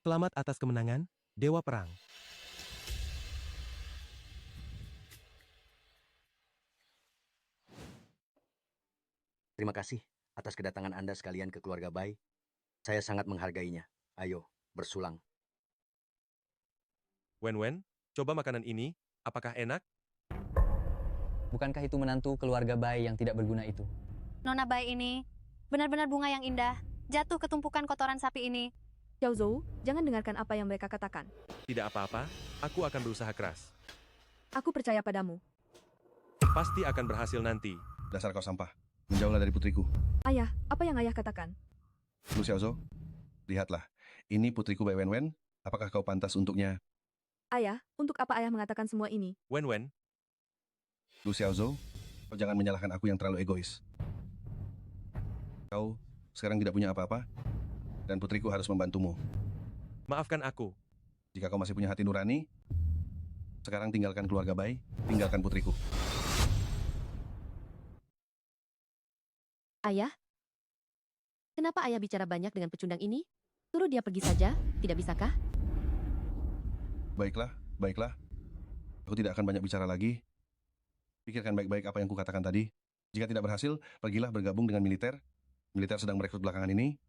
Selamat atas kemenangan, Dewa Perang. Terima kasih atas kedatangan Anda sekalian ke keluarga Bai. Saya sangat menghargainya. Ayo, bersulang. Wen, coba makanan ini, apakah enak? Bukankah itu menantu keluarga Bai yang tidak berguna itu? Nona Bai ini benar-benar bunga yang indah. Jatuh ke tumpukan kotoran sapi ini. Xiao Zhou, jangan dengarkan apa yang mereka katakan. Tidak apa-apa, aku akan berusaha keras. Aku percaya padamu. Pasti akan berhasil nanti. Dasar kau sampah. Menjauhlah dari putriku. Ayah, apa yang ayah katakan? Lu Xiaozhou, lihatlah. Ini putriku Bai Wenwen. Apakah kau pantas untuknya? Ayah, untuk apa ayah mengatakan semua ini? Wen, Lu Xiaozhou, kau jangan menyalahkan aku yang terlalu egois. Kau sekarang tidak punya apa-apa, dan putriku harus membantumu. maafkan aku. Jika kau masih punya hati nurani, sekarang tinggalkan keluarga Bai, tinggalkan putriku. Ayah? Kenapa ayah bicara banyak dengan pecundang ini? Suruh dia pergi saja, tidak bisakah? Baiklah. Aku tidak akan banyak bicara lagi. Pikirkan baik-baik apa yang kukatakan tadi. Jika tidak berhasil, pergilah bergabung dengan militer. Militer sedang merekrut belakangan ini.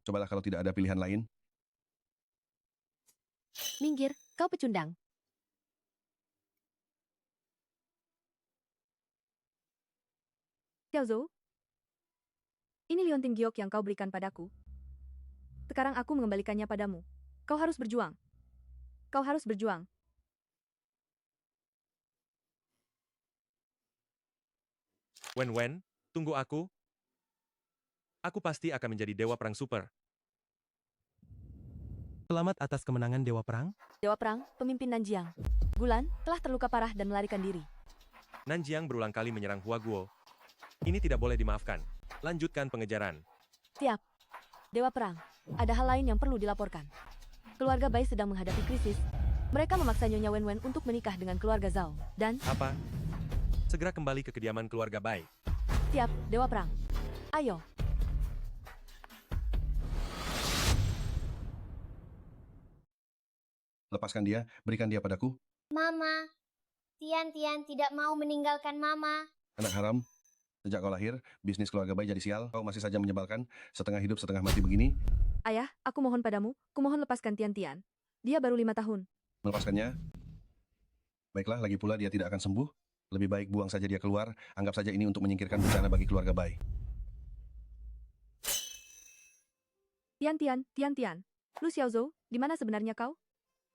Cobalah kalau tidak ada pilihan lain. Minggir, kau pecundang. Xiao Zhou, ini liontin giok yang kau berikan padaku. Sekarang aku mengembalikannya padamu. Kau harus berjuang. Kau harus berjuang. Wen, tunggu aku. Aku pasti akan menjadi Dewa Perang Super. Selamat atas kemenangan Dewa Perang. Dewa Perang, pemimpin Nanjiang. Gulan telah terluka parah dan melarikan diri. Nanjiang berulang kali menyerang Hua Guo. Ini tidak boleh dimaafkan. Lanjutkan pengejaran. Siap. Dewa Perang, ada hal lain yang perlu dilaporkan. Keluarga Bai sedang menghadapi krisis. Mereka memaksa Nyonya Wen untuk menikah dengan keluarga Zhao. Dan, Apa? Segera kembali ke kediaman keluarga Bai. siap, Dewa Perang. Ayo. Lepaskan dia, berikan dia padaku. Mama, Tian tidak mau meninggalkan Mama. Anak haram, sejak kau lahir, bisnis keluarga Bai jadi sial. Kau masih saja menyebalkan, setengah hidup setengah mati begini. Ayah, aku mohon padamu, kumohon lepaskan Tian. Dia baru 5 tahun. Melepaskannya? Baiklah, lagi pula dia tidak akan sembuh. Lebih baik buang saja dia keluar, anggap saja ini untuk menyingkirkan bencana bagi keluarga Bai. Tian. Lu Xiaozhou, di mana sebenarnya kau?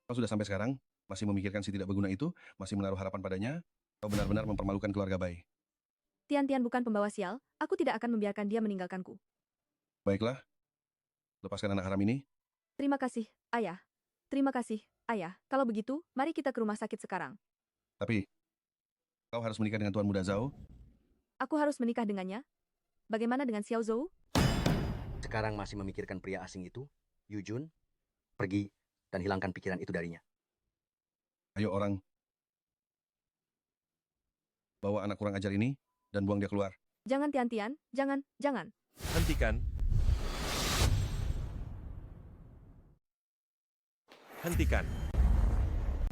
Kau sudah sampai sekarang, masih memikirkan si tidak berguna itu, masih menaruh harapan padanya, kau benar-benar mempermalukan keluarga Bai. Tian bukan pembawa sial, aku tidak akan membiarkan dia meninggalkanku. Baiklah, lepaskan anak haram ini. Terima kasih, ayah. Terima kasih, ayah. Kalau begitu, mari kita ke rumah sakit sekarang. Tapi, kau harus menikah dengan Tuan Muda Zhao. Aku harus menikah dengannya. Bagaimana dengan Xiao Zhou? Sekarang masih memikirkan pria asing itu, Yu Jun, pergi dan hilangkan pikiran itu darinya. Ayo orang, bawa anak kurang ajar ini, dan buang dia keluar. Jangan Tian, jangan. Hentikan.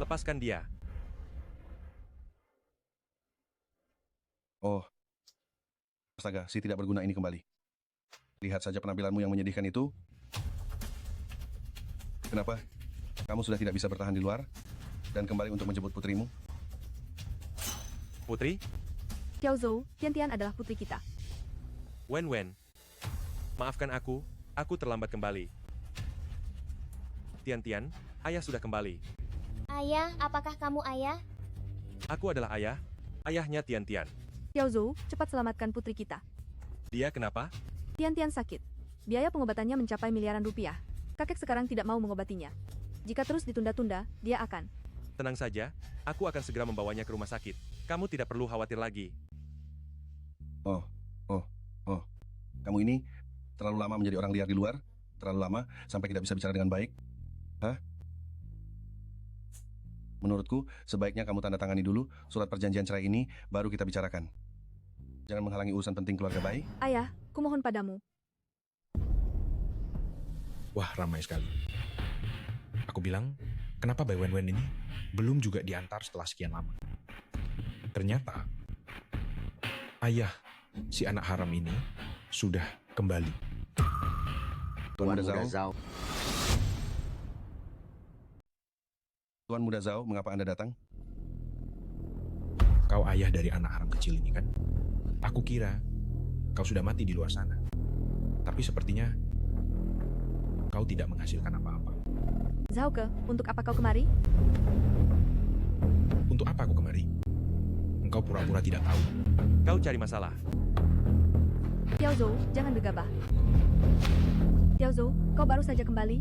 Lepaskan dia. Oh, astaga, si tidak berguna ini kembali. Lihat saja penampilanmu yang menyedihkan itu. Kenapa? Kamu sudah tidak bisa bertahan di luar, dan kembali untuk menjemput putrimu? Putri, Xiao Zhou, Tian adalah putri kita. Wen. Maafkan aku terlambat kembali. Tian, ayah sudah kembali. Ayah, apakah kamu ayah? Aku adalah ayahnya Tian. Xiao Zhou, cepat selamatkan putri kita. Dia kenapa? Tian sakit. Biaya pengobatannya mencapai miliaran rupiah. Kakek sekarang tidak mau mengobatinya. Jika terus ditunda-tunda, dia akan. Tenang saja, aku akan segera membawanya ke rumah sakit. Kamu tidak perlu khawatir lagi. Oh. Kamu ini terlalu lama menjadi orang liar di luar, terlalu lama sampai tidak bisa bicara dengan baik. Hah? Menurutku, sebaiknya kamu tanda tangani dulu surat perjanjian cerai ini, baru kita bicarakan. Jangan menghalangi urusan penting keluarga Bai. Ayah, kumohon padamu. Wah, ramai sekali. Aku bilang, kenapa Bai Wenwen ini belum juga diantar setelah sekian lama? Ternyata, ayah si anak haram ini sudah kembali. Tuan Muda Muda Zhao. Zhao. Tuan Muda Zhao, mengapa Anda datang? Kau ayah dari anak haram kecil ini kan? Aku kira kau sudah mati di luar sana. Tapi sepertinya kau tidak menghasilkan apa-apa. Zhao-ke, untuk apa kau kemari? Untuk apa aku kemari? Engkau pura-pura tidak tahu. Kau cari masalah. Tiao Zhou, jangan gegabah. Tiao Zhou, kau baru saja kembali?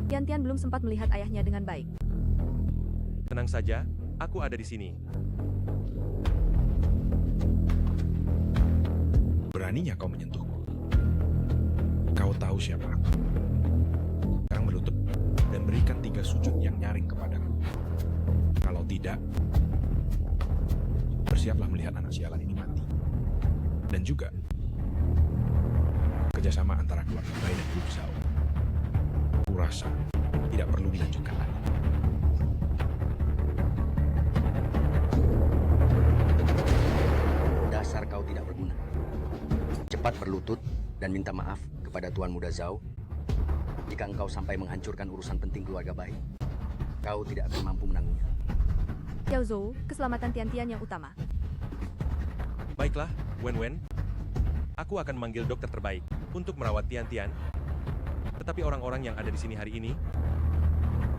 Tian Tian belum sempat melihat ayahnya dengan baik. Tenang saja, aku ada di sini. Beraninya kau menyentuhku. Kau tahu siapa aku. Sekarang berlutut dan berikan 3 sujud yang nyaring kepadaku. Kalau tidak, bersiaplah melihat anak sialan ini mati. Dan juga kerjasama antara keluarga Bai dan Grup Zhao. Kurasa tidak perlu dilanjutkan lagi. Dasar kau tidak berguna. Cepat berlutut dan minta maaf kepada Tuan Muda Zhao. Jika engkau sampai menghancurkan urusan penting keluarga Bai, kau tidak akan mampu menanggungnya. Tiao Zhou, keselamatan Tian Tian yang utama. Baiklah, Wen. Aku akan memanggil dokter terbaik untuk merawat Tian Tian. Tetapi orang-orang yang ada di sini hari ini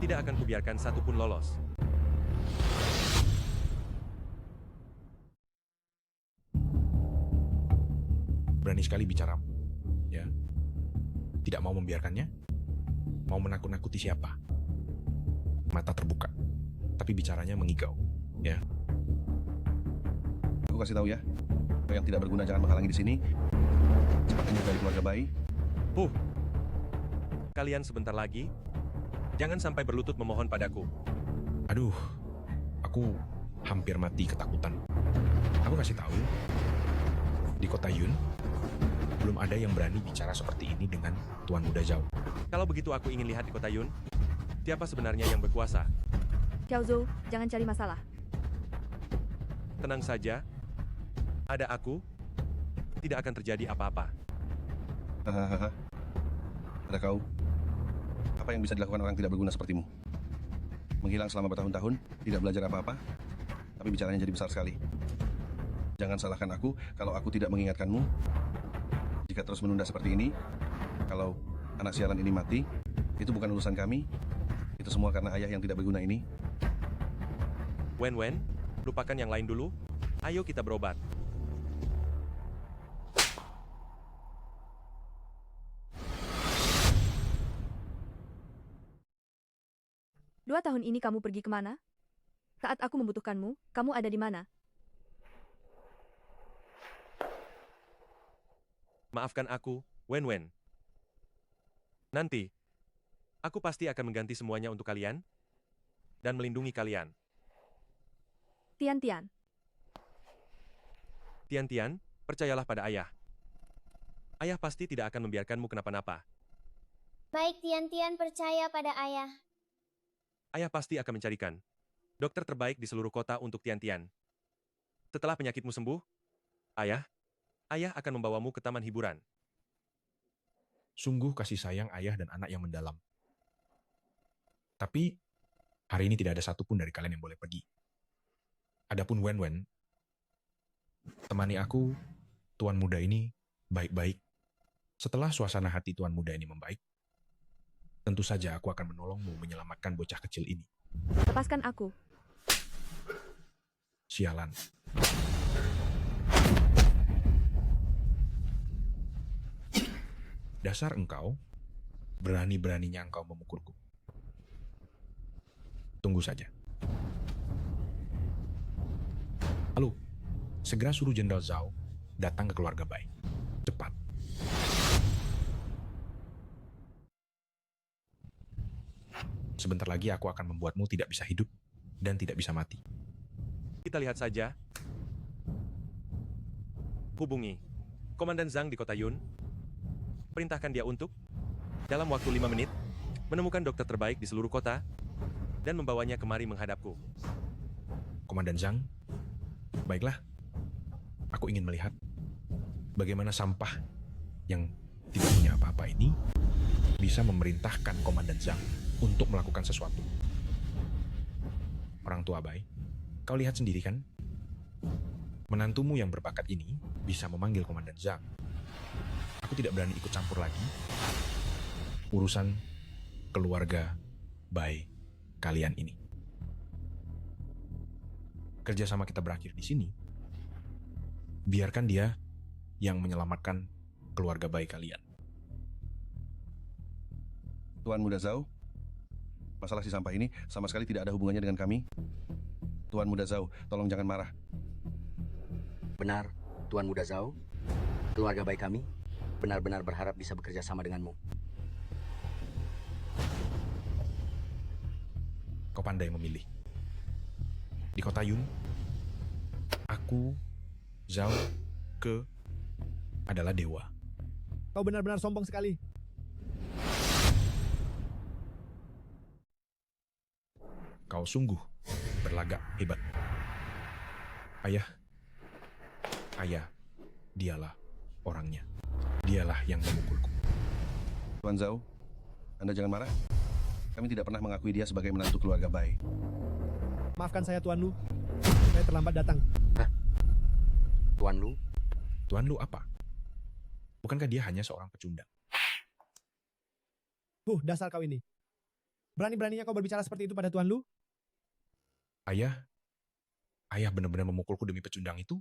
tidak akan kubiarkan satupun lolos. Berani sekali bicara, ya. Tidak mau membiarkannya? Mau menakut-nakuti siapa? Mata terbuka, tapi bicaranya mengigau, ya. Aku kasih tahu ya. Kau yang tidak berguna jangan menghalangi di sini. Cepat keluar dari keluarga Bai. Kalian sebentar lagi, jangan sampai berlutut memohon padaku. Aduh, aku hampir mati ketakutan. Aku kasih tahu, di kota Yun, belum ada yang berani bicara seperti ini dengan Tuan Muda Zhao. Kalau begitu aku ingin lihat di kota Yun, siapa sebenarnya yang berkuasa. Tiao Zhou, jangan cari masalah. Tenang saja, ada aku, tidak akan terjadi apa-apa. Hahaha. Ada kau. Apa yang bisa dilakukan orang tidak berguna sepertimu? Menghilang selama bertahun-tahun, tidak belajar apa-apa, tapi bicaranya jadi besar sekali. Jangan salahkan aku kalau aku tidak mengingatkanmu. Jika terus menunda seperti ini, kalau anak sialan ini mati, itu bukan urusan kami. Itu semua karena ayah yang tidak berguna ini. Wen, lupakan yang lain dulu. Ayo kita berobat. Dua tahun ini kamu pergi kemana? Saat aku membutuhkanmu, kamu ada di mana? Maafkan aku, Wen. Nanti, aku pasti akan mengganti semuanya untuk kalian dan melindungi kalian. Tian Tian. Tian, percayalah pada ayah. Ayah pasti tidak akan membiarkanmu kenapa-napa. Baik Tian percaya pada ayah. Ayah pasti akan mencarikan dokter terbaik di seluruh kota untuk Tian. Setelah penyakitmu sembuh, ayah akan membawamu ke taman hiburan. Sungguh kasih sayang ayah dan anak yang mendalam. Tapi, hari ini tidak ada satupun dari kalian yang boleh pergi. Adapun Wen, temani aku, Tuan Muda ini, baik-baik. Setelah suasana hati Tuan Muda ini membaik, tentu saja aku akan menolongmu menyelamatkan bocah kecil ini. Lepaskan aku. Sialan. Dasar engkau, berani-beraninya engkau memukulku. Tunggu saja. Lalu, segera suruh Jenderal Zhao datang ke keluarga Bai. Cepat. Sebentar lagi aku akan membuatmu tidak bisa hidup dan tidak bisa mati. Kita lihat saja. Hubungi Komandan Zhang di kota Yun. Perintahkan dia untuk, dalam waktu 5 menit, menemukan dokter terbaik di seluruh kota, dan membawanya kemari menghadapku. Komandan Zhang, baiklah. Aku ingin melihat bagaimana sampah yang tidak punya apa-apa ini bisa memerintahkan Komandan Zhang untuk melakukan sesuatu. Orang tua Bai, kau lihat sendiri kan? Menantumu yang berbakat ini bisa memanggil Komandan Zhang. Aku tidak berani ikut campur lagi urusan keluarga Bai kalian ini. Kerjasama kita berakhir di sini. Biarkan dia yang menyelamatkan keluarga Bai kalian. Tuan Muda Zhao, masalah si sampah ini sama sekali tidak ada hubungannya dengan kami. Tuan Muda Zhao, tolong jangan marah. Benar, Tuan Muda Zhao. Keluarga baik kami benar-benar berharap bisa bekerja sama denganmu. Kau pandai memilih. Di kota Yun, aku, Zhao, Ke, adalah dewa. Kau benar-benar sombong sekali. Kau sungguh berlagak hebat. Ayah, dialah orangnya. Dialah yang memukulku. Tuan Zhao, Anda jangan marah. Kami tidak pernah mengakui dia sebagai menantu keluarga Bai. Maafkan saya Tuan Lu. Saya terlambat datang. Tuan Lu, Tuan Lu apa? Bukankah dia hanya seorang pecundang? Dasar kau ini. Berani-beraninya kau berbicara seperti itu pada Tuan Lu? Ayah benar-benar memukulku demi pecundang itu?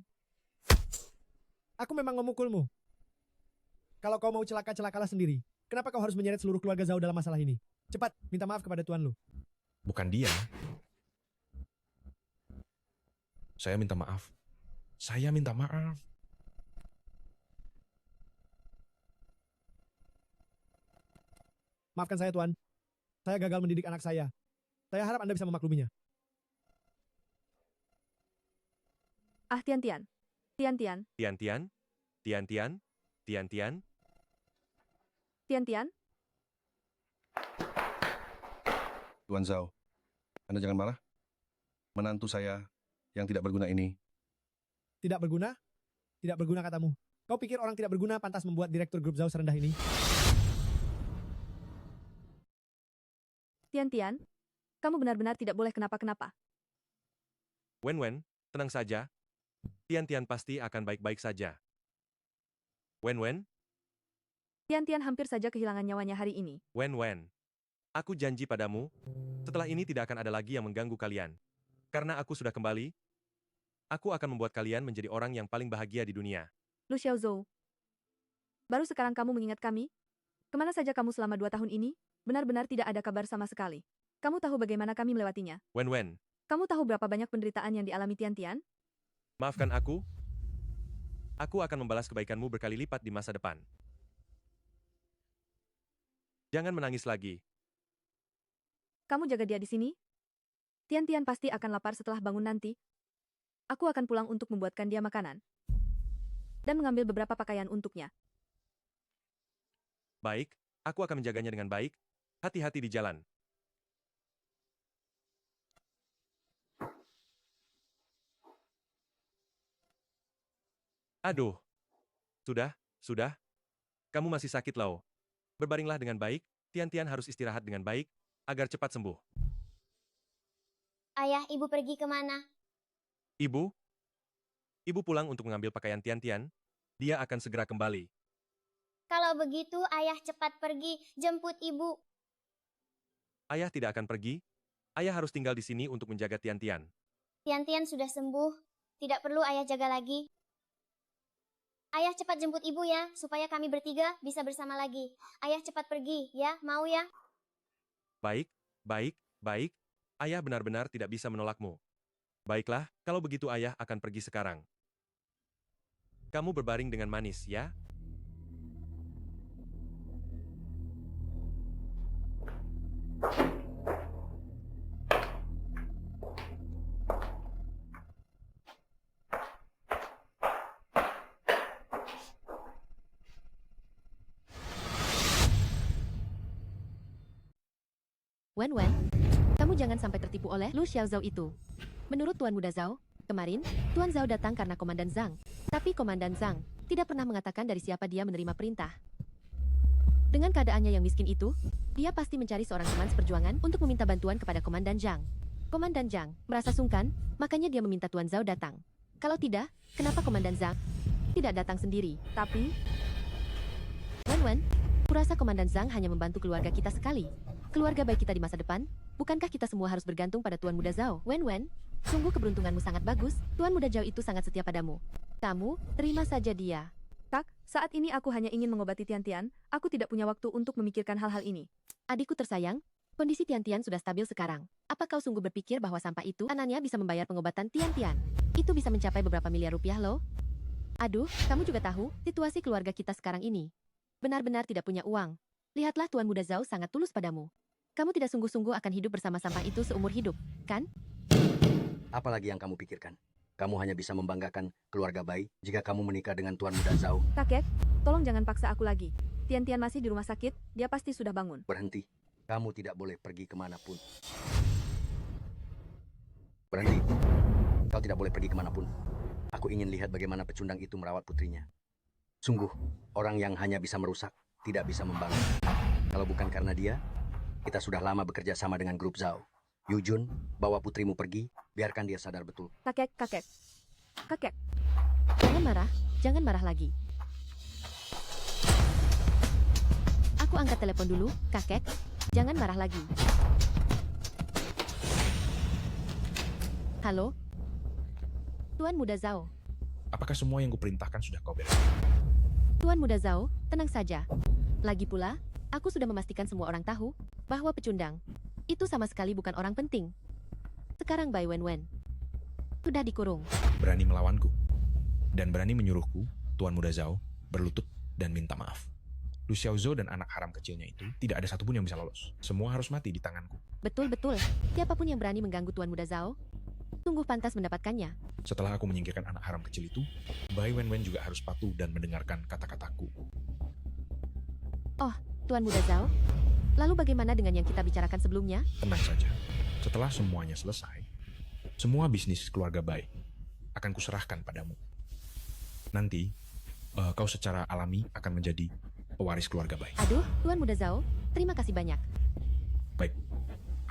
Aku memang memukulmu. Kalau kau mau celaka-celakalah sendiri. Kenapa kau harus menyeret seluruh keluarga Zhao dalam masalah ini? Cepat, minta maaf kepada Tuan Lu. Bukan dia. Saya minta maaf. Maafkan saya Tuan. Saya gagal mendidik anak saya. Saya harap Anda bisa memakluminya. Tian-Tian. Tian-Tian. Tian-Tian, Tian-Tian, Tian-Tian. Tian-Tian. Tuan Zhao, Anda jangan marah. Menantu saya yang tidak berguna ini. Tidak berguna? Tidak berguna katamu. Kau pikir orang tidak berguna pantas membuat direktur grup Zhao serendah ini? Tian-Tian. Kamu benar-benar tidak boleh kenapa-kenapa. Wen-Wen, tenang saja. Tian-Tian pasti akan baik-baik saja. Wen-Wen, Tian-Tian hampir saja kehilangan nyawanya hari ini. Wen-Wen. Aku janji padamu, setelah ini tidak akan ada lagi yang mengganggu kalian. Karena aku sudah kembali, aku akan membuat kalian menjadi orang yang paling bahagia di dunia. Lu Xiaozhou. Baru sekarang kamu mengingat kami? Kemana saja kamu selama 2 tahun ini? Benar-benar tidak ada kabar sama sekali. Kamu tahu bagaimana kami melewatinya? Wen-Wen, Kamu tahu berapa banyak penderitaan yang dialami Tian-Tian? maafkan aku. Aku akan membalas kebaikanmu berkali lipat di masa depan. Jangan menangis lagi. Kamu jaga dia di sini? Tian-Tian pasti akan lapar setelah bangun nanti. Aku akan pulang untuk membuatkan dia makanan. Dan mengambil beberapa pakaian untuknya. Baik, aku akan menjaganya dengan baik. Hati-hati di jalan. Aduh. Sudah. Kamu masih sakit, Lau. Berbaringlah dengan baik. Tian-Tian harus istirahat dengan baik, agar cepat sembuh. Ayah, ibu pergi kemana? Ibu? Ibu pulang untuk mengambil pakaian Tian-Tian. Dia akan segera kembali. Kalau begitu, ayah cepat pergi, jemput ibu. Ayah tidak akan pergi. Ayah harus tinggal di sini untuk menjaga Tian-Tian. Tian-Tian sudah sembuh, tidak perlu ayah jaga lagi. Ayah cepat jemput ibu ya, supaya kami bertiga bisa bersama lagi. Ayah cepat pergi, ya, mau ya? Baik. Ayah benar-benar tidak bisa menolakmu. Baiklah, kalau begitu ayah akan pergi sekarang. Kamu berbaring dengan manis, ya? Wen, kamu jangan sampai tertipu oleh Lu Xiaozhou itu. Menurut Tuan Muda Zhao, kemarin, Tuan Zhao datang karena Komandan Zhang. Tapi Komandan Zhang tidak pernah mengatakan dari siapa dia menerima perintah. Dengan keadaannya yang miskin itu, dia pasti mencari seorang teman seperjuangan untuk meminta bantuan kepada Komandan Zhang. Komandan Zhang merasa sungkan, makanya dia meminta Tuan Zhao datang. Kalau tidak, kenapa Komandan Zhang tidak datang sendiri? Tapi, Wen, kurasa Komandan Zhang hanya membantu keluarga kita sekali. Keluarga baik kita di masa depan, bukankah kita semua harus bergantung pada Tuan Muda Zhao? Wen, sungguh keberuntunganmu sangat bagus, Tuan Muda Zhao itu sangat setia padamu. Kamu, terima saja dia. Kak, saat ini aku hanya ingin mengobati Tian-Tian, aku tidak punya waktu untuk memikirkan hal-hal ini. Adikku tersayang, kondisi Tian-Tian sudah stabil sekarang. Apa kau sungguh berpikir bahwa sampah itu anaknya bisa membayar pengobatan Tian-Tian? Itu bisa mencapai beberapa miliar rupiah loh. Aduh, kamu juga tahu, situasi keluarga kita sekarang ini. Benar-benar tidak punya uang. Lihatlah Tuan Muda Zhao sangat tulus padamu. Kamu tidak sungguh-sungguh akan hidup bersama sampah itu seumur hidup, kan? Apalagi yang kamu pikirkan? Kamu hanya bisa membanggakan keluarga bayi jika kamu menikah dengan Tuan Muda Zhao. Kakek, tolong jangan paksa aku lagi. Tian-Tian masih di rumah sakit, dia pasti sudah bangun. Berhenti. Kamu tidak boleh pergi kemanapun. Berhenti. Kau tidak boleh pergi kemanapun. Aku ingin lihat bagaimana pecundang itu merawat putrinya. Sungguh, orang yang hanya bisa merusak, tidak bisa membangun. Kalau bukan karena dia, kita sudah lama bekerja sama dengan grup Zhao. Yujun, bawa putrimu pergi, biarkan dia sadar betul. Kakek. Jangan marah lagi. Aku angkat telepon dulu, kakek. Jangan marah lagi. Halo? Tuan Muda Zhao. Apakah semua yang kuperintahkan sudah kau bereskan? Tuan Muda Zhao, tenang saja. Lagi pula, aku sudah memastikan semua orang tahu bahwa pecundang itu sama sekali bukan orang penting. Sekarang Bai Wen sudah dikurung. Berani melawanku dan berani menyuruhku, Tuan Muda Zhao, berlutut dan minta maaf. Lu Xiaozhou dan anak haram kecilnya itu tidak ada satupun yang bisa lolos. Semua harus mati di tanganku. Betul. Siapapun yang berani mengganggu Tuan Muda Zhao, sungguh pantas mendapatkannya. Setelah aku menyingkirkan anak haram kecil itu, Bai Wen juga harus patuh dan mendengarkan kata-kataku. Tuan Muda Zhao, lalu bagaimana dengan yang kita bicarakan sebelumnya? Tenang saja. Setelah semuanya selesai, semua bisnis keluarga Bai akan kuserahkan padamu. Nanti, kau secara alami akan menjadi pewaris keluarga Bai. Aduh, Tuan Muda Zhao, terima kasih banyak. Baik,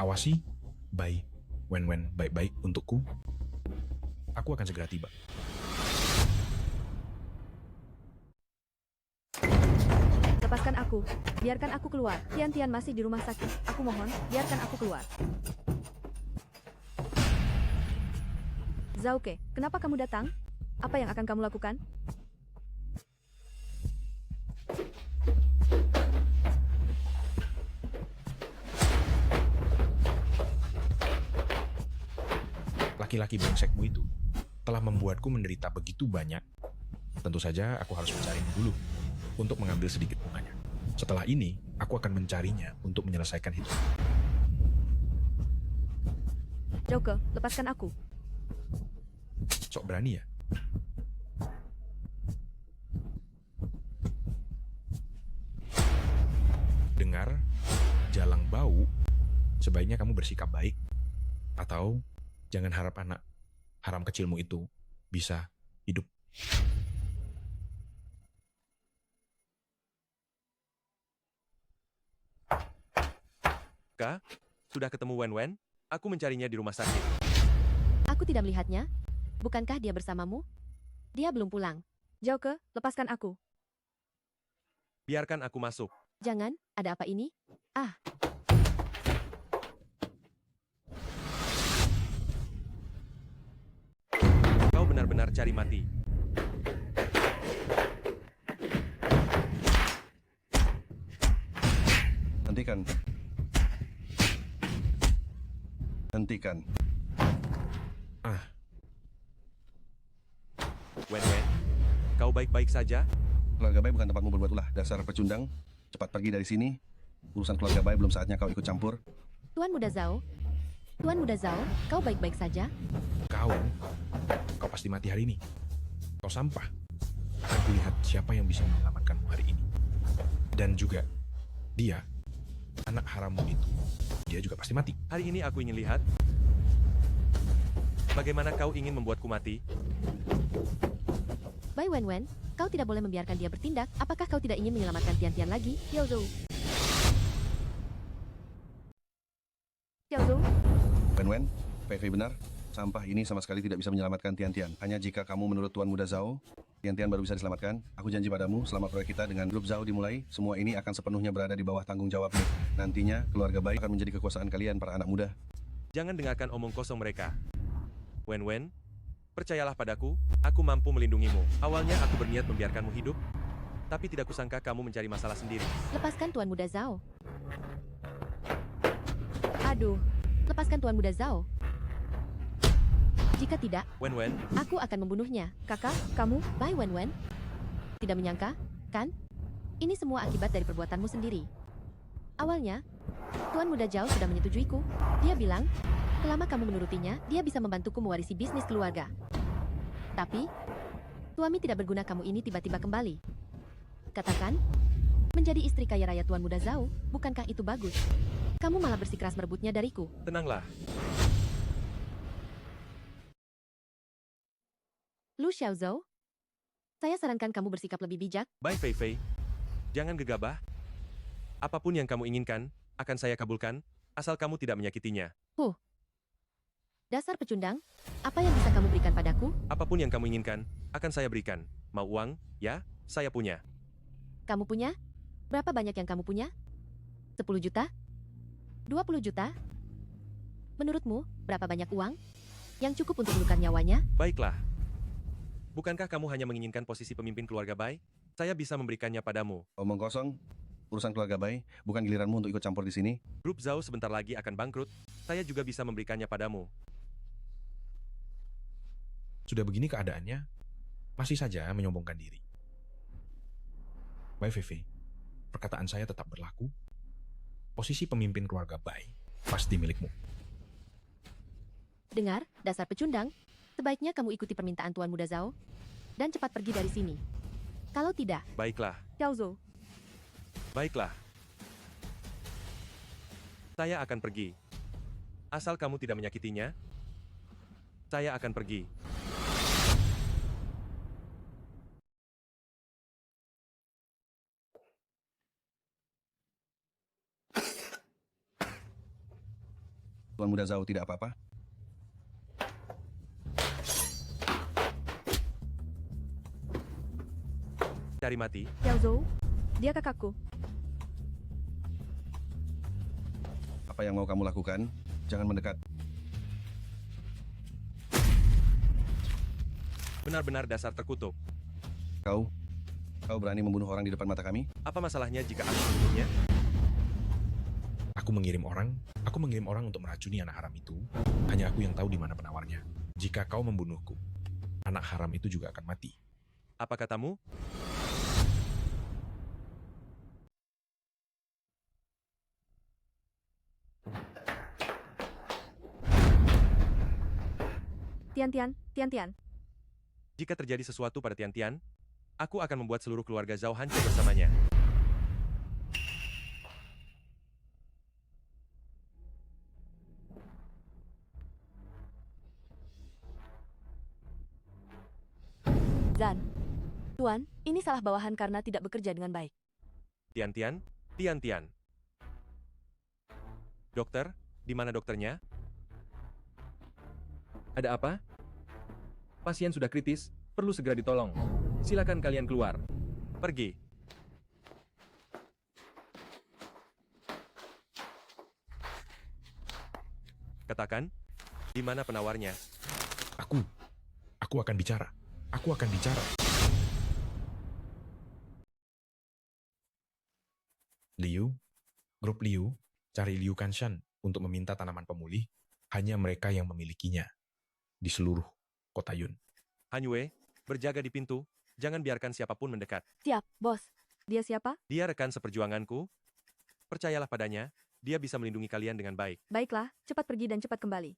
awasi Bai Wen baik-baik untukku. Aku akan segera tiba. Lepaskan aku. Biarkan aku keluar. Tian-Tian masih di rumah sakit. Aku mohon, biarkan aku keluar. Zhao-ke, kenapa kamu datang? Apa yang akan kamu lakukan? Laki-laki brengsekmu itu telah membuatku menderita begitu banyak. Tentu saja aku harus mencarinya dulu untuk mengambil sedikit bunganya. Setelah ini, aku akan mencarinya untuk menyelesaikan hidup. Zhao-ke, lepaskan aku. Sok berani ya? Dengar, jalang bau, sebaiknya kamu bersikap baik. Atau jangan harap anak haram kecilmu itu bisa hidup. Kak, sudah ketemu Wen? Aku mencarinya di rumah sakit. Aku tidak melihatnya. Bukankah dia bersamamu? Dia belum pulang. Zhao-ke, lepaskan aku. Biarkan aku masuk. Jangan, ada apa ini? Kau benar-benar cari mati. Hentikan. Wen, kau baik-baik saja? Keluarga Bai bukan tempatmu berbuat ulah. Dasar pecundang. Cepat pergi dari sini. Urusan keluarga Bai belum saatnya kau ikut campur. Tuan Muda Zhao, kau baik-baik saja? Kau pasti mati hari ini. Kau sampah. Akan kulihat siapa yang bisa menyelamatkanmu hari ini. Dan juga, dia, anak harammu itu, dia juga pasti mati. Hari ini aku ingin lihat bagaimana kau ingin membuatku mati. Bai Wenwen, kau tidak boleh membiarkan dia bertindak. Apakah kau tidak ingin menyelamatkan Tian-Tian lagi? Xiao Zhou. Xiao Zhou, Wen, Fei Fei benar. Sampah ini sama sekali tidak bisa menyelamatkan Tian-Tian. Hanya jika kamu menurut Tuan Muda Zhao, Tian-Tian baru bisa diselamatkan. Aku janji padamu, selama proyek kita dengan grup Zhao dimulai, semua ini akan sepenuhnya berada di bawah tanggung jawabmu. Nantinya, keluarga baik akan menjadi kekuasaan kalian para anak muda. Jangan dengarkan omong kosong mereka. Wen, percayalah padaku, aku mampu melindungimu. Awalnya aku berniat membiarkanmu hidup, tapi tidak kusangka kamu mencari masalah sendiri. Lepaskan Tuan Muda Zhao. aduh. Lepaskan Tuan Muda Zhao. Jika tidak, Wen, aku akan membunuhnya. Kakak, kamu? Bai Wenwen. Tidak menyangka, kan? Ini semua akibat dari perbuatanmu sendiri. Awalnya, Tuan Muda Zhao sudah menyetujuiku. Dia bilang, selama kamu menurutinya, dia bisa membantuku mewarisi bisnis keluarga. Tapi, suami tidak berguna kamu ini tiba-tiba kembali. Katakan, menjadi istri kaya raya Tuan Muda Zhao, bukankah itu bagus? Kamu malah bersikeras merebutnya dariku. tenanglah. Lu Xiaozhou, saya sarankan kamu bersikap lebih bijak. Bai Fei, jangan gegabah. Apapun yang kamu inginkan, akan saya kabulkan, asal kamu tidak menyakitinya. Dasar pecundang, apa yang bisa kamu berikan padaku? Apapun yang kamu inginkan, akan saya berikan. Mau uang? Ya, saya punya. Kamu punya? Berapa banyak yang kamu punya? 10 juta? 20 juta? Menurutmu, berapa banyak uang yang cukup untuk menukar nyawanya? Baiklah. Bukankah kamu hanya menginginkan posisi pemimpin keluarga Bai? Saya bisa memberikannya padamu. Omong kosong, urusan keluarga Bai, bukan giliranmu untuk ikut campur di sini. Grup Zhao sebentar lagi akan bangkrut. Saya juga bisa memberikannya padamu. Sudah begini keadaannya, masih saja menyombongkan diri. Bai Fei, perkataan saya tetap berlaku. Posisi pemimpin keluarga Bai pasti milikmu. Dengar, dasar pecundang, sebaiknya kamu ikuti permintaan Tuan Muda Zhao dan cepat pergi dari sini. Kalau tidak, Baiklah, Xiao Zhou. baiklah. Saya akan pergi. Asal kamu tidak menyakitinya, saya akan pergi. Tuan Muda Zhao tidak apa-apa. Cari mati. Xiao Zhou, dia kakakku. Apa yang mau kamu lakukan? Jangan mendekat. Benar-benar dasar terkutuk. Kau berani membunuh orang di depan mata kami? Apa masalahnya jika aku membunuhnya? Aku mengirim orang untuk meracuni anak haram itu. Hanya aku yang tahu di mana penawarnya. Jika kau membunuhku, anak haram itu juga akan mati. Apa katamu? Tian. Jika terjadi sesuatu pada Tian, aku akan membuat seluruh keluarga Zhao hancur bersamanya. Zan. Tuan, ini salah bawahan karena tidak bekerja dengan baik. Tian. Dokter, di mana dokternya? Ada apa? Pasien sudah kritis, perlu segera ditolong. Silakan kalian keluar. Pergi. Katakan, di mana penawarnya? Aku akan bicara. Grup Liu, cari Liu Kanshan untuk meminta tanaman pemulih. Hanya mereka yang memilikinya di seluruh kota Yun. Hanyue, berjaga di pintu, jangan biarkan siapapun mendekat. Siap, bos. Dia siapa? Dia rekan seperjuanganku. Percayalah padanya, dia bisa melindungi kalian dengan baik. Baiklah, cepat pergi dan cepat kembali.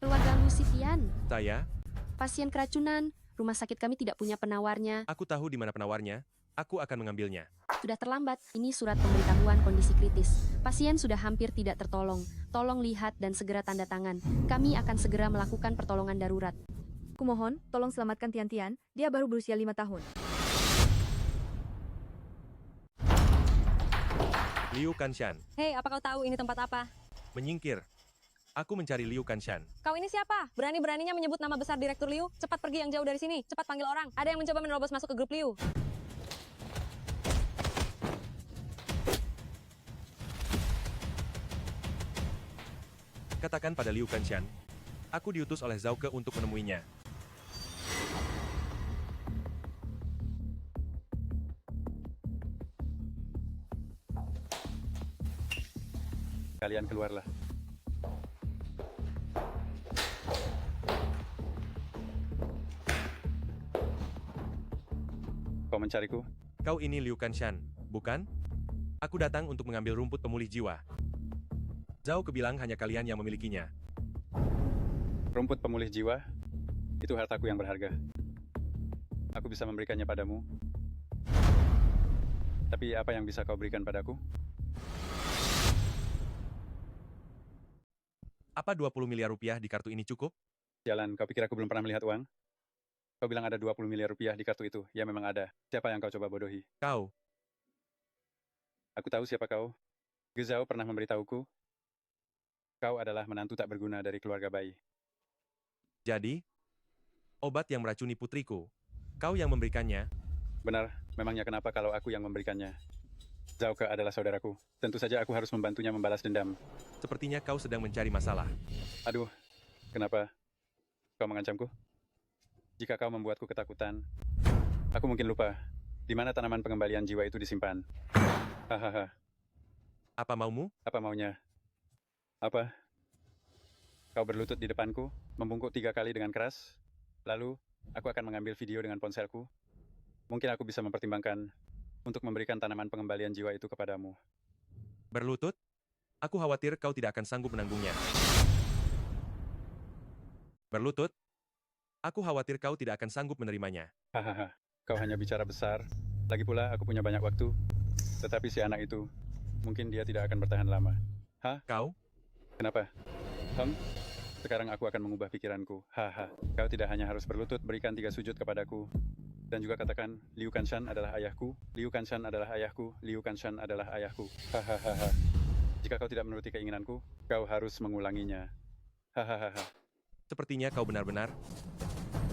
Keluarga Lucian, Saya, pasien keracunan, rumah sakit kami tidak punya penawarnya. aku tahu di mana penawarnya. Aku akan mengambilnya. Sudah terlambat, ini surat pemberitahuan kondisi kritis. Pasien sudah hampir tidak tertolong. Tolong lihat dan segera tanda tangan. Kami akan segera melakukan pertolongan darurat. Kumohon, tolong selamatkan Tian-Tian, dia baru berusia 5 tahun. Liu Kanshan, Hei, apa kau tahu ini tempat apa? menyingkir. Aku mencari Liu Kanshan. Kau ini siapa? Berani-beraninya menyebut nama besar Direktur Liu? Cepat pergi yang jauh dari sini. Cepat panggil orang. Ada yang mencoba menerobos masuk ke grup Liu. Katakan pada Liu Kanshan, aku diutus oleh Zhao Ke untuk menemuinya. Kalian keluarlah. Kau mencariku? Kau ini Liu Kanshan, bukan? Aku datang untuk mengambil rumput pemulih jiwa. Zhao Ke bilang hanya kalian yang memilikinya. Rumput pemulih jiwa? Itu hartaku yang berharga. Aku bisa memberikannya padamu. Tapi apa yang bisa kau berikan padaku? Apa 20 miliar rupiah di kartu ini cukup? Jalan, kau pikir aku belum pernah melihat uang? Kau bilang ada 20 miliar rupiah di kartu itu. Ya memang ada. Siapa yang kau coba bodohi? Kau. Aku tahu siapa kau. Gezao pernah memberitahuku. Kau adalah menantu tak berguna dari keluarga bayi. Jadi, obat yang meracuni putriku, kau yang memberikannya? Benar, memangnya kenapa kalau aku yang memberikannya? Zhao Ke adalah saudaraku. Tentu saja aku harus membantunya membalas dendam. Sepertinya kau sedang mencari masalah. Aduh, kenapa? Kau mengancamku? Jika kau membuatku ketakutan, aku mungkin lupa di mana tanaman pengembalian jiwa itu disimpan. Hahaha. Apa maumu? Apa maunya? Apa? Kau berlutut di depanku, membungkuk 3 kali dengan keras, lalu aku akan mengambil video dengan ponselku. Mungkin aku bisa mempertimbangkan untuk memberikan tanaman pengembalian jiwa itu kepadamu. Berlutut? Aku khawatir kau tidak akan sanggup menanggungnya. Berlutut? Aku khawatir kau tidak akan sanggup menerimanya. Hahaha, kau hanya bicara besar. Lagi pula aku punya banyak waktu. Tetapi si anak itu, mungkin dia tidak akan bertahan lama. Hah? Kau? Kenapa? Sekarang aku akan mengubah pikiranku. Haha, kau tidak hanya harus berlutut berikan 3 sujud kepadaku. Dan juga katakan, Liu Kanshan adalah ayahku, Liu Kanshan adalah ayahku, Liu Kanshan adalah ayahku. Hahaha. Jika kau tidak menuruti keinginanku, kau harus mengulanginya. Hahaha. Sepertinya kau benar-benar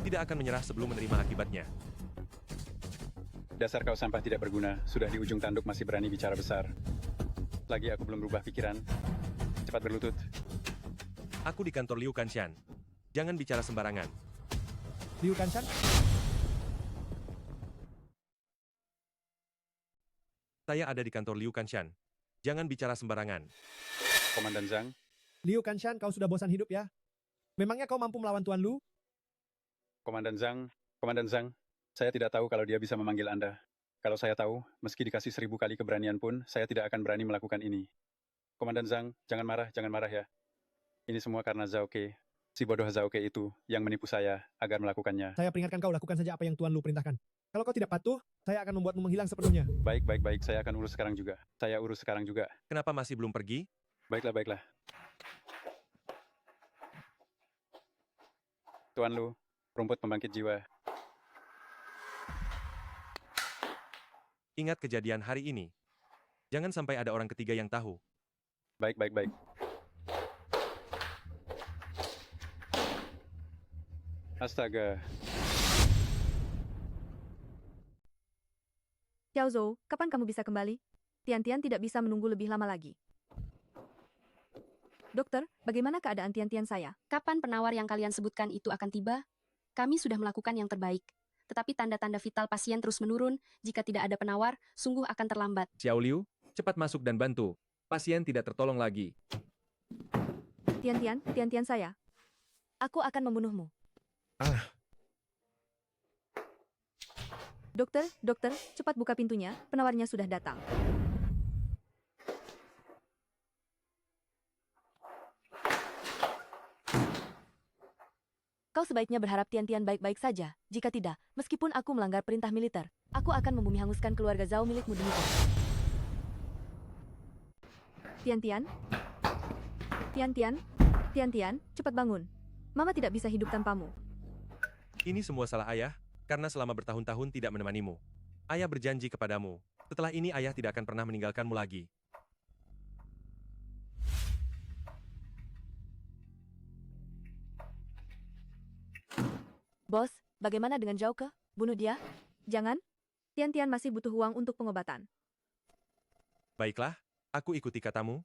tidak akan menyerah sebelum menerima akibatnya. Dasar kau sampah tidak berguna, sudah di ujung tanduk masih berani bicara besar. Lagi aku belum berubah pikiran. Cepat berlutut. Aku di kantor Liu Kanshan. Jangan bicara sembarangan. Liu Kanshan? Saya ada di kantor Liu Kanshan. Jangan bicara sembarangan. Komandan Zhang, Liu Kanshan, kau sudah bosan hidup ya? Memangnya kau mampu melawan Tuan Lu? Komandan Zhang, saya tidak tahu kalau dia bisa memanggil Anda. Kalau saya tahu, meski dikasih 1000 kali keberanian pun, saya tidak akan berani melakukan ini. Komandan Zhang, jangan marah ya. Ini semua karena Zhao Ke, si bodoh Zhao Ke itu, yang menipu saya agar melakukannya. Saya peringatkan kau lakukan saja apa yang Tuan Lu perintahkan. Kalau kau tidak patuh, saya akan membuatmu menghilang sepenuhnya. Baik, saya akan urus sekarang juga. Saya urus sekarang juga. Kenapa masih belum pergi? Baiklah. Tuan Lu, rumput pembangkit jiwa. Ingat kejadian hari ini. Jangan sampai ada orang ketiga yang tahu. Baik. Astaga. Xiao Zhou, kapan kamu bisa kembali? Tian-Tian tidak bisa menunggu lebih lama lagi. Dokter, bagaimana keadaan Tian-Tian saya? Kapan penawar yang kalian sebutkan itu akan tiba? Kami sudah melakukan yang terbaik. Tetapi tanda-tanda vital pasien terus menurun. Jika tidak ada penawar, sungguh akan terlambat. Xiao Liu, cepat masuk dan bantu. Pasien tidak tertolong lagi. Tian-Tian saya. Aku akan membunuhmu. Dokter, cepat buka pintunya, penawarnya sudah datang. Kau sebaiknya berharap Tian-Tian baik-baik saja. Jika tidak, meskipun aku melanggar perintah militer, Aku akan membumi hanguskan keluarga Zhao milikmu demi kau. Tian-Tian? Tian-Tian? Tian-Tian, cepat bangun. Mama tidak bisa hidup tanpamu. Ini semua salah ayah, karena selama bertahun-tahun tidak menemanimu. Ayah berjanji kepadamu, setelah ini ayah tidak akan pernah meninggalkanmu lagi. Bos, bagaimana dengan Zhao Ke? Bunuh dia? Jangan. Tian-Tian masih butuh uang untuk pengobatan. Baiklah, aku ikuti katamu.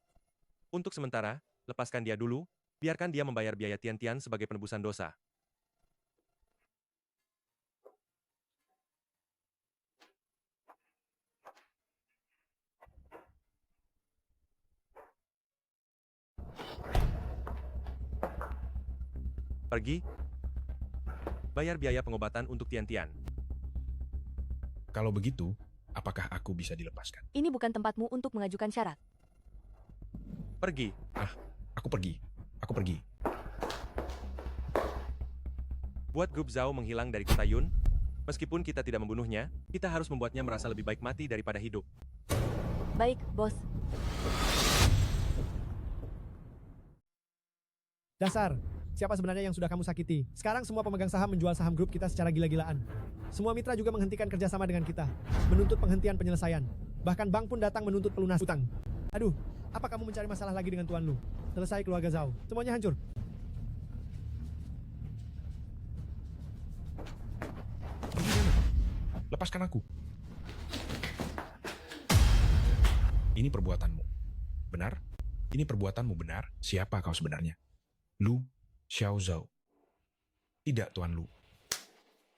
Untuk sementara, lepaskan dia dulu, biarkan dia membayar biaya Tian-Tian sebagai penebusan dosa. Pergi. Bayar biaya pengobatan untuk Tian-Tian. Kalau begitu, apakah aku bisa dilepaskan? Ini bukan tempatmu untuk mengajukan syarat. Pergi. Aku pergi. Aku pergi. Buat grup Zhao menghilang dari kota Yun, meskipun kita tidak membunuhnya, kita harus membuatnya merasa lebih baik mati daripada hidup. Baik, bos. Dasar, siapa sebenarnya yang sudah kamu sakiti? Sekarang semua pemegang saham menjual saham grup kita secara gila-gilaan. Semua mitra juga menghentikan kerjasama dengan kita, menuntut penghentian penyelesaian. Bahkan bank pun datang menuntut pelunas utang. Aduh, apa kamu mencari masalah lagi dengan tuan Lu? Selesai keluarga Zhao, semuanya hancur. Pergi sana. Lepaskan aku. Ini perbuatanmu. Benar? Ini perbuatanmu benar? Siapa kau sebenarnya? Lu Xiaozhou. Tidak, Tuan Lu.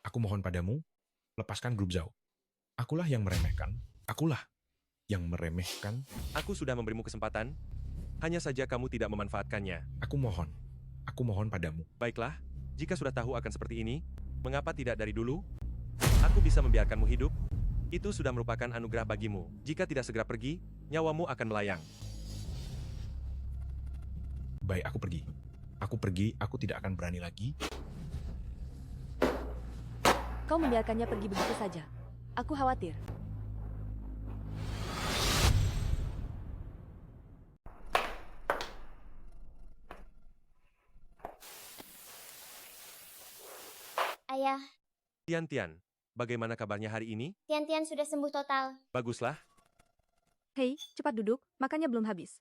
Aku mohon padamu, lepaskan grup Zhao. Akulah yang meremehkan. Akulah yang meremehkan. Aku sudah memberimu kesempatan, hanya saja kamu tidak memanfaatkannya. Aku mohon padamu. Baiklah, jika sudah tahu akan seperti ini, mengapa tidak dari dulu? Aku bisa membiarkanmu hidup. Itu sudah merupakan anugerah bagimu. Jika tidak segera pergi, nyawamu akan melayang. Baik, aku pergi. Aku pergi, aku tidak akan berani lagi. Kau membiarkannya pergi begitu saja. Aku khawatir. Ayah, Tian-Tian, bagaimana kabarnya hari ini? Tian-Tian sudah sembuh total. Baguslah. Hei, cepat duduk, makannya belum habis.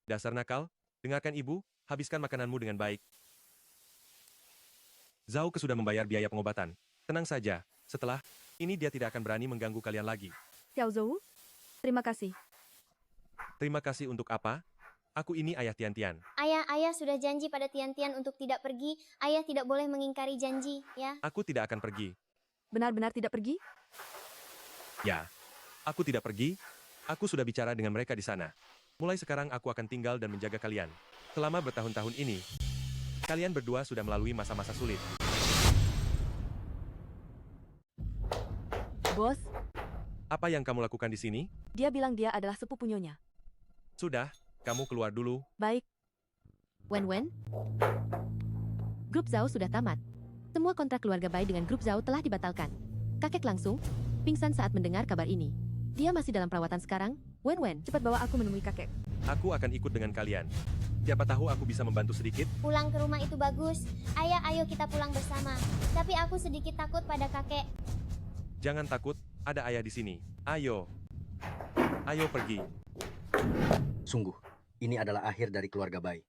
Dasar nakal, dengarkan ibu, habiskan makananmu dengan baik. Zhao Ke sudah membayar biaya pengobatan. Tenang saja, setelah ini dia tidak akan berani mengganggu kalian lagi. Xiaozhou, terima kasih. Terima kasih untuk apa? Aku ini ayah Tian-Tian. Ayah sudah janji pada Tian-Tian untuk tidak pergi. Ayah tidak boleh mengingkari janji, ya. Aku tidak akan pergi. Benar-benar tidak pergi? Ya, aku tidak pergi. Aku sudah bicara dengan mereka di sana. Mulai sekarang aku akan tinggal dan menjaga kalian. Selama bertahun-tahun ini, kalian berdua sudah melalui masa-masa sulit. Bos, Apa yang kamu lakukan di sini? dia bilang dia adalah sepupu nyonya. Sudah, kamu keluar dulu. Baik, Wen-Wen? Grup Zhao sudah tamat. Semua kontrak keluarga Bai dengan grup Zhao telah dibatalkan. Kakek langsung pingsan saat mendengar kabar ini. Dia masih dalam perawatan sekarang. Wen-Wen, cepat bawa aku menemui kakek. Aku akan ikut dengan kalian. Siapa tahu aku bisa membantu sedikit. Pulang ke rumah itu bagus. Ayah, ayo kita pulang bersama. Tapi aku sedikit takut pada kakek. Jangan takut, ada ayah di sini. Ayo. Ayo pergi. Sungguh, ini adalah akhir dari keluarga Bai.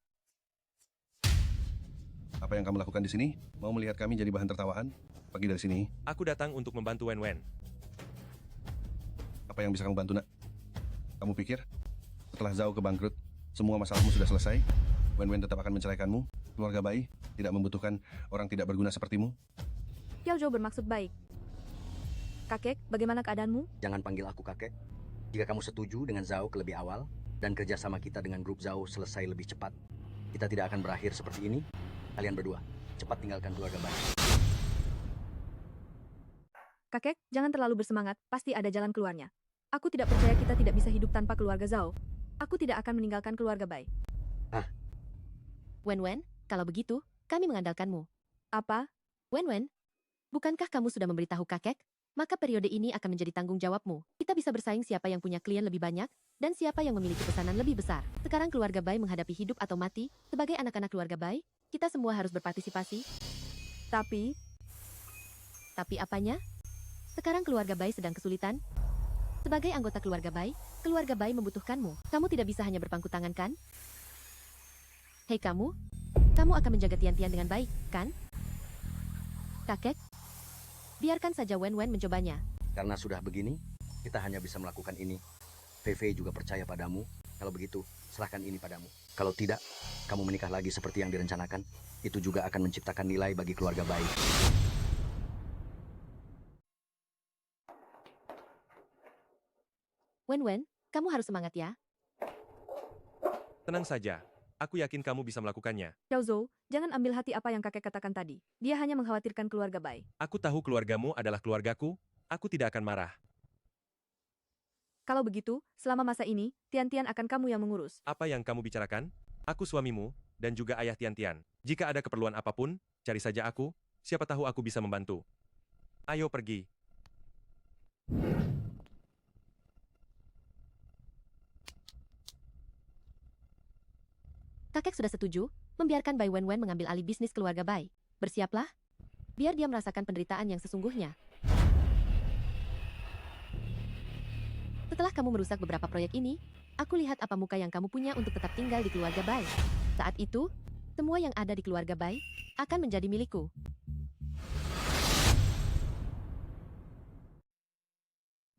Apa yang kamu lakukan di sini? Mau melihat kami jadi bahan tertawaan? Pergi dari sini. Aku datang untuk membantu Wen-Wen. Apa yang bisa kamu bantu, nak? Kamu pikir setelah Zhao Ke bangkrut, semua masalahmu sudah selesai? Wen-Wen tetap akan menceraikanmu? Keluarga Bai tidak membutuhkan orang tidak berguna sepertimu? Xiaozhou bermaksud baik. Kakek, bagaimana keadaanmu? Jangan panggil aku kakek. Jika kamu setuju dengan Zhao Ke lebih awal, dan kerjasama kita dengan grup Zhao selesai lebih cepat, kita tidak akan berakhir seperti ini. Kalian berdua, cepat tinggalkan keluarga Bai. Kakek, jangan terlalu bersemangat, pasti ada jalan keluarnya. Aku tidak percaya kita tidak bisa hidup tanpa keluarga Zhao. Aku tidak akan meninggalkan keluarga Bai. Wen-Wen, kalau begitu, kami mengandalkanmu. Apa? Wen-Wen, bukankah kamu sudah memberitahu kakek? maka periode ini akan menjadi tanggung jawabmu. Kita bisa bersaing siapa yang punya klien lebih banyak, dan siapa yang memiliki pesanan lebih besar. Sekarang keluarga Bai menghadapi hidup atau mati. Sebagai anak-anak keluarga Bai, kita semua harus berpartisipasi. Tapi, Tapi apanya? Sekarang keluarga Bai sedang kesulitan. Sebagai anggota keluarga Bai membutuhkanmu. Kamu tidak bisa hanya berpangku tangan, kan? Hei kamu akan menjaga Tian-Tian dengan baik, kan? Kakek, biarkan saja Wen-Wen mencobanya. Karena sudah begini, kita hanya bisa melakukan ini. Fei juga percaya padamu. Kalau begitu, serahkan ini padamu. Kalau tidak, kamu menikah lagi seperti yang direncanakan. Itu juga akan menciptakan nilai bagi keluarga baik. Wen-Wen, kamu harus semangat ya. Tenang saja. Aku yakin kamu bisa melakukannya. Xiao Zhou, jangan ambil hati apa yang kakek katakan tadi. Dia hanya mengkhawatirkan keluarga Bai. Aku tahu keluargamu adalah keluargaku. Aku tidak akan marah. Kalau begitu, selama masa ini, Tian-Tian akan kamu yang mengurus. Apa yang kamu bicarakan? Aku suamimu, dan juga ayah Tian-Tian. Jika ada keperluan apapun, cari saja aku. Siapa tahu aku bisa membantu. Ayo pergi. Kakek sudah setuju, membiarkan Bai Wen-Wen mengambil alih bisnis keluarga Bai. Bersiaplah, biar dia merasakan penderitaan yang sesungguhnya. Setelah kamu merusak beberapa proyek ini, aku lihat apa muka yang kamu punya untuk tetap tinggal di keluarga Bai. Saat itu, semua yang ada di keluarga Bai akan menjadi milikku.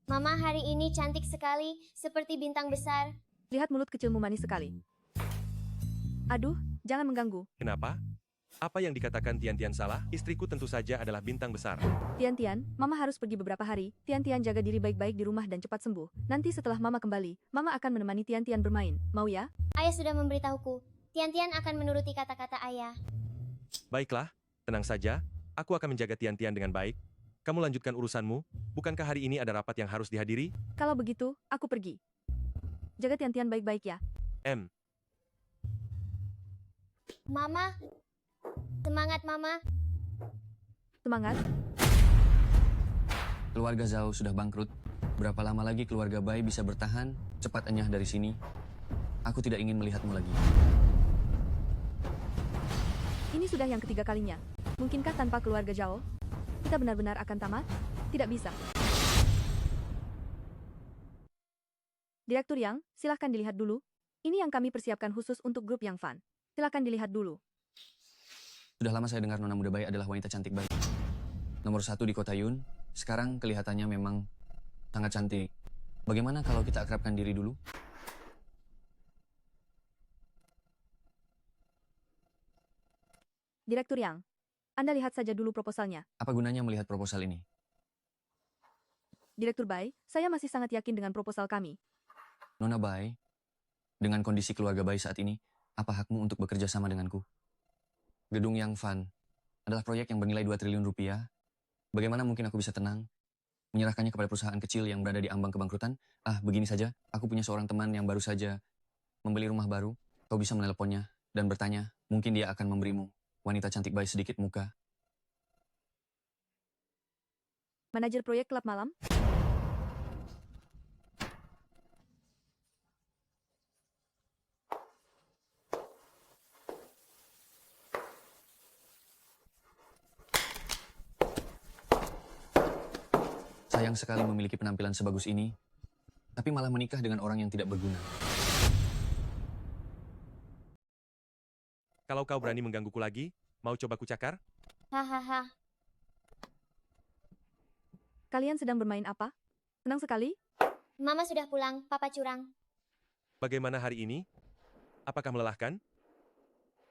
Mama hari ini cantik sekali, seperti bintang besar. Lihat mulut kecilmu manis sekali. Aduh, jangan mengganggu. Kenapa? Apa yang dikatakan Tian-Tian salah? Istriku tentu saja adalah bintang besar. Tian-Tian, Mama harus pergi beberapa hari. Tian-Tian jaga diri baik-baik di rumah dan cepat sembuh. Nanti setelah Mama kembali, Mama akan menemani Tian-Tian bermain. Mau ya? Ayah sudah memberitahuku. Tian-Tian akan menuruti kata-kata ayah. Baiklah, tenang saja. Aku akan menjaga Tian-Tian dengan baik. Kamu lanjutkan urusanmu. Bukankah hari ini ada rapat yang harus dihadiri? Kalau begitu, aku pergi. Jaga Tian-Tian baik-baik ya. Mama, semangat Mama. Semangat. Keluarga Zhao sudah bangkrut. Berapa lama lagi keluarga Bai bisa bertahan? Cepat enyah dari sini. Aku tidak ingin melihatmu lagi. Ini sudah yang ketiga kalinya. Mungkinkah tanpa keluarga Zhao, kita benar-benar akan tamat? Tidak bisa. Direktur Yang, silahkan dilihat dulu. Ini yang kami persiapkan khusus untuk grup yang fun. Silahkan dilihat dulu. Sudah lama saya dengar Nona Muda Bai adalah wanita cantik baik. Nomor 1 di kota Yun. Sekarang kelihatannya memang sangat cantik. Bagaimana kalau kita akrabkan diri dulu? Direktur Yang, Anda lihat saja dulu proposalnya. Apa gunanya melihat proposal ini? Direktur Bai, saya masih sangat yakin dengan proposal kami. Nona Bai, dengan kondisi keluarga Bai saat ini, apa hakmu untuk bekerja sama denganku? Gedung yang fun adalah proyek yang bernilai 2 triliun rupiah. Bagaimana mungkin aku bisa tenang? Menyerahkannya kepada perusahaan kecil yang berada di ambang kebangkrutan? Begini saja, aku punya seorang teman yang baru saja membeli rumah baru. Kau bisa meneleponnya dan bertanya, mungkin dia akan memberimu wanita cantik Bai sedikit muka. Manajer proyek klub malam? Sayang sekali memiliki penampilan sebagus ini, tapi malah menikah dengan orang yang tidak berguna. Kalau kau berani menggangguku lagi, mau coba kucakar? Hahaha. Kalian sedang bermain apa? Senang sekali? Mama sudah pulang, Papa curang. Bagaimana hari ini? Apakah melelahkan?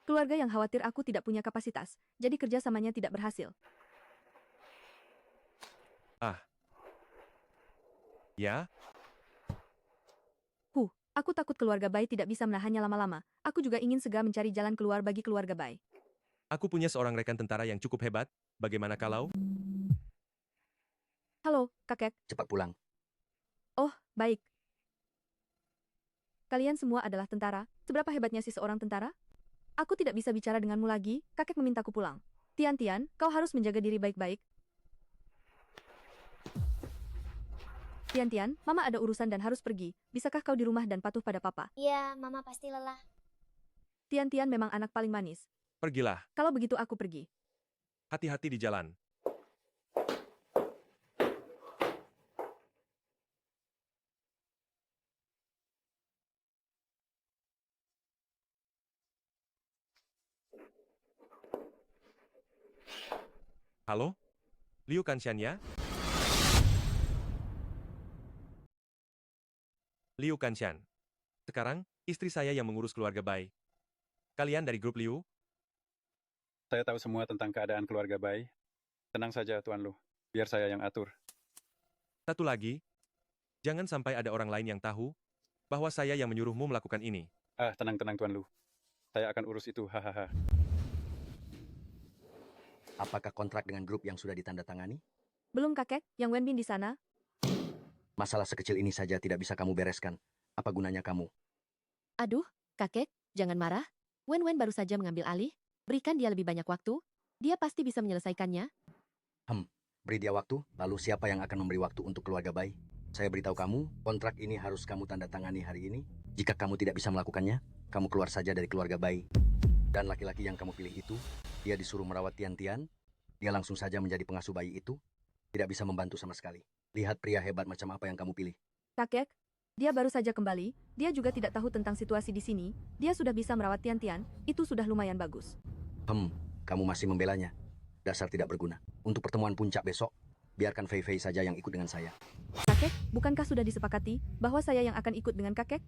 Keluarga yang khawatir aku tidak punya kapasitas, jadi kerjasamanya tidak berhasil. Ya? Aku takut keluarga Bai tidak bisa menahannya lama-lama. Aku juga ingin segera mencari jalan keluar bagi keluarga Bai. Aku punya seorang rekan tentara yang cukup hebat. Bagaimana kalau? Halo, kakek. Cepat pulang. Oh, baik. Kalian semua adalah tentara. Seberapa hebatnya sih seorang tentara? Aku tidak bisa bicara denganmu lagi, kakek memintaku pulang. Tian-Tian, kau harus menjaga diri baik-baik. Tian, Mama ada urusan dan harus pergi. Bisakah kau di rumah dan patuh pada Papa? Iya, Mama pasti lelah. Tian memang anak paling manis. Pergilah, Kalau begitu aku pergi. hati-hati di jalan. Halo? Liu Kanxian ya? Liu Kanxian. Sekarang, istri saya yang mengurus keluarga Bai. Kalian dari grup Liu? Saya tahu semua tentang keadaan keluarga Bai. Tenang saja, Tuan Lu. Biar saya yang atur. Satu lagi, jangan sampai ada orang lain yang tahu bahwa saya yang menyuruhmu melakukan ini. Ah, tenang-tenang, Tuan Lu. Saya akan urus itu, hahaha. Apakah kontrak dengan grup yang sudah ditandatangani? Belum kakek, yang Wenbin di sana? Masalah sekecil ini saja tidak bisa kamu bereskan. Apa gunanya kamu? Aduh, kakek, jangan marah. Wen baru saja mengambil alih. Berikan dia lebih banyak waktu. Dia pasti bisa menyelesaikannya. Beri dia waktu, lalu siapa yang akan memberi waktu untuk keluarga Bai? Saya beritahu kamu, kontrak ini harus kamu tanda tangani hari ini. Jika kamu tidak bisa melakukannya, kamu keluar saja dari keluarga Bai. Dan laki-laki yang kamu pilih itu, dia disuruh merawat Tian. Dia langsung saja menjadi pengasuh bayi itu. Tidak bisa membantu sama sekali. Lihat pria hebat macam apa yang kamu pilih. Kakek, dia baru saja kembali. Dia juga tidak tahu tentang situasi di sini. Dia sudah bisa merawat Tian. Itu sudah lumayan bagus. Kamu masih membelanya. Dasar tidak berguna. Untuk pertemuan puncak besok, biarkan Fei Fei saja yang ikut dengan saya. Kakek, bukankah sudah disepakati bahwa saya yang akan ikut dengan kakek?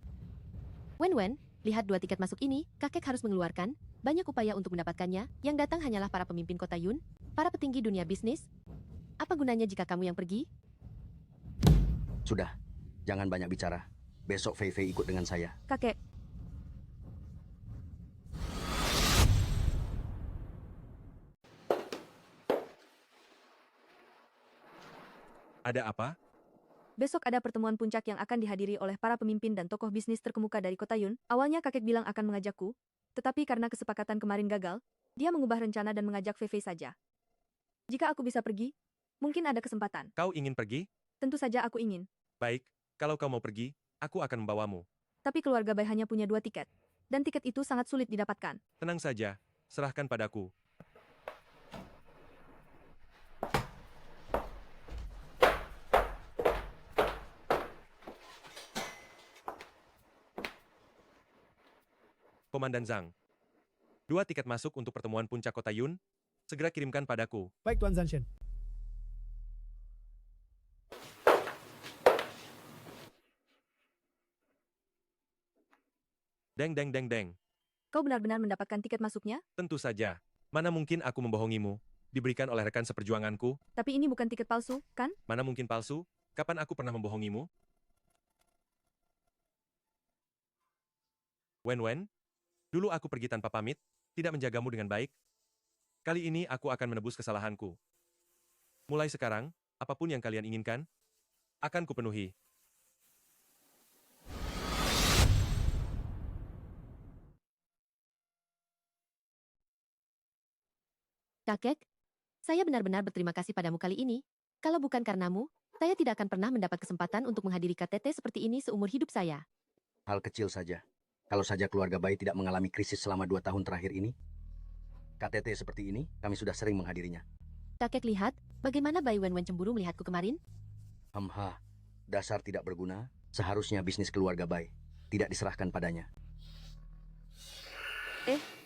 Wen, lihat 2 tiket masuk ini, kakek harus mengeluarkan banyak upaya untuk mendapatkannya. Yang datang hanyalah para pemimpin kota Yun, para petinggi dunia bisnis. Apa gunanya jika kamu yang pergi? Sudah, jangan banyak bicara. Besok Fei Fei ikut dengan saya. Kakek, Ada apa? besok ada pertemuan puncak yang akan dihadiri oleh para pemimpin dan tokoh bisnis terkemuka dari kota Yun. Awalnya kakek bilang akan mengajakku, tetapi karena kesepakatan kemarin gagal, dia mengubah rencana dan mengajak Fei Fei saja. Jika aku bisa pergi, mungkin ada kesempatan. Kau ingin pergi? Tentu saja aku ingin. Baik, kalau kau mau pergi, aku akan membawamu. Tapi keluarga Bai hanya punya 2 tiket. Dan tiket itu sangat sulit didapatkan. Tenang saja, serahkan padaku. Komandan Zhang. 2 tiket masuk untuk pertemuan puncak kota Yun. Segera kirimkan padaku. Baik, Tuan Zanshen. Deng. Kau benar-benar mendapatkan tiket masuknya? Tentu saja. Mana mungkin aku membohongimu? Diberikan oleh rekan seperjuanganku. Tapi ini bukan tiket palsu, kan? Mana mungkin palsu? Kapan aku pernah membohongimu? Wen, dulu aku pergi tanpa pamit, tidak menjagamu dengan baik. Kali ini aku akan menebus kesalahanku. Mulai sekarang, apapun yang kalian inginkan, akan kupenuhi. Kakek, saya benar-benar berterima kasih padamu kali ini. Kalau bukan karenamu, saya tidak akan pernah mendapat kesempatan untuk menghadiri KTT seperti ini seumur hidup saya. Hal kecil saja. Kalau saja keluarga Bai tidak mengalami krisis selama 2 tahun terakhir ini, KTT seperti ini, kami sudah sering menghadirinya. Kakek lihat, bagaimana Bai Wen cemburu melihatku kemarin? Dasar tidak berguna, seharusnya bisnis keluarga Bai tidak diserahkan padanya.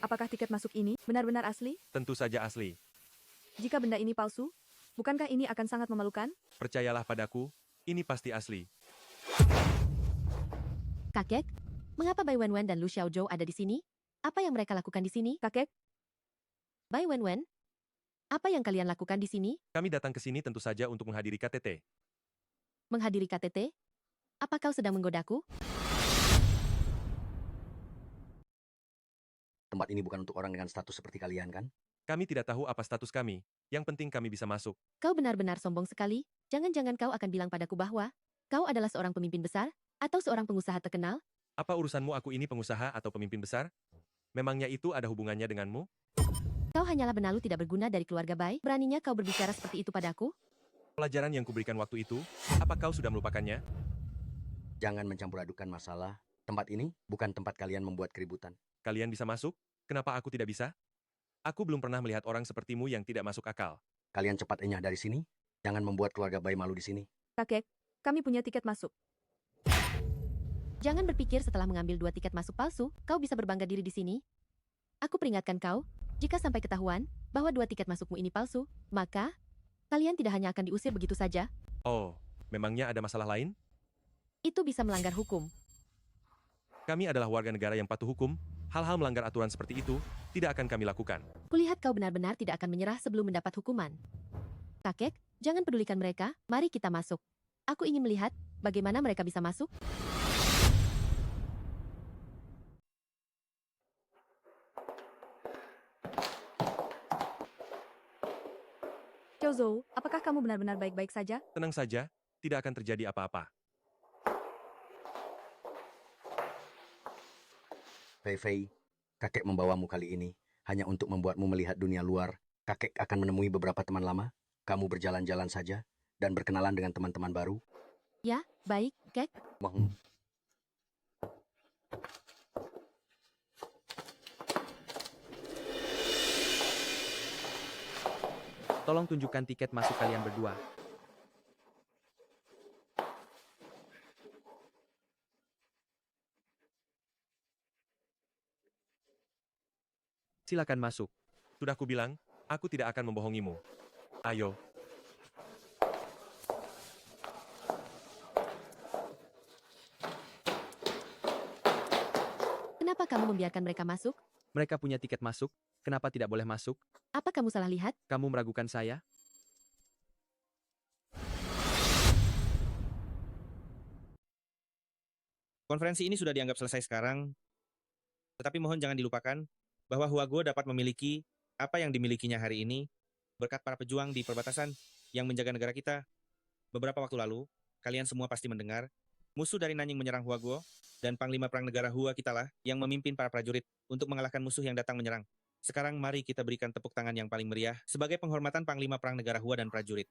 Apakah tiket masuk ini benar-benar asli? Tentu saja asli. Jika benda ini palsu, bukankah ini akan sangat memalukan? Percayalah padaku, ini pasti asli. Kakek, mengapa Bai Wen dan Lu Xiaozhou ada di sini? Apa yang mereka lakukan di sini? Kakek, Bai Wen, apa yang kalian lakukan di sini? Kami datang ke sini tentu saja untuk menghadiri KTT. Menghadiri KTT? Apa kau sedang menggodaku? Tempat ini bukan untuk orang dengan status seperti kalian, kan? Kami tidak tahu apa status kami, yang penting kami bisa masuk. Kau benar-benar sombong sekali. Jangan-jangan kau akan bilang padaku bahwa kau adalah seorang pemimpin besar atau seorang pengusaha terkenal? Apa urusanmu aku ini pengusaha atau pemimpin besar? Memangnya itu ada hubungannya denganmu? Kau hanyalah benalu tidak berguna dari keluarga Bai. Beraninya kau berbicara seperti itu padaku? Pelajaran yang kuberikan waktu itu, apa kau sudah melupakannya? Jangan mencampur adukan masalah. Tempat ini bukan tempat kalian membuat keributan. Kalian bisa masuk? Kenapa aku tidak bisa? Aku belum pernah melihat orang sepertimu yang tidak masuk akal. Kalian cepat enyah dari sini. Jangan membuat keluarga bayi malu di sini. Kakek, kami punya tiket masuk. Jangan berpikir setelah mengambil 2 tiket masuk palsu, kau bisa berbangga diri di sini. Aku peringatkan kau, jika sampai ketahuan bahwa 2 tiket masukmu ini palsu, maka kalian tidak hanya akan diusir begitu saja, Oh, memangnya ada masalah lain? itu bisa melanggar hukum. Kami adalah warga negara yang patuh hukum. Hal-hal melanggar aturan seperti itu tidak akan kami lakukan. Kulihat kau benar-benar tidak akan menyerah sebelum mendapat hukuman. Kakek, jangan pedulikan mereka, mari kita masuk. Aku ingin melihat bagaimana mereka bisa masuk. Xiao Zhou, apakah kamu benar-benar baik-baik saja? Tenang saja, tidak akan terjadi apa-apa. Fei Fei, kakek membawamu kali ini hanya untuk membuatmu melihat dunia luar. Kakek akan menemui beberapa teman lama. Kamu berjalan-jalan saja dan berkenalan dengan teman-teman baru. Ya, baik, Kek. Mohon. Tolong tunjukkan tiket masuk kalian berdua. Silakan masuk. Sudah kubilang, aku tidak akan membohongimu. Ayo. Kenapa kamu membiarkan mereka masuk? Mereka punya tiket masuk, kenapa tidak boleh masuk? Apa kamu salah lihat? Kamu meragukan saya? Konferensi ini sudah dianggap selesai sekarang, tetapi mohon jangan dilupakan bahwa Huaguo dapat memiliki apa yang dimilikinya hari ini berkat para pejuang di perbatasan yang menjaga negara kita. Beberapa waktu lalu, kalian semua pasti mendengar, musuh dari Nanying menyerang Huaguo, dan Panglima Perang Negara Hua kitalah yang memimpin para prajurit untuk mengalahkan musuh yang datang menyerang. Sekarang mari kita berikan tepuk tangan yang paling meriah sebagai penghormatan Panglima Perang Negara Hua dan prajurit.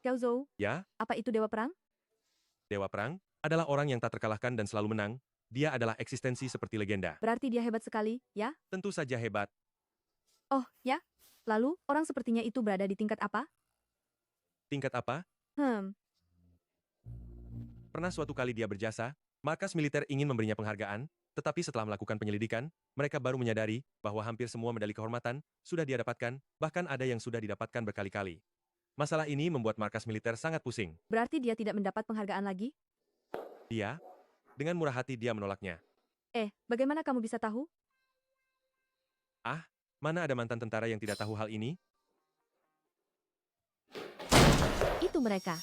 Xiao Zhou, Ya, apa itu Dewa Perang? Dewa Perang adalah orang yang tak terkalahkan dan selalu menang. Dia adalah eksistensi seperti legenda. Berarti dia hebat sekali, ya? Tentu saja hebat. Oh, ya? Lalu, orang sepertinya itu berada di tingkat apa? Tingkat apa? Pernah suatu kali dia berjasa, markas militer ingin memberinya penghargaan, tetapi setelah melakukan penyelidikan, mereka baru menyadari bahwa hampir semua medali kehormatan sudah dia dapatkan, bahkan ada yang sudah didapatkan berkali-kali. Masalah ini membuat markas militer sangat pusing. Berarti dia tidak mendapat penghargaan lagi? Dia, dengan murah hati dia menolaknya. Bagaimana kamu bisa tahu? Ah, mana ada mantan tentara yang tidak tahu hal ini? Itu mereka.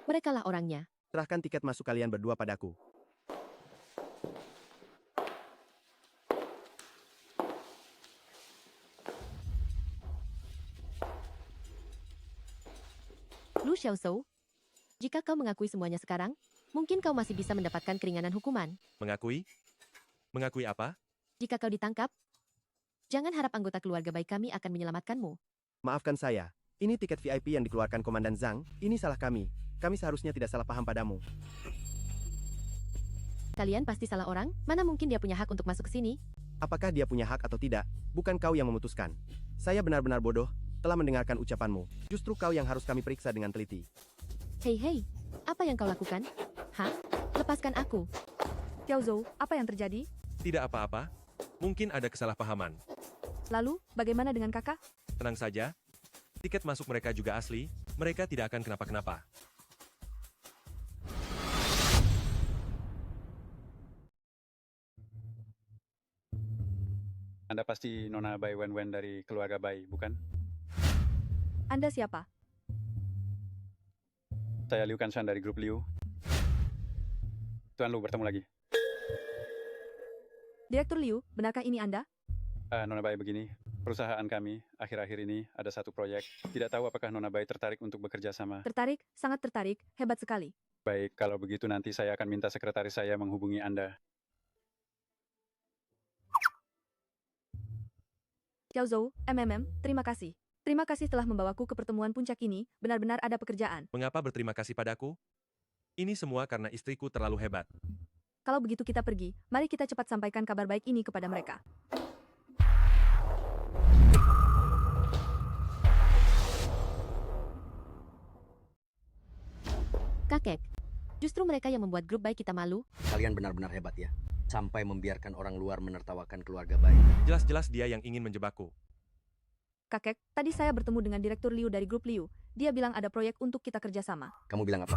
Merekalah orangnya. Serahkan tiket masuk kalian berdua padaku. Lu Xiaozhou, jika kau mengakui semuanya sekarang, mungkin kau masih bisa mendapatkan keringanan hukuman. Mengakui? Mengakui apa? Jika kau ditangkap, jangan harap anggota keluarga baik kami akan menyelamatkanmu. Maafkan saya, ini tiket VIP yang dikeluarkan Komandan Zhang, ini salah kami. Kami seharusnya tidak salah paham padamu. Kalian pasti salah orang, mana mungkin dia punya hak untuk masuk ke sini? Apakah dia punya hak atau tidak, bukan kau yang memutuskan. Saya benar-benar bodoh, telah mendengarkan ucapanmu. Justru kau yang harus kami periksa dengan teliti. Hei, apa yang kau lakukan? Hah? Lepaskan aku. Xiao Zhou, apa yang terjadi? Tidak apa-apa. Mungkin ada kesalahpahaman. Lalu, bagaimana dengan kakak? Tenang saja. Tiket masuk mereka juga asli. Mereka tidak akan kenapa-kenapa. Anda pasti Nona Bai Wenwen dari keluarga Bai, bukan? Anda siapa? Saya Liu Kanshan dari grup Liu. Tuan Lu, bertemu lagi. Direktur Liu, benarkah ini Anda? Nona Bai begini, Perusahaan kami akhir-akhir ini ada satu proyek. Tidak tahu apakah Nona Bai tertarik untuk bekerja sama. Tertarik, sangat tertarik, hebat sekali. Baik, kalau begitu nanti saya akan minta sekretaris saya menghubungi Anda. Xiao Zhou, terima kasih. Terima kasih telah membawaku ke pertemuan puncak ini, benar-benar ada pekerjaan. Mengapa berterima kasih padaku? Ini semua karena istriku terlalu hebat. Kalau begitu kita pergi, mari kita cepat sampaikan kabar baik ini kepada mereka. Kakek, justru mereka yang membuat grup baik kita malu. Kalian benar-benar hebat ya. Sampai membiarkan orang luar menertawakan keluarga baik. Jelas-jelas dia yang ingin menjebakku. Kakek, tadi saya bertemu dengan Direktur Liu dari grup Liu. Dia bilang ada proyek untuk kita kerjasama. Kamu bilang apa?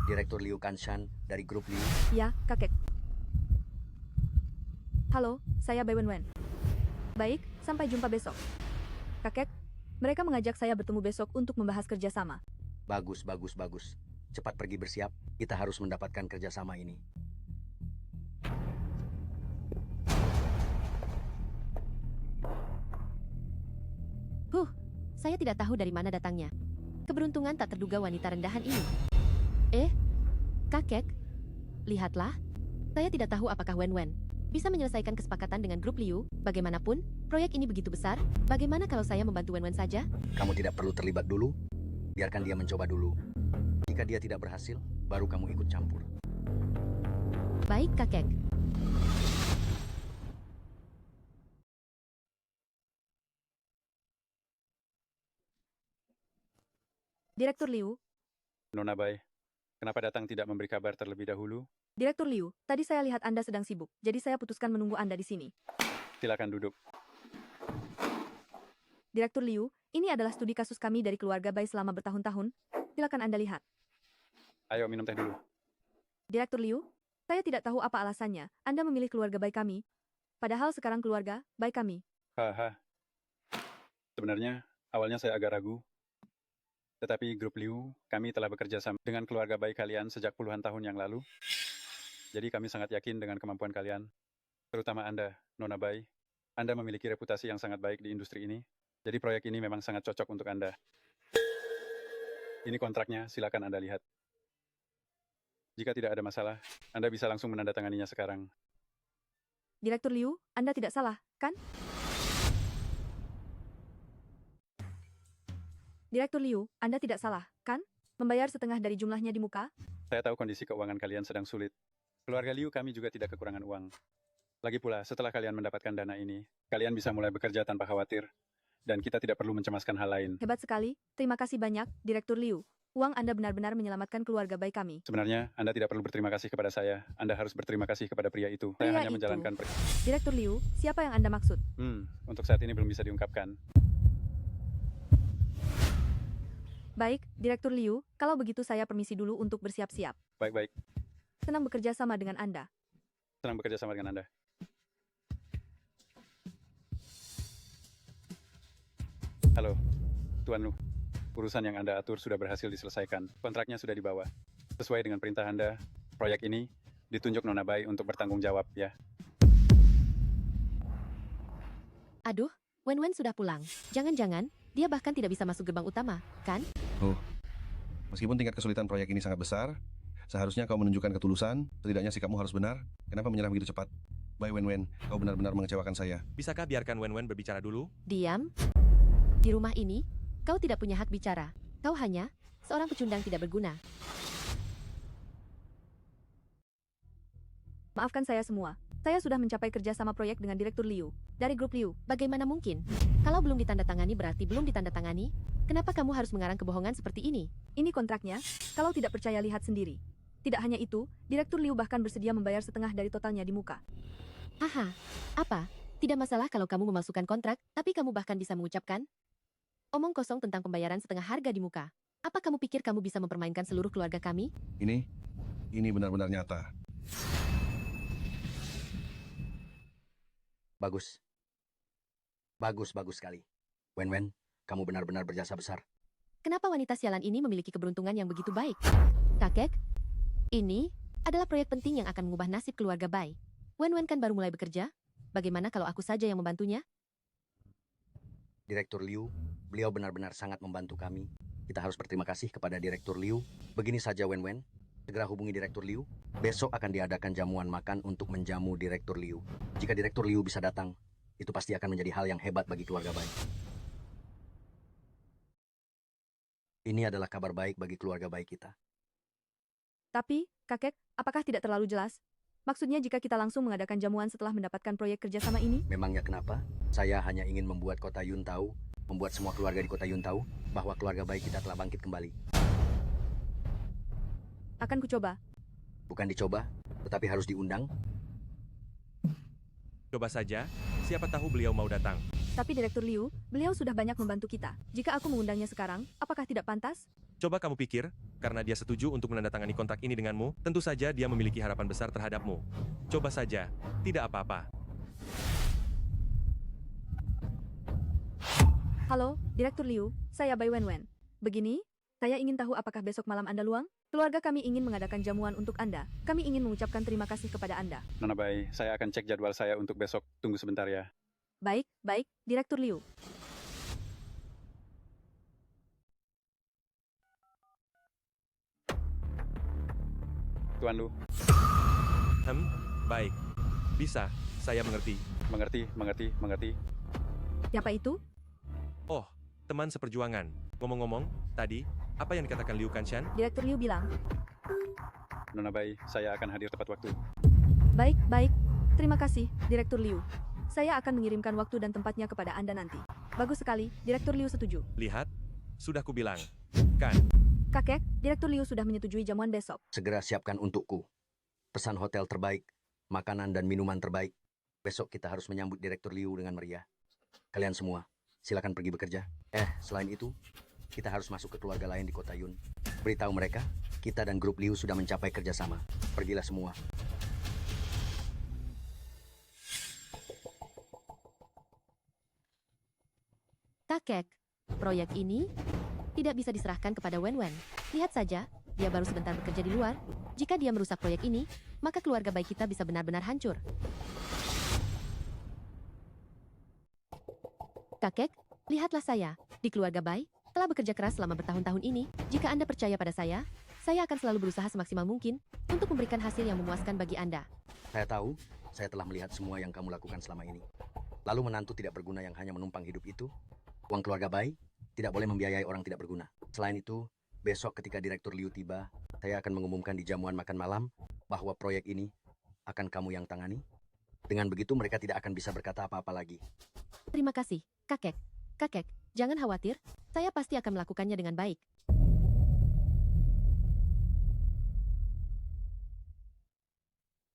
Direktur Liu Kanshan dari grup Liu? Ya, kakek. Halo, saya Bai Wenwen. Baik, sampai jumpa besok. Kakek, mereka mengajak saya bertemu besok untuk membahas kerjasama. Bagus, bagus, bagus. Cepat pergi bersiap, kita harus mendapatkan kerjasama ini. Saya tidak tahu dari mana datangnya. Keberuntungan tak terduga wanita rendahan ini. Kakek, lihatlah. Saya tidak tahu apakah Wenwen bisa menyelesaikan kesepakatan dengan grup Liu. Bagaimanapun, proyek ini begitu besar. Bagaimana kalau saya membantu Wenwen saja? Kamu tidak perlu terlibat dulu. Biarkan dia mencoba dulu. Jika dia tidak berhasil, baru kamu ikut campur. Baik, kakek. Direktur Liu, Nona Bai, kenapa datang tidak memberi kabar terlebih dahulu? Direktur Liu, tadi saya lihat Anda sedang sibuk, jadi saya putuskan menunggu Anda di sini. Silakan duduk. Direktur Liu, ini adalah studi kasus kami dari keluarga Bai selama bertahun-tahun. Silakan Anda lihat. Ayo minum teh dulu. Direktur Liu, saya tidak tahu apa alasannya Anda memilih keluarga Bai kami. Padahal sekarang keluarga Bai kami. Haha. Sebenarnya, awalnya saya agak ragu. Tetapi grup Liu, kami telah bekerja sama dengan keluarga baik kalian sejak puluhan tahun yang lalu. Jadi kami sangat yakin dengan kemampuan kalian. Terutama Anda, Nona Bai. Anda memiliki reputasi yang sangat baik di industri ini. Jadi proyek ini memang sangat cocok untuk Anda. Ini kontraknya, silakan Anda lihat. Jika tidak ada masalah, Anda bisa langsung menandatanganinya sekarang. Direktur Liu, Anda tidak salah, kan? Direktur Liu, Anda tidak salah, kan? Membayar setengah dari jumlahnya di muka? Saya tahu kondisi keuangan kalian sedang sulit. Keluarga Liu kami juga tidak kekurangan uang. Lagi pula, setelah kalian mendapatkan dana ini, kalian bisa mulai bekerja tanpa khawatir. Dan kita tidak perlu mencemaskan hal lain. Hebat sekali, terima kasih banyak, Direktur Liu. Uang Anda benar-benar menyelamatkan keluarga baik kami. Sebenarnya, Anda tidak perlu berterima kasih kepada saya. Anda harus berterima kasih kepada pria itu. Saya Pria hanya itu. menjalankan... Direktur Liu, siapa yang Anda maksud? Untuk saat ini belum bisa diungkapkan. Baik, Direktur Liu, kalau begitu saya permisi dulu untuk bersiap-siap. Baik-baik. Senang bekerja sama dengan Anda. Senang bekerja sama dengan Anda. Halo, Tuan Lu. Urusan yang Anda atur sudah berhasil diselesaikan. Kontraknya sudah dibawa. Sesuai dengan perintah Anda, proyek ini ditunjuk Nona Bai untuk bertanggung jawab, ya. Aduh, Wenwen sudah pulang. Jangan-jangan, dia bahkan tidak bisa masuk gerbang utama, kan? Meskipun tingkat kesulitan proyek ini sangat besar, seharusnya kau menunjukkan ketulusan, setidaknya sikapmu harus benar. Kenapa menyerah begitu cepat? Bai Wenwen, kau benar-benar mengecewakan saya. Bisakah biarkan Wenwen berbicara dulu? Diam. Di rumah ini, kau tidak punya hak bicara. Kau hanya seorang pecundang tidak berguna. Maafkan saya semua. Saya sudah mencapai kerja sama proyek dengan Direktur Liu. Dari grup Liu. Bagaimana mungkin? Kalau belum ditandatangani berarti belum ditandatangani? Kenapa kamu harus mengarang kebohongan seperti ini? Ini kontraknya. Kalau tidak percaya lihat sendiri. Tidak hanya itu, Direktur Liu bahkan bersedia membayar setengah dari totalnya di muka. Haha, apa? Tidak masalah kalau kamu memasukkan kontrak, tapi kamu bahkan bisa mengucapkan omong kosong tentang pembayaran setengah harga di muka. Apa kamu pikir kamu bisa mempermainkan seluruh keluarga kami? Ini benar-benar nyata. Bagus. Bagus sekali. Wenwen, kamu benar-benar berjasa besar. Kenapa wanita sialan ini memiliki keberuntungan yang begitu baik? Kakek, ini adalah proyek penting yang akan mengubah nasib keluarga Bai. Wenwen kan baru mulai bekerja. Bagaimana kalau aku saja yang membantunya? Direktur Liu, beliau benar-benar sangat membantu kami. Kita harus berterima kasih kepada Direktur Liu. Begini saja Wen, segera hubungi Direktur Liu. Besok akan diadakan jamuan makan untuk menjamu Direktur Liu. Jika Direktur Liu bisa datang, itu pasti akan menjadi hal yang hebat bagi keluarga baik. Ini adalah kabar baik bagi keluarga baik kita. Tapi, kakek, apakah tidak terlalu jelas? Maksudnya jika kita langsung mengadakan jamuan setelah mendapatkan proyek kerjasama ini? Memangnya kenapa? Saya hanya ingin membuat kota Yun tahu, membuat semua keluarga di kota Yun tahu, bahwa keluarga baik kita telah bangkit kembali. Akan kucoba. Bukan dicoba, tetapi harus diundang. Coba saja, siapa tahu beliau mau datang. Tapi Direktur Liu, beliau sudah banyak membantu kita. Jika aku mengundangnya sekarang, apakah tidak pantas? Coba kamu pikir, karena dia setuju untuk menandatangani kontrak ini denganmu, tentu saja dia memiliki harapan besar terhadapmu. Coba saja, tidak apa-apa. Halo, Direktur Liu, saya Bai Wen. Begini, saya ingin tahu apakah besok malam Anda luang? Keluarga kami ingin mengadakan jamuan untuk Anda. Kami ingin mengucapkan terima kasih kepada Anda. Nona Bai, saya akan cek jadwal saya untuk besok. Tunggu sebentar ya. Baik, Direktur Liu. Tuan Lu. Baik. Bisa, saya mengerti. Mengerti. Siapa itu? Oh, teman seperjuangan. Ngomong-ngomong, tadi, apa yang dikatakan Liu Kanshan? Direktur Liu bilang. Nona Bai, saya akan hadir tepat waktu. Baik. Terima kasih, Direktur Liu. Saya akan mengirimkan waktu dan tempatnya kepada Anda nanti. Bagus sekali, Direktur Liu setuju. Lihat, sudah kubilang. Kan? Kakek, Direktur Liu sudah menyetujui jamuan besok. Segera siapkan untukku. Pesan hotel terbaik, makanan dan minuman terbaik. Besok kita harus menyambut Direktur Liu dengan meriah. Kalian semua, silakan pergi bekerja. Selain itu, kita harus masuk ke keluarga lain di kota Yun. Beritahu mereka, kita dan grup Liu sudah mencapai kerjasama. Pergilah semua. Kakek, proyek ini tidak bisa diserahkan kepada Wen. Lihat saja, dia baru sebentar bekerja di luar. Jika dia merusak proyek ini, maka keluarga baik kita bisa benar-benar hancur. Kakek, lihatlah saya. Di keluarga baik, telah bekerja keras selama bertahun-tahun ini. Jika Anda percaya pada saya akan selalu berusaha semaksimal mungkin untuk memberikan hasil yang memuaskan bagi Anda. Saya tahu, saya telah melihat semua yang kamu lakukan selama ini. Lalu menantu tidak berguna yang hanya menumpang hidup itu. Uang keluarga baik tidak boleh membiayai orang tidak berguna. Selain itu, besok ketika Direktur Liu tiba, saya akan mengumumkan di jamuan makan malam bahwa proyek ini akan kamu yang tangani. Dengan begitu mereka tidak akan bisa berkata apa-apa lagi. Terima kasih, kakek. Kakek, jangan khawatir, saya pasti akan melakukannya dengan baik.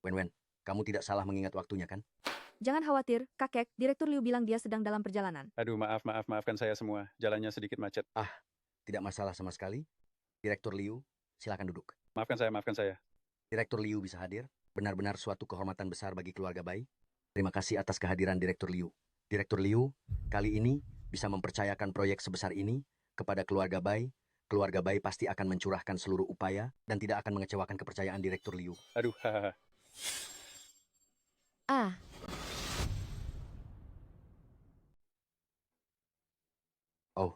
Wen, kamu tidak salah mengingat waktunya kan? Jangan khawatir, kakek, Direktur Liu bilang dia sedang dalam perjalanan. Aduh, maafkan saya semua. Jalannya sedikit macet. Tidak masalah sama sekali. Direktur Liu, silakan duduk. Maafkan saya. Direktur Liu bisa hadir. Benar-benar suatu kehormatan besar bagi keluarga Bai. Terima kasih atas kehadiran Direktur Liu. Direktur Liu, kali ini bisa mempercayakan proyek sebesar ini kepada keluarga Bai. Keluarga Bai pasti akan mencurahkan seluruh upaya dan tidak akan mengecewakan kepercayaan Direktur Liu. Aduh, hahaha. Oh,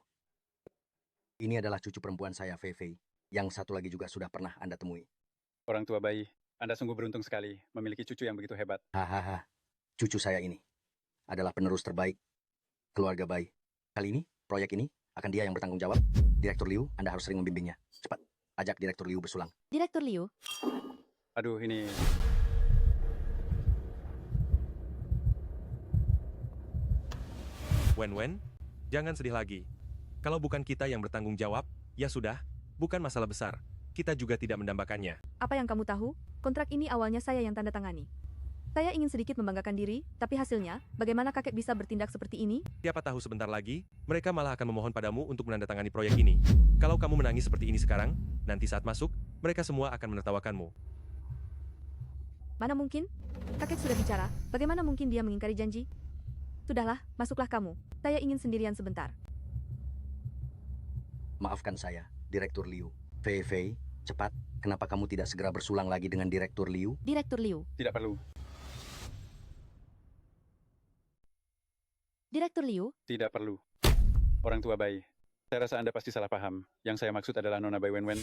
ini adalah cucu perempuan saya, Fei Fei. Yang satu lagi juga sudah pernah Anda temui. Orang tua bayi, Anda sungguh beruntung sekali memiliki cucu yang begitu hebat. Hahaha, cucu saya ini adalah penerus terbaik keluarga Bai. Kali ini, proyek ini akan dia yang bertanggung jawab. Direktur Liu, Anda harus sering membimbingnya. Cepat, ajak Direktur Liu bersulang. Direktur Liu. Aduh, ini... Wen, jangan sedih lagi. Kalau bukan kita yang bertanggung jawab, ya sudah, bukan masalah besar. Kita juga tidak mendambakannya. Apa yang kamu tahu? Kontrak ini awalnya saya yang tanda tangani. Saya ingin sedikit membanggakan diri, tapi hasilnya, bagaimana kakek bisa bertindak seperti ini? Siapa tahu sebentar lagi, mereka malah akan memohon padamu untuk menandatangani proyek ini. Kalau kamu menangis seperti ini sekarang, nanti saat masuk, mereka semua akan menertawakanmu. Mana mungkin? Kakek sudah bicara, bagaimana mungkin dia mengingkari janji? Sudahlah, masuklah kamu. Saya ingin sendirian sebentar. Maafkan saya, Direktur Liu. Fei Fei, cepat, kenapa kamu tidak segera bersulang lagi dengan Direktur Liu? Direktur Liu. Tidak perlu. Direktur Liu. Tidak perlu. Orang tua Bai, saya rasa Anda pasti salah paham. Yang saya maksud adalah Nona Bai Wenwen.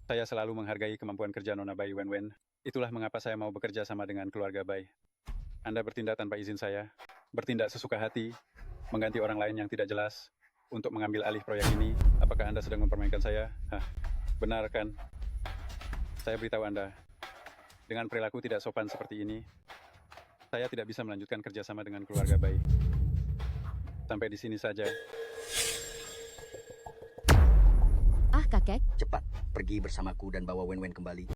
Saya selalu menghargai kemampuan kerja Nona Bai Wenwen. Itulah mengapa saya mau bekerja sama dengan keluarga Bai. Anda bertindak tanpa izin saya, bertindak sesuka hati, mengganti orang lain yang tidak jelas, untuk mengambil alih proyek ini. Apakah Anda sedang mempermainkan saya? Hah, benar kan? Saya beritahu Anda, dengan perilaku tidak sopan seperti ini, saya tidak bisa melanjutkan kerjasama dengan keluarga Bai. Sampai di sini saja. Ah, kakek. Cepat, pergi bersamaku dan bawa Wenwen kembali.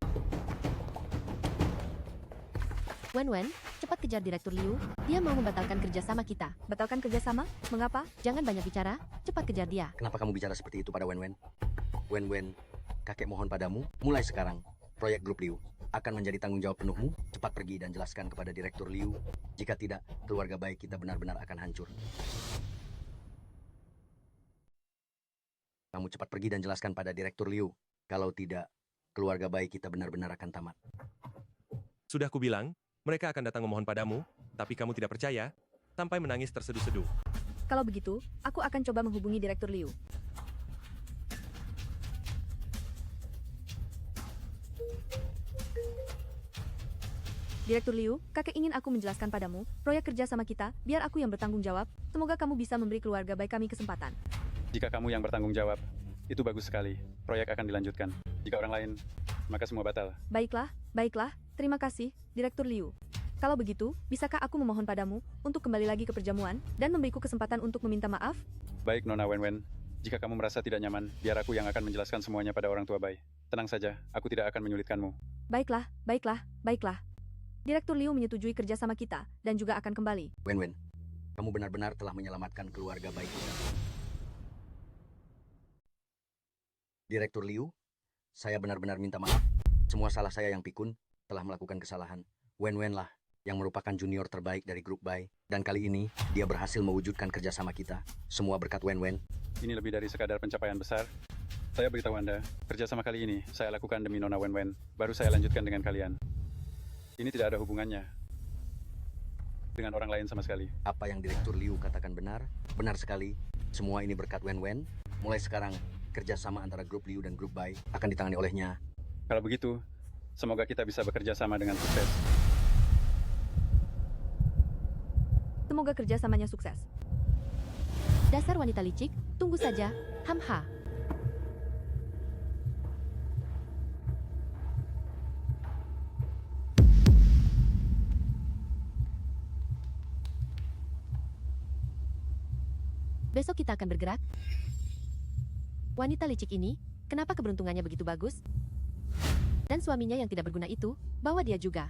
Wenwen, cepat kejar Direktur Liu. Dia mau membatalkan kerjasama kita. Batalkan kerjasama? Mengapa? Jangan banyak bicara, cepat kejar dia. Kenapa kamu bicara seperti itu pada Wenwen? Wenwen, kakek mohon padamu, mulai sekarang, proyek grup Liu akan menjadi tanggung jawab penuhmu. Cepat pergi dan jelaskan kepada Direktur Liu. Jika tidak, keluarga baik kita benar-benar akan hancur. Kamu cepat pergi dan jelaskan pada Direktur Liu. Kalau tidak, keluarga baik kita benar-benar akan tamat. Sudah kubilang, mereka akan datang memohon padamu, tapi kamu tidak percaya, sampai menangis terseduh-seduh. Kalau begitu, aku akan coba menghubungi Direktur Liu. Direktur Liu, kakek ingin aku menjelaskan padamu, proyek kerja sama kita, biar aku yang bertanggung jawab, semoga kamu bisa memberi keluarga baik kami kesempatan. Jika kamu yang bertanggung jawab, itu bagus sekali. Proyek akan dilanjutkan. Jika orang lain, maka semua batal. Baiklah, baiklah, terima kasih, Direktur Liu. Kalau begitu, bisakah aku memohon padamu, untuk kembali lagi ke perjamuan, dan memberiku kesempatan untuk meminta maaf? Baik, Nona Wenwen. Jika kamu merasa tidak nyaman, biar aku yang akan menjelaskan semuanya pada orang tua Bai. Tenang saja, aku tidak akan menyulitkanmu. Baiklah, baiklah, baiklah. Direktur Liu menyetujui kerjasama kita, dan juga akan kembali. Wenwen, kamu benar-benar telah menyelamatkan keluarga baik kita. Direktur Liu, saya benar-benar minta maaf. Semua salah saya yang pikun, telah melakukan kesalahan. Wenwen lah yang merupakan junior terbaik dari grup Bai. Dan kali ini, dia berhasil mewujudkan kerjasama kita. Semua berkat Wenwen. Ini lebih dari sekadar pencapaian besar. Saya beritahu Anda, kerjasama kali ini saya lakukan demi Nona Wenwen. Baru saya lanjutkan dengan kalian. Ini tidak ada hubungannya dengan orang lain sama sekali. Apa yang Direktur Liu katakan benar? Benar sekali. Semua ini berkat Wenwen. Mulai sekarang, kerjasama antara grup Liu dan grup Bai akan ditangani olehnya. Kalau begitu, semoga kita bisa bekerja sama dengan sukses. Semoga kerjasamanya sukses. Dasar wanita licik, tunggu saja, hamha. Besok kita akan bergerak. Wanita licik ini, kenapa keberuntungannya begitu bagus? Dan suaminya yang tidak berguna itu, bawa dia juga.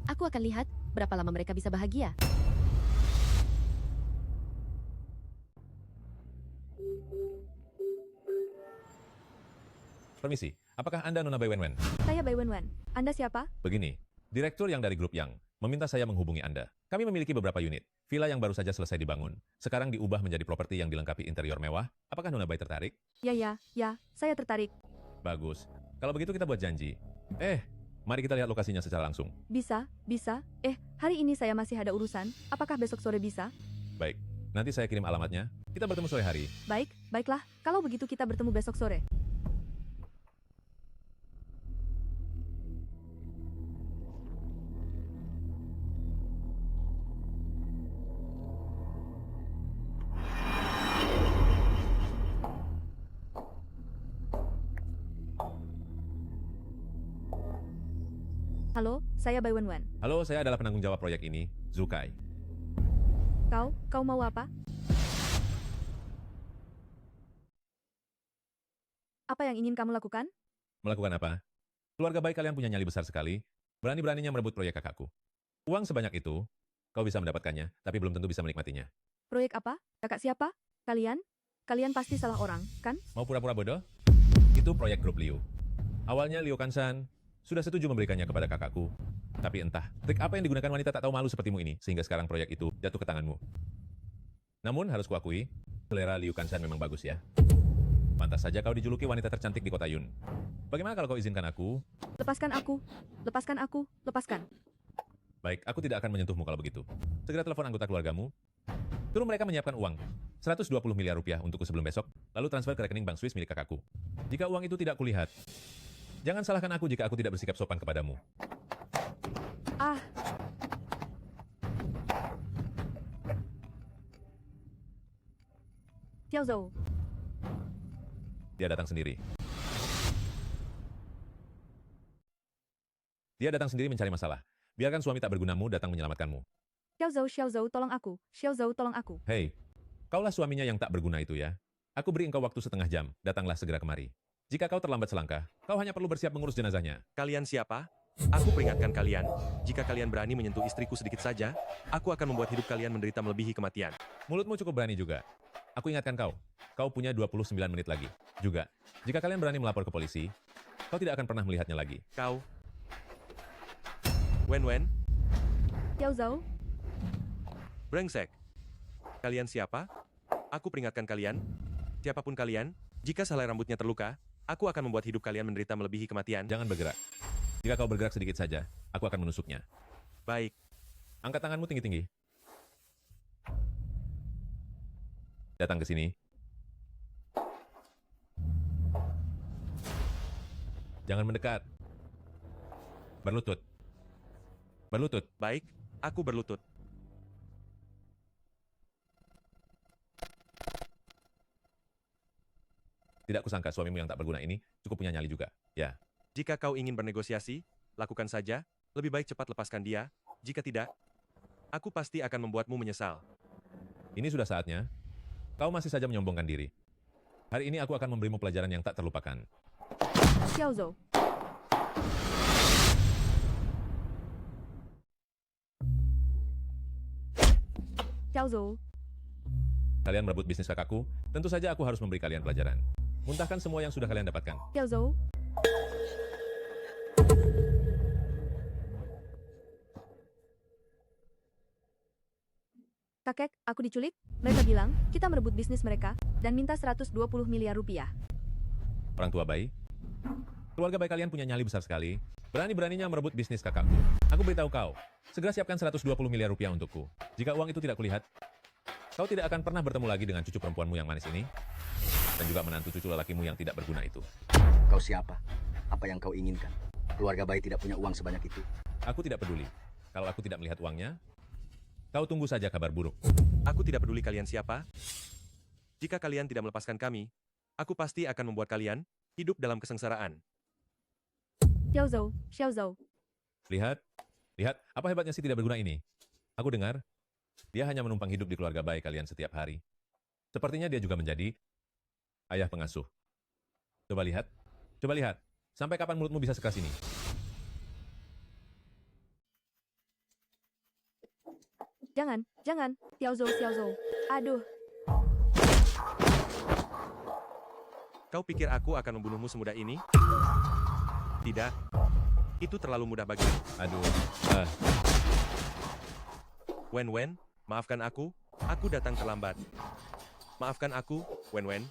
Aku akan lihat berapa lama mereka bisa bahagia. Permisi, apakah Anda Nona Bai Wenwen? Saya Bai Wenwen. Anda siapa? Begini, direktur yang dari grup Yang meminta saya menghubungi Anda. Kami memiliki beberapa unit, villa yang baru saja selesai dibangun. Sekarang diubah menjadi properti yang dilengkapi interior mewah. Apakah Nona Bai tertarik? Ya, saya tertarik. Bagus. Kalau begitu kita buat janji. Mari kita lihat lokasinya secara langsung. Bisa. Hari ini saya masih ada urusan. Apakah besok sore bisa? Baik, nanti saya kirim alamatnya. Kita bertemu sore hari. Baiklah. Kalau begitu kita bertemu besok sore. Halo, saya Bai Wenwen. Halo, saya adalah penanggung jawab proyek ini, Zukai. Kau mau apa? Apa yang ingin kamu lakukan? Melakukan apa? Keluarga baik kalian punya nyali besar sekali. Berani-beraninya merebut proyek kakakku. Uang sebanyak itu, kau bisa mendapatkannya, tapi belum tentu bisa menikmatinya. Proyek apa? Kakak siapa? Kalian? Kalian pasti salah orang, kan? Mau pura-pura bodoh? Itu proyek grup Liu. Awalnya Liu Kansan sudah setuju memberikannya kepada kakakku. Tapi entah, trik apa yang digunakan wanita tak tahu malu sepertimu ini, sehingga sekarang proyek itu jatuh ke tanganmu. Namun, harus kuakui, selera Liu Kansan memang bagus ya. Pantas saja kau dijuluki wanita tercantik di kota Yun. Bagaimana kalau kau izinkan aku? Lepaskan aku. Baik, aku tidak akan menyentuhmu kalau begitu. Segera telepon anggota keluargamu. Suruh mereka menyiapkan uang. 120 miliar rupiah untukku sebelum besok, lalu transfer ke rekening bank Swiss milik kakakku. Jika uang itu tidak kulihat, jangan salahkan aku jika aku tidak bersikap sopan kepadamu. Ah, Xiao Zhou, Dia datang sendiri. Dia datang sendiri mencari masalah. Biarkan suami tak bergunamu datang menyelamatkanmu. Xiao Zhou, tolong aku. Xiao Zhou, tolong aku. Hei, kaulah suaminya yang tak berguna itu ya. Aku beri engkau waktu setengah jam, datanglah segera kemari. Jika kau terlambat selangkah, kau hanya perlu bersiap mengurus jenazahnya. Kalian siapa? Aku peringatkan kalian, jika kalian berani menyentuh istriku sedikit saja, aku akan membuat hidup kalian menderita melebihi kematian. Mulutmu cukup berani juga. Aku ingatkan kau punya 29 menit lagi. Juga, jika kalian berani melapor ke polisi, kau tidak akan pernah melihatnya lagi. Kau. Wen. Xiao Zhou, Brengsek. Kalian siapa? Aku peringatkan kalian, siapapun kalian, jika selai rambutnya terluka, aku akan membuat hidup kalian menderita melebihi kematian. Jangan bergerak. Jika kau bergerak sedikit saja, aku akan menusuknya. Baik. Angkat tanganmu tinggi-tinggi. Datang ke sini. Jangan mendekat. Berlutut. Berlutut. Baik, aku berlutut. Tidak kusangka suamimu yang tak berguna ini cukup punya nyali juga. Ya. Jika kau ingin bernegosiasi, lakukan saja. Lebih baik cepat lepaskan dia. Jika tidak, aku pasti akan membuatmu menyesal. Ini sudah saatnya. Kau masih saja menyombongkan diri. Hari ini aku akan memberimu pelajaran yang tak terlupakan. Xiao Zhou. Xiao Zhou, Kalian merebut bisnis kakakku, tentu saja aku harus memberi kalian pelajaran. Muntahkan semua yang sudah kalian dapatkan. Xiao Zhou. Kakek, aku diculik. Mereka bilang, kita merebut bisnis mereka, dan minta 120 miliar rupiah. Orang tua bayi, keluarga bayi kalian punya nyali besar sekali. Berani-beraninya merebut bisnis kakakku. Aku beritahu kau, segera siapkan 120 miliar rupiah untukku. Jika uang itu tidak kulihat, kau tidak akan pernah bertemu lagi dengan cucu perempuanmu yang manis ini, dan juga menantu cucu lelakimu yang tidak berguna itu. Kau siapa? Apa yang kau inginkan? Keluarga bayi tidak punya uang sebanyak itu. Aku tidak peduli. Kalau aku tidak melihat uangnya, kau tunggu saja kabar buruk. Aku tidak peduli kalian siapa. Jika kalian tidak melepaskan kami, aku pasti akan membuat kalian hidup dalam kesengsaraan. Xiao Zhou. Lihat, apa hebatnya si tidak berguna ini. Aku dengar, dia hanya menumpang hidup di keluarga baik kalian setiap hari. Sepertinya dia juga menjadi ayah pengasuh. Coba lihat, sampai kapan mulutmu bisa sekeras ini? Jangan. Xiao Zhou. Aduh. Kau pikir aku akan membunuhmu semudah ini? Tidak. Itu terlalu mudah bagimu. Aduh. Wen, maafkan aku. Aku datang terlambat. Maafkan aku, Wen.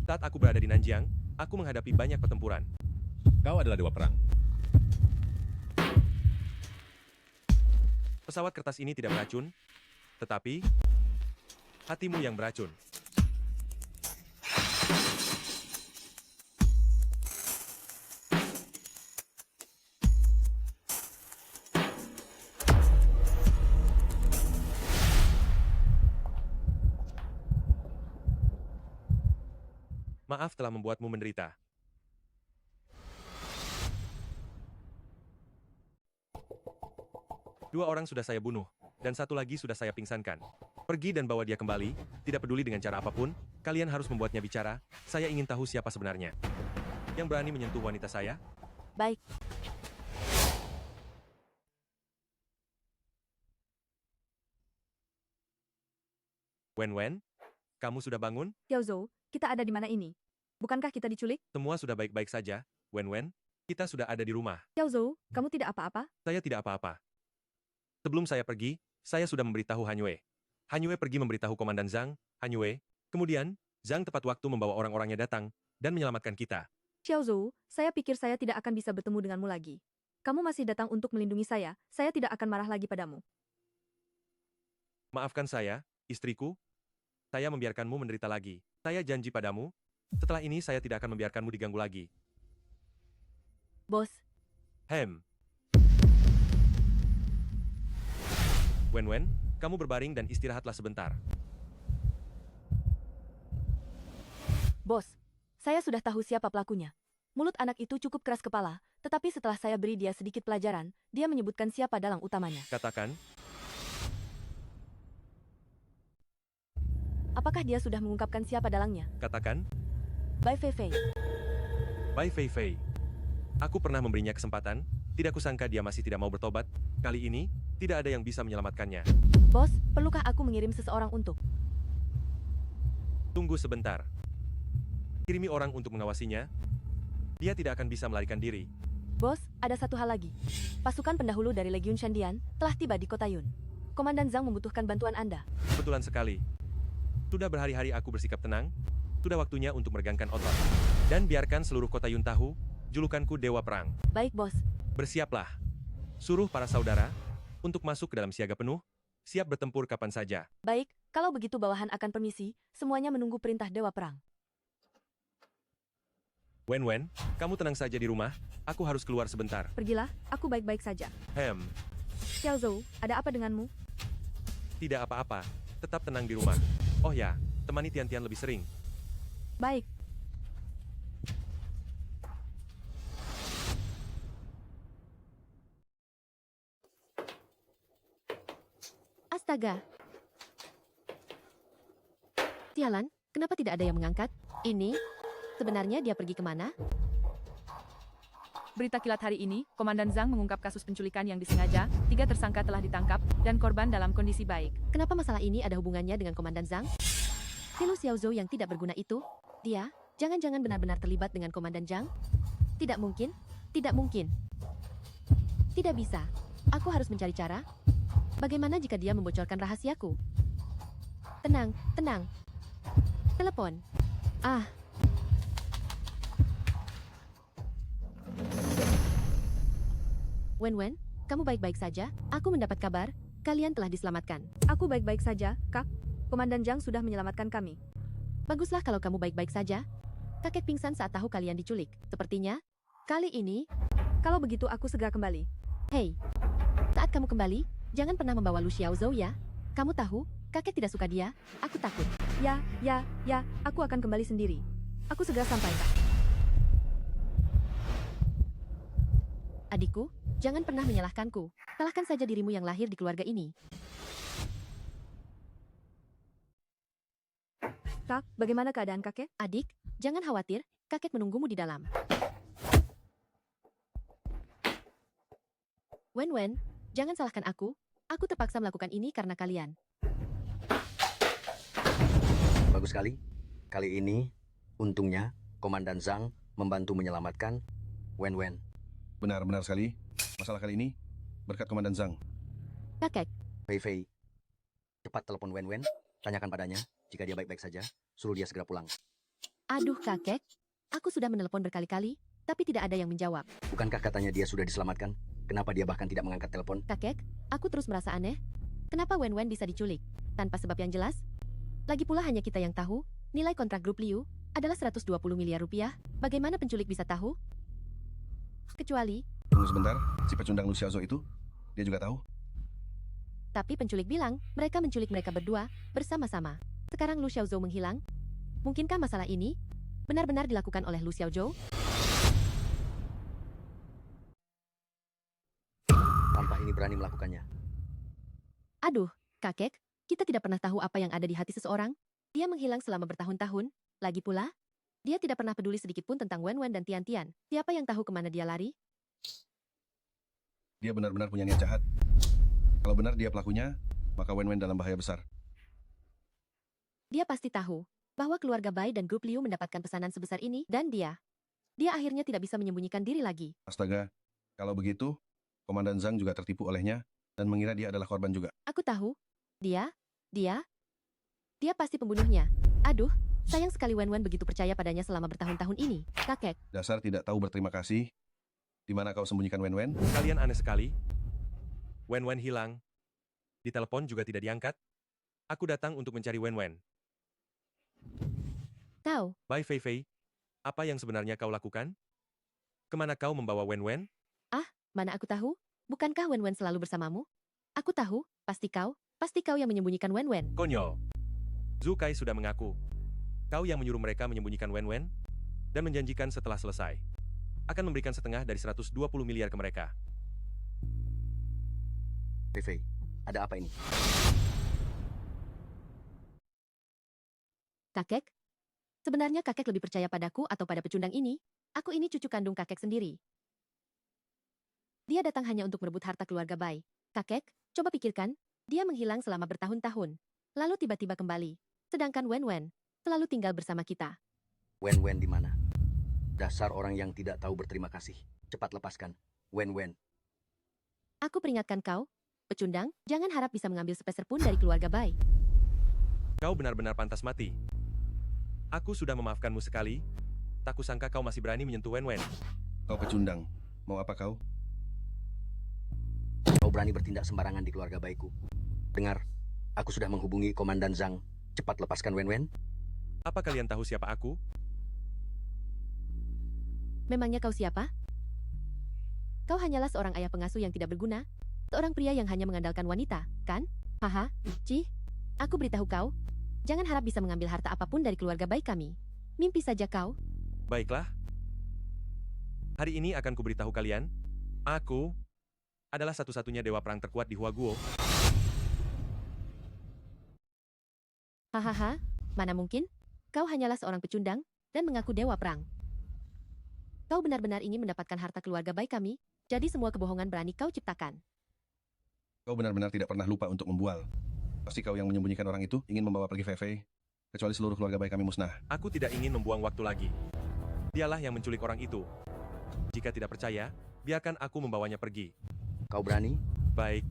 Saat aku berada di Nanjiang, aku menghadapi banyak pertempuran. Kau adalah dewa perang. Pesawat kertas ini tidak beracun, tetapi hatimu yang beracun. Maaf telah membuatmu menderita. Dua orang sudah saya bunuh, dan satu lagi sudah saya pingsankan. Pergi dan bawa dia kembali, tidak peduli dengan cara apapun, kalian harus membuatnya bicara, saya ingin tahu siapa sebenarnya. Yang berani menyentuh wanita saya? Baik. Wen, kamu sudah bangun? Xiao Zhou, kita ada di mana ini? Bukankah kita diculik? Semua sudah baik-baik saja, Wen, kita sudah ada di rumah. Xiao Zhou, kamu tidak apa-apa? Saya tidak apa-apa. Sebelum saya pergi, saya sudah memberitahu Han Yue. Han Yue pergi memberitahu Komandan Zhang, Han Yue. Kemudian, Zhang tepat waktu membawa orang-orangnya datang dan menyelamatkan kita. Xiao Zhou, saya pikir saya tidak akan bisa bertemu denganmu lagi. Kamu masih datang untuk melindungi saya tidak akan marah lagi padamu. Maafkan saya, istriku. Saya membiarkanmu menderita lagi. Saya janji padamu, setelah ini saya tidak akan membiarkanmu diganggu lagi. Bos, Wen, kamu berbaring dan istirahatlah sebentar. Bos, saya sudah tahu siapa pelakunya. Mulut anak itu cukup keras kepala, tetapi setelah saya beri dia sedikit pelajaran, dia menyebutkan siapa dalang utamanya. Katakan, apakah dia sudah mengungkapkan siapa dalangnya? katakan. Bai Feifei. Bai Feifei. Aku pernah memberinya kesempatan, tidak kusangka dia masih tidak mau bertobat. Kali ini, tidak ada yang bisa menyelamatkannya. Bos, perlukah aku mengirim seseorang untuk? Tunggu sebentar. Kirimi orang untuk mengawasinya. Dia tidak akan bisa melarikan diri. Bos, ada satu hal lagi. Pasukan pendahulu dari Legiun Shandian telah tiba di kota Yun. Komandan Zhang membutuhkan bantuan Anda. Kebetulan sekali. Sudah berhari-hari aku bersikap tenang, sudah waktunya untuk meregangkan otot. Dan biarkan seluruh kota Yun tahu, julukanku Dewa Perang. Baik, Bos. Bersiaplah. Suruh para saudara untuk masuk ke dalam siaga penuh, siap bertempur kapan saja. Baik, kalau begitu bawahan akan permisi, semuanya menunggu perintah Dewa Perang. Wen, kamu tenang saja di rumah, aku harus keluar sebentar. Pergilah, aku baik-baik saja. Xiao Zhou, ada apa denganmu? Tidak apa-apa, tetap tenang di rumah. Oh ya, temani Tian-Tian lebih sering. Baik. Astaga. Sialan, kenapa tidak ada yang mengangkat? Ini, sebenarnya dia pergi kemana? Berita kilat hari ini, Komandan Zhang mengungkap kasus penculikan yang disengaja, 3 tersangka telah ditangkap, dan korban dalam kondisi baik. Kenapa masalah ini ada hubungannya dengan Komandan Zhang? Si Lu Xiaozhou yang tidak berguna itu, dia, jangan-jangan benar-benar terlibat dengan Komandan Zhang? Tidak mungkin, tidak mungkin. Tidak bisa, aku harus mencari cara. Bagaimana jika dia membocorkan rahasiaku? Tenang, tenang. Telepon. Wen, kamu baik-baik saja? Aku mendapat kabar, kalian telah diselamatkan. Aku baik-baik saja, Kak. Komandan Zhang sudah menyelamatkan kami. Baguslah kalau kamu baik-baik saja. Kakek pingsan saat tahu kalian diculik. Sepertinya, kali ini... Kalau begitu aku segera kembali. Hei, saat kamu kembali, jangan pernah membawa Lu Xiaozhou ya. Kamu tahu, kakek tidak suka dia. Aku takut. Ya, aku akan kembali sendiri. Aku segera sampai, Kak. Adikku, jangan pernah menyalahkanku. Salahkan saja dirimu yang lahir di keluarga ini. Kak, bagaimana keadaan kakek? Adik, jangan khawatir, kakek menunggumu di dalam. Wen, jangan salahkan aku. Aku terpaksa melakukan ini karena kalian. Bagus sekali. Kali ini, untungnya, Komandan Zhang membantu menyelamatkan Wen. Benar sekali. Masalah kali ini, berkat Komandan Zhang. Kakek. Fei, cepat telepon Wen. Tanyakan padanya, jika dia baik-baik saja, suruh dia segera pulang. Aduh kakek, aku sudah menelepon berkali-kali, tapi tidak ada yang menjawab. Bukankah katanya dia sudah diselamatkan? Kenapa dia bahkan tidak mengangkat telepon? Kakek, aku terus merasa aneh. Kenapa Wen bisa diculik? Tanpa sebab yang jelas? Lagi pula hanya kita yang tahu, nilai kontrak grup Liu adalah 120 miliar rupiah. Bagaimana penculik bisa tahu? Kecuali... Tunggu sebentar, si pecundang Lu Xiaozhou itu, dia juga tahu? Tapi penculik bilang, mereka menculik mereka berdua, bersama-sama. Sekarang Lu Xiaozhou menghilang. Mungkinkah masalah ini benar-benar dilakukan oleh Lu Xiaozhou? Tanpa ini berani melakukannya. Aduh, kakek, kita tidak pernah tahu apa yang ada di hati seseorang. Dia menghilang selama bertahun-tahun. Lagi pula, dia tidak pernah peduli sedikit pun tentang Wen dan Tian-Tian. Siapa yang tahu kemana dia lari? Dia benar-benar punya niat jahat. Kalau benar dia pelakunya, maka Wen dalam bahaya besar. Dia pasti tahu bahwa keluarga Bai dan grup Liu mendapatkan pesanan sebesar ini, dan dia akhirnya tidak bisa menyembunyikan diri lagi. Astaga, kalau begitu, Komandan Zhang juga tertipu olehnya dan mengira dia adalah korban juga. Aku tahu, dia pasti pembunuhnya. Aduh, Sayang sekali Wen begitu percaya padanya selama bertahun-tahun ini. Kakek, Dasar tidak tahu berterima kasih. Di mana kau sembunyikan Wen? Kalian aneh sekali. Wen hilang. Di telepon juga tidak diangkat. Aku datang untuk mencari Wen. kau, Bye Fei. Apa yang sebenarnya kau lakukan? Kemana kau membawa Wen? mana aku tahu? Bukankah Wen selalu bersamamu? Aku tahu, pasti kau yang menyembunyikan Wen. Konyol. Zhu Kai sudah mengaku. Kau yang menyuruh mereka menyembunyikan Wen dan menjanjikan setelah selesai akan memberikan setengah dari 120 miliar ke mereka. Fei, ada apa ini? Kakek? Sebenarnya kakek lebih percaya padaku atau pada pecundang ini? Aku ini cucu kandung kakek sendiri. Dia datang hanya untuk merebut harta keluarga Bai. Kakek, coba pikirkan, dia menghilang selama bertahun-tahun. Lalu tiba-tiba kembali. Sedangkan Wen selalu tinggal bersama kita. Wen di mana? Dasar orang yang tidak tahu berterima kasih. Cepat lepaskan. Wen. Aku peringatkan kau, pecundang, jangan harap bisa mengambil sepeser pun dari keluarga Bai. Kau benar-benar pantas mati. Aku sudah memaafkanmu sekali. Tak kusangka kau masih berani menyentuh Wen. Kau pecundang. Mau apa kau? Kau berani bertindak sembarangan di keluarga Baiku. Dengar, aku sudah menghubungi Komandan Zhang. Cepat lepaskan Wen. Apa kalian tahu siapa aku? Memangnya kau siapa? Kau hanyalah seorang ayah pengasuh yang tidak berguna. Seorang pria yang hanya mengandalkan wanita, kan? Haha, aku beritahu kau. Jangan harap bisa mengambil harta apapun dari keluarga baik kami. Mimpi saja kau. Baiklah. Hari ini akan kuberitahu kalian. Aku adalah satu-satunya dewa perang terkuat di Huaguo. Hahaha, mana mungkin? Kau hanyalah seorang pecundang dan mengaku dewa perang. Kau benar-benar ingin mendapatkan harta keluarga baik kami, jadi semua kebohongan berani kau ciptakan. Kau benar-benar tidak pernah lupa untuk membual. Pasti kau yang menyembunyikan orang itu ingin membawa pergi Fei. Kecuali seluruh keluarga baik kami musnah. Aku tidak ingin membuang waktu lagi. Dialah yang menculik orang itu. Jika tidak percaya, biarkan aku membawanya pergi. Kau berani? Baik.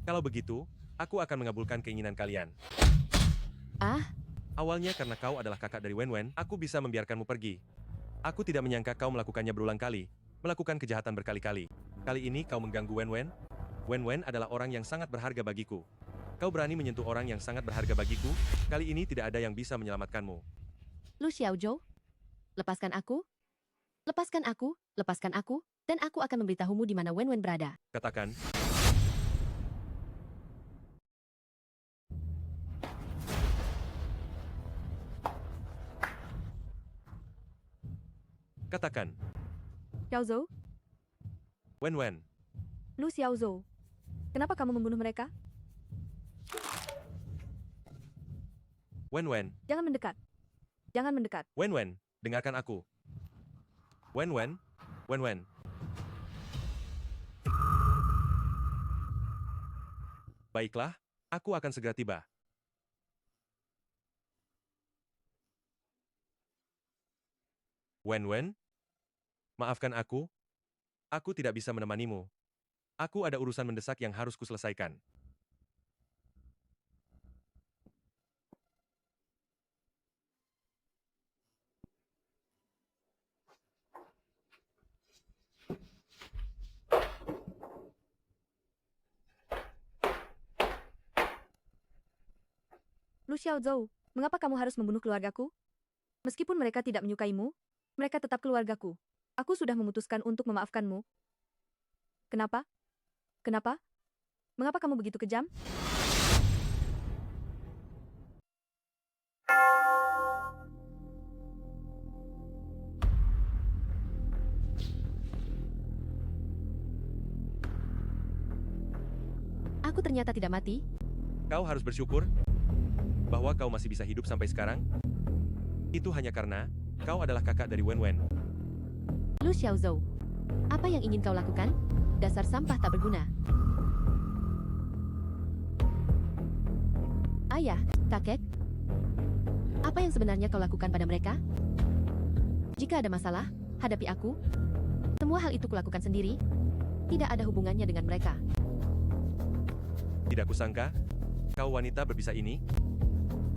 Kalau begitu, aku akan mengabulkan keinginan kalian. Awalnya karena kau adalah kakak dari Wen, aku bisa membiarkanmu pergi. Aku tidak menyangka kau melakukannya berulang kali, melakukan kejahatan berkali-kali. Kali ini kau mengganggu Wen. Wen adalah orang yang sangat berharga bagiku. Kau berani menyentuh orang yang sangat berharga bagiku? Kali ini tidak ada yang bisa menyelamatkanmu. Lu Xiaozhou, lepaskan aku, dan aku akan memberitahumu di mana Wen berada. Katakan. Katakan. Xiaozhou, Wen. Lu Xiaozhou, kenapa kamu membunuh mereka? Wen. Jangan mendekat. Jangan mendekat. Wen, dengarkan aku. Wen. Baiklah, aku akan segera tiba. Wen, maafkan aku. Aku tidak bisa menemanimu. Aku ada urusan mendesak yang harus kuselesaikan. Lu Xiaozhou, mengapa kamu harus membunuh keluargaku? Meskipun mereka tidak menyukaimu, mereka tetap keluargaku. Aku sudah memutuskan untuk memaafkanmu. Kenapa? Mengapa kamu begitu kejam? Aku ternyata tidak mati. Kau harus bersyukur bahwa kau masih bisa hidup sampai sekarang. Itu hanya karena kau adalah kakak dari Wen. Lu Xiaozhou, apa yang ingin kau lakukan? Dasar sampah tak berguna. Ayah, kakek, apa yang sebenarnya kau lakukan pada mereka? Jika ada masalah, hadapi aku. Semua hal itu kulakukan sendiri. Tidak ada hubungannya dengan mereka. Tidak kusangka, kau wanita berbisa ini.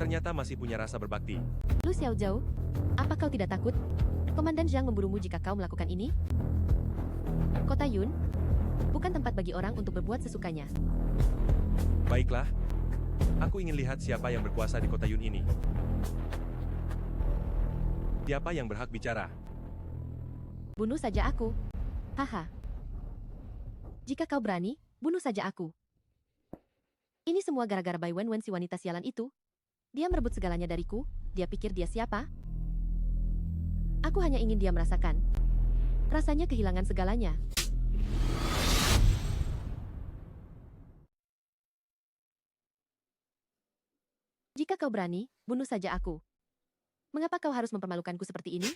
Ternyata masih punya rasa berbakti. Lu Xiaozhou, apa kau tidak takut? Komandan Zhang memburumu jika kau melakukan ini? Kota Yun, bukan tempat bagi orang untuk berbuat sesukanya. Baiklah. Aku ingin lihat siapa yang berkuasa di kota Yun ini. Siapa yang berhak bicara? Bunuh saja aku. Haha. Jika kau berani, bunuh saja aku. Ini semua gara-gara Bai Wenwen si wanita sialan itu. Dia merebut segalanya dariku. Dia pikir dia siapa? Aku hanya ingin dia merasakan. Rasanya kehilangan segalanya. Jika kau berani, bunuh saja aku. Mengapa kau harus mempermalukanku seperti ini?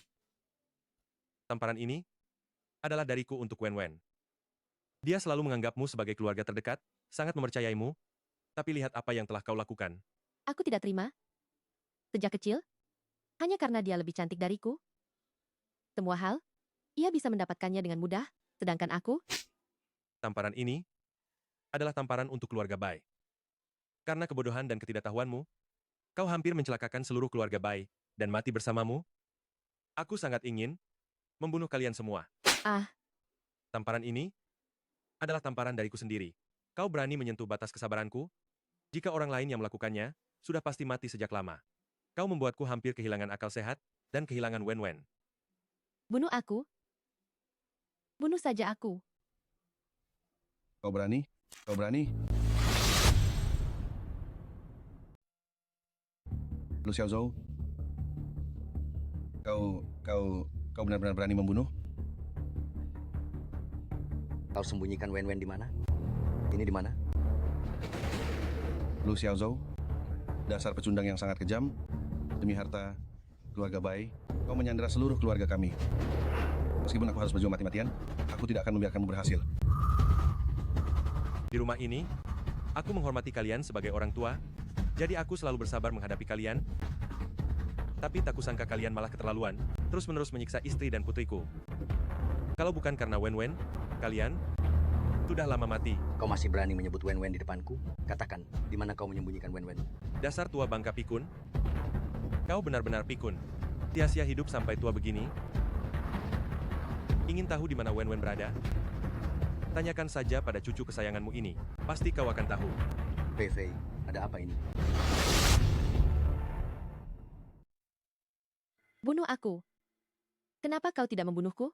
Tamparan ini adalah dariku untuk Wenwen. Dia selalu menganggapmu sebagai keluarga terdekat, sangat mempercayaimu, tapi lihat apa yang telah kau lakukan. Aku tidak terima. Sejak kecil, hanya karena dia lebih cantik dariku. Semua hal, ia bisa mendapatkannya dengan mudah, sedangkan aku, Tamparan ini adalah tamparan untuk keluarga Bai. Karena kebodohan dan ketidaktahuanmu, kau hampir mencelakakan seluruh keluarga Bai dan mati bersamamu. Aku sangat ingin membunuh kalian semua. Tamparan ini adalah tamparan dariku sendiri. Kau berani menyentuh batas kesabaranku? Jika orang lain yang melakukannya, sudah pasti mati sejak lama. Kau membuatku hampir kehilangan akal sehat dan kehilangan Wenwen. bunuh aku. Bunuh saja aku. Kau berani? Kau berani? Lu Xiaozhou, kau benar-benar berani membunuh? Kau sembunyikan Wenwen di mana? Ini di mana? Lu Xiaozhou, dasar pecundang yang sangat kejam. Demi harta keluarga Bai, kau menyandera seluruh keluarga kami. Meskipun aku harus berjuang mati-matian, aku tidak akan membiarkanmu berhasil. Di rumah ini, aku menghormati kalian sebagai orang tua, jadi aku selalu bersabar menghadapi kalian. Tapi tak kusangka kalian malah keterlaluan, terus-menerus menyiksa istri dan putriku. Kalau bukan karena Wenwen, kalian sudah lama mati. Kau masih berani menyebut Wenwen di depanku? Katakan, di mana kau menyembunyikan Wenwen? Dasar tua bangka pikun. Kau benar-benar pikun. Sia-sia hidup sampai tua begini. Ingin tahu di mana Wenwen berada? Tanyakan saja pada cucu kesayanganmu ini. Pasti kau akan tahu. Fei Fei, ada apa ini? Bunuh aku. Kenapa kau tidak membunuhku?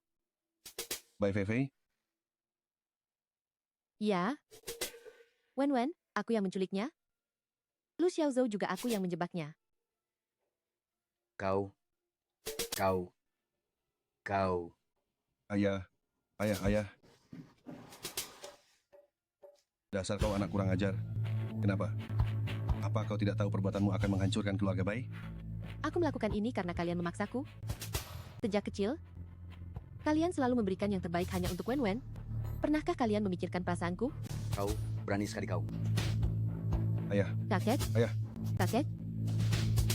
Bai Fei Fei, Ya. Wenwen, aku yang menculiknya. Lu Xiaozhou juga aku yang menjebaknya. Kau. Ayah. Dasar kau anak kurang ajar. Kenapa? Apa kau tidak tahu perbuatanmu akan menghancurkan keluarga Bai? Aku melakukan ini karena kalian memaksaku. Sejak kecil, kalian selalu memberikan yang terbaik hanya untuk Wenwen. Pernahkah kalian memikirkan perasaanku? Kau, berani sekali kau. Ayah. Kakek? Ayah. Kakek?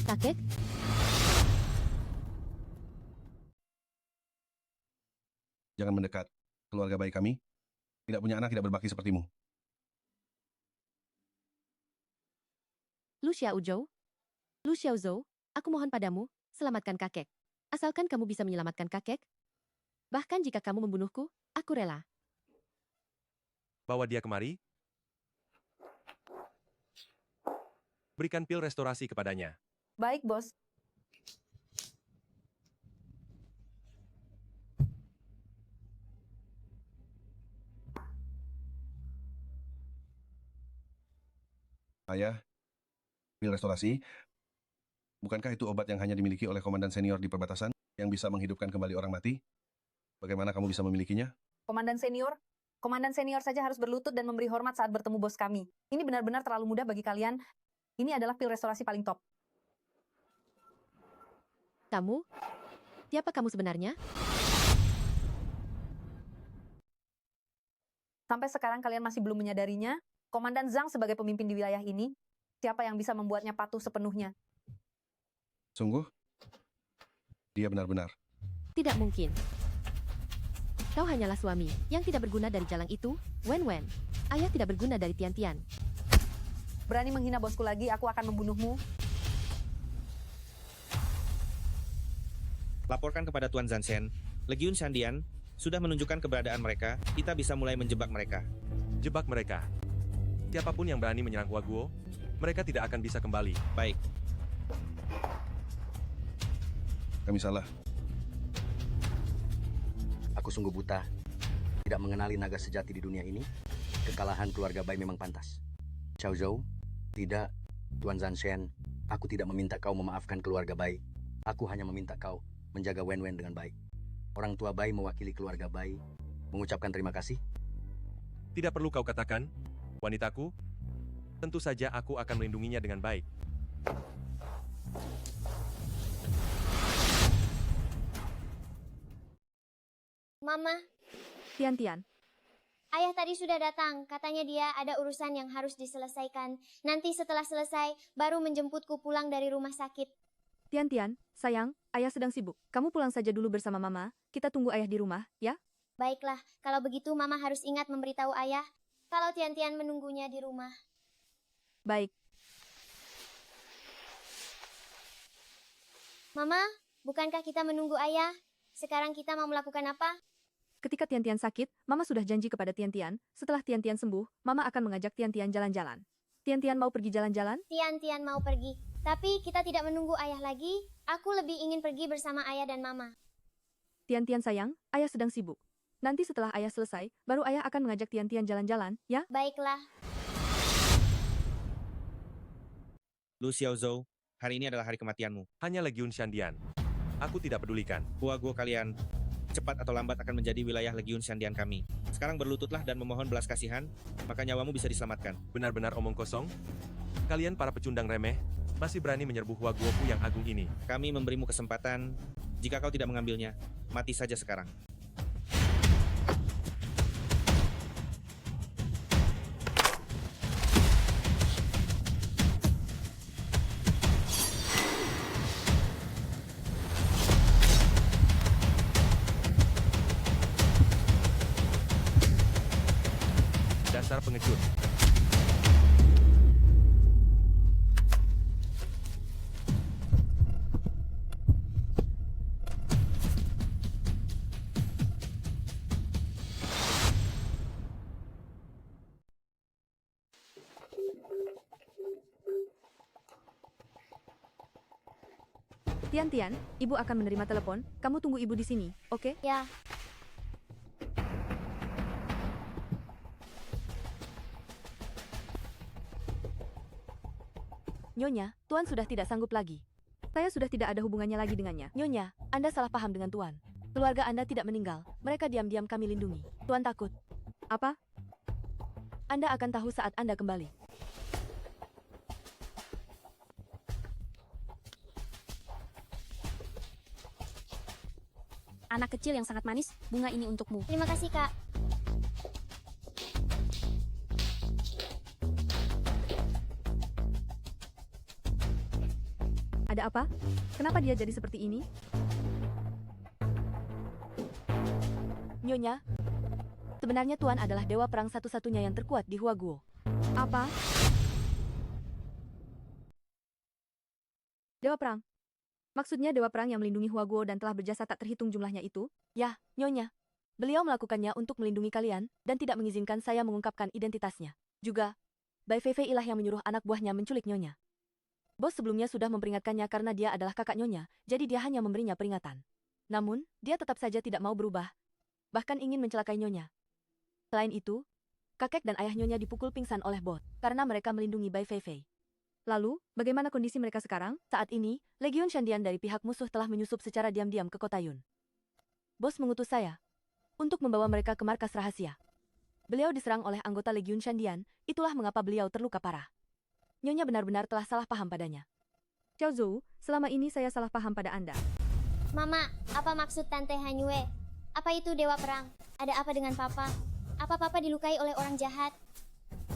Kakek? Jangan mendekat. Keluarga Bai kami tidak punya anak tidak berbakti sepertimu. Lu Xiaozhou, aku mohon padamu, selamatkan kakek. Asalkan kamu bisa menyelamatkan kakek. Bahkan jika kamu membunuhku, aku rela. Bawa dia kemari. Berikan pil restorasi kepadanya. Baik, Bos. Ayah, pil restorasi. Bukankah itu obat yang hanya dimiliki oleh komandan senior di perbatasan yang bisa menghidupkan kembali orang mati? Bagaimana kamu bisa memilikinya? Komandan senior saja harus berlutut dan memberi hormat saat bertemu bos kami. Ini benar-benar terlalu mudah bagi kalian. Ini adalah pil restorasi paling top. Kamu? Siapa kamu sebenarnya? Sampai sekarang kalian masih belum menyadarinya, Komandan Zhang sebagai pemimpin di wilayah ini, siapa yang bisa membuatnya patuh sepenuhnya? Sungguh? Dia benar-benar. Tidak mungkin. Kau hanyalah suami yang tidak berguna dari jalang itu, Wenwen. Ayah tidak berguna dari Tian-Tian. Berani menghina bosku lagi, aku akan membunuhmu. Laporkan kepada Tuan Zanshen, Legiun Shandian sudah menunjukkan keberadaan mereka, kita bisa mulai menjebak mereka. Jebak mereka. Siapapun yang berani menyerang Huaguo, mereka tidak akan bisa kembali. Baik. Kami salah. Aku sungguh buta. Tidak mengenali naga sejati di dunia ini. Kekalahan keluarga Bai memang pantas. Xiao Zhou, tidak. Tuan Zanshen, aku tidak meminta kau memaafkan keluarga Bai. Aku hanya meminta kau menjaga Wen Wen dengan baik. Orang tua Bai mewakili keluarga Bai mengucapkan terima kasih. Tidak perlu kau katakan, wanitaku. Tentu saja aku akan melindunginya dengan baik. Mama, Tian-Tian, ayah tadi sudah datang. Katanya dia ada urusan yang harus diselesaikan. Nanti setelah selesai, baru menjemputku pulang dari rumah sakit. Tian-Tian, sayang, ayah sedang sibuk. Kamu pulang saja dulu bersama mama, kita tunggu ayah di rumah, ya? Baiklah, kalau begitu mama harus ingat memberitahu ayah kalau Tian-Tian menunggunya di rumah. Baik. Mama, bukankah kita menunggu ayah? Sekarang kita mau melakukan apa? Ketika Tian-Tian sakit, mama sudah janji kepada Tian-Tian, setelah Tian-Tian sembuh, mama akan mengajak Tian-Tian jalan-jalan. Tian-Tian mau pergi jalan-jalan? Tian-Tian mau pergi. Tapi kita tidak menunggu ayah lagi. Aku lebih ingin pergi bersama ayah dan mama. Tian-Tian sayang, ayah sedang sibuk. Nanti setelah ayah selesai, baru ayah akan mengajak Tian-Tian jalan-jalan, ya? Baiklah. Lu Xiaozhou, hari ini adalah hari kematianmu. Hanya Legiun Shandian. Aku tidak pedulikan. Huaguo kalian, cepat atau lambat akan menjadi wilayah Legiun Shandian kami. Sekarang berlututlah dan memohon belas kasihan, maka nyawamu bisa diselamatkan. Benar-benar omong kosong? Kalian para pecundang remeh, masih berani menyerbu Huaguoku yang agung ini. Kami memberimu kesempatan, jika kau tidak mengambilnya, mati saja sekarang. Dasar pengecut. Tian-Tian, ibu akan menerima telepon, kamu tunggu ibu di sini, oke? Ya. Nyonya, Tuan sudah tidak sanggup lagi. Saya sudah tidak ada hubungannya lagi dengannya. Nyonya, Anda salah paham dengan Tuan. Keluarga Anda tidak meninggal, mereka diam-diam kami lindungi. Tuan takut. Apa? Anda akan tahu saat Anda kembali. Anak kecil yang sangat manis, bunga ini untukmu. Terima kasih, Kak. Ada apa? Kenapa dia jadi seperti ini? Nyonya, sebenarnya Tuan adalah dewa perang satu-satunya yang terkuat di Huaguo. Apa? Dewa perang? Maksudnya dewa perang yang melindungi Huaguo dan telah berjasa tak terhitung jumlahnya itu? Ya, Nyonya. Beliau melakukannya untuk melindungi kalian dan tidak mengizinkan saya mengungkapkan identitasnya. Juga, Bai Feifei ilah yang menyuruh anak buahnya menculik Nyonya. Bos sebelumnya sudah memperingatkannya karena dia adalah kakak Nyonya, jadi dia hanya memberinya peringatan. Namun, dia tetap saja tidak mau berubah, bahkan ingin mencelakai Nyonya. Selain itu, kakek dan ayah Nyonya dipukul pingsan oleh bot karena mereka melindungi Bai Feifei. Lalu, bagaimana kondisi mereka sekarang? Saat ini, Legiun Shandian dari pihak musuh telah menyusup secara diam-diam ke kota Yun. Bos mengutus saya untuk membawa mereka ke markas rahasia. Beliau diserang oleh anggota Legiun Shandian, itulah mengapa beliau terluka parah. Nyonya benar-benar telah salah paham padanya. Xiao Zhou, selama ini saya salah paham pada Anda. Mama, apa maksud Tante Hanyue? Apa itu dewa perang? Ada apa dengan Papa? Apa Papa dilukai oleh orang jahat?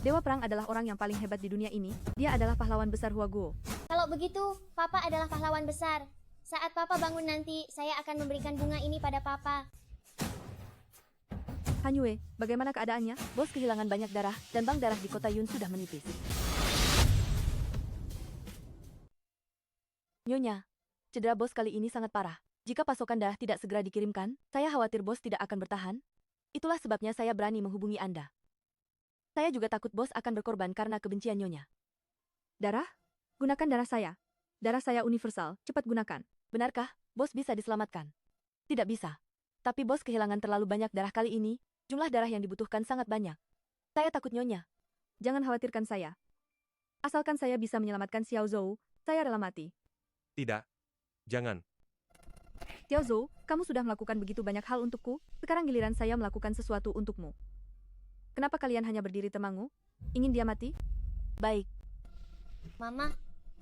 Dewa perang adalah orang yang paling hebat di dunia ini. Dia adalah pahlawan besar Huaguo. Kalau begitu, Papa adalah pahlawan besar. Saat Papa bangun nanti, saya akan memberikan bunga ini pada Papa. Hanyue, bagaimana keadaannya? Bos kehilangan banyak darah, dan bank darah di kota Yun sudah menipis. Nyonya, cedera bos kali ini sangat parah. Jika pasokan darah tidak segera dikirimkan, saya khawatir bos tidak akan bertahan. Itulah sebabnya saya berani menghubungi Anda. Saya juga takut bos akan berkorban karena kebencian Nyonya. Darah? Gunakan darah saya. Darah saya universal, cepat gunakan. Benarkah, bos bisa diselamatkan? Tidak bisa. Tapi bos kehilangan terlalu banyak darah kali ini, jumlah darah yang dibutuhkan sangat banyak. Saya takut Nyonya. Jangan khawatirkan saya. Asalkan saya bisa menyelamatkan Xiao Zhou, saya rela mati. Tidak. Jangan. Xiao Zhou, kamu sudah melakukan begitu banyak hal untukku, sekarang giliran saya melakukan sesuatu untukmu. Kenapa kalian hanya berdiri temangu? Ingin dia mati? Baik. Mama,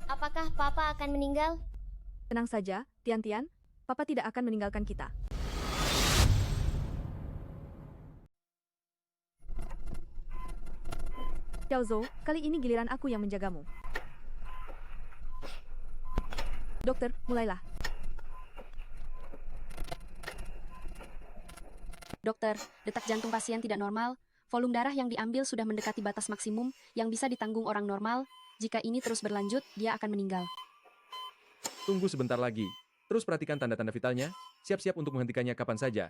apakah Papa akan meninggal? Tenang saja, Tian-Tian. Papa tidak akan meninggalkan kita. Xiao Zhou, kali ini giliran aku yang menjagamu. Dokter, mulailah. Dokter, detak jantung pasien tidak normal. Volume darah yang diambil sudah mendekati batas maksimum yang bisa ditanggung orang normal. Jika ini terus berlanjut, dia akan meninggal. Tunggu sebentar lagi. Terus perhatikan tanda-tanda vitalnya. Siap-siap untuk menghentikannya kapan saja.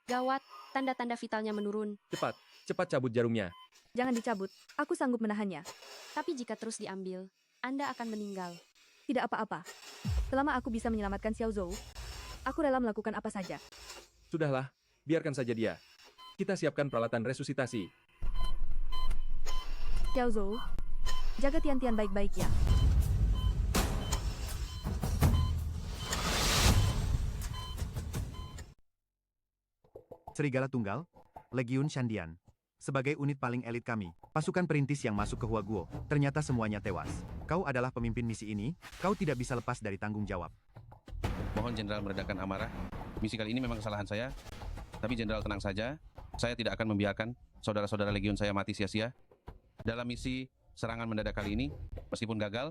Gawat, tanda-tanda vitalnya menurun. Cepat cabut jarumnya. Jangan dicabut, aku sanggup menahannya. Tapi jika terus diambil, Anda akan meninggal. Tidak apa-apa. Selama aku bisa menyelamatkan Xiao Zhou, aku rela melakukan apa saja. Sudahlah, biarkan saja dia. Kita siapkan peralatan resusitasi. Xiao Zhou, jaga Tian-Tian baik-baik ya. Serigala Tunggal, Legiun Shandian. Sebagai unit paling elit kami, pasukan perintis yang masuk ke Huaguo, ternyata semuanya tewas. Kau adalah pemimpin misi ini, kau tidak bisa lepas dari tanggung jawab. Mohon Jenderal meredakan amarah. Misi kali ini memang kesalahan saya. Tapi Jenderal tenang saja, saya tidak akan membiarkan saudara-saudara Legiun saya mati sia-sia. Dalam misi serangan mendadak kali ini, meskipun gagal,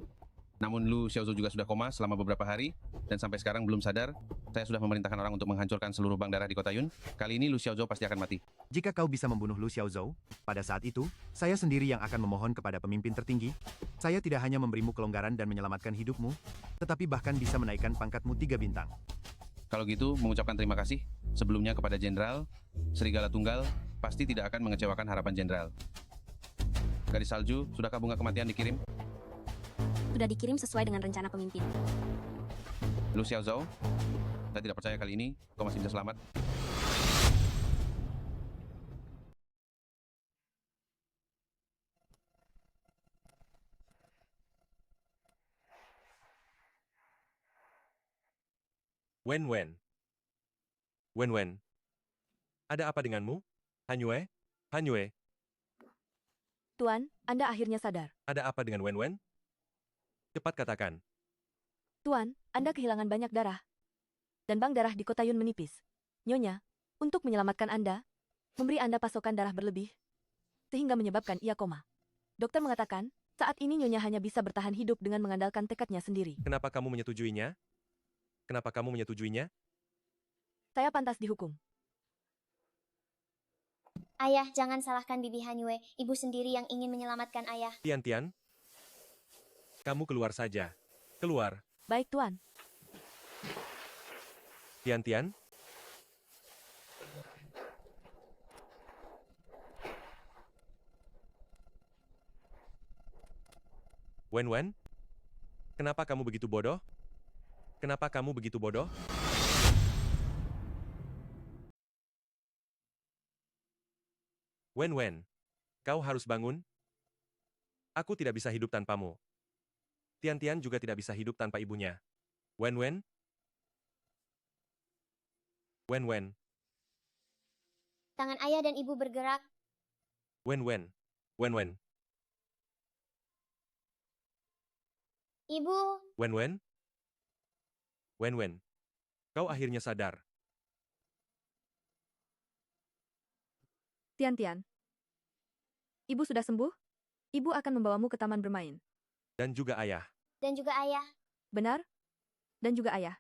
namun Lu Xiaozhou juga sudah koma selama beberapa hari, dan sampai sekarang belum sadar. Saya sudah memerintahkan orang untuk menghancurkan seluruh bank darah di kota Yun. Kali ini Lu Xiaozhou pasti akan mati. Jika kau bisa membunuh Lu Xiaozhou, pada saat itu, saya sendiri yang akan memohon kepada pemimpin tertinggi. Saya tidak hanya memberimu kelonggaran dan menyelamatkan hidupmu, tetapi bahkan bisa menaikkan pangkatmu 3 bintang. Kalau gitu, mengucapkan terima kasih sebelumnya kepada Jenderal. Serigala Tunggal pasti tidak akan mengecewakan harapan Jenderal. Gadis salju, sudahkah bunga kematian dikirim? Sudah dikirim sesuai dengan rencana pemimpin. Lu Xiaozhou, saya tidak percaya kali ini kau masih bisa selamat. Wen. Wen. Ada apa denganmu? Hanyue? Tuan, Anda akhirnya sadar. Ada apa dengan Wen? Cepat katakan. Tuan, Anda kehilangan banyak darah. Dan bank darah di kota Yun menipis. Nyonya, untuk menyelamatkan Anda, memberi Anda pasokan darah berlebih, sehingga menyebabkan ia koma. Dokter mengatakan, saat ini Nyonya hanya bisa bertahan hidup dengan mengandalkan tekadnya sendiri. Kenapa kamu menyetujuinya? Saya pantas dihukum. Ayah, jangan salahkan Bibi Hanyue. Ibu sendiri yang ingin menyelamatkan ayah. Tian, kamu keluar saja. Keluar. Baik, Tuan. Tian. Wen, kenapa kamu begitu bodoh? Wen, kau harus bangun. Aku tidak bisa hidup tanpamu. Tian juga tidak bisa hidup tanpa ibunya. Wen. Tangan ayah dan ibu bergerak. Wen. Ibu. Wen. Kau akhirnya sadar. Tian. Ibu sudah sembuh? Ibu akan membawamu ke taman bermain. Dan juga ayah. Benar? Dan juga ayah.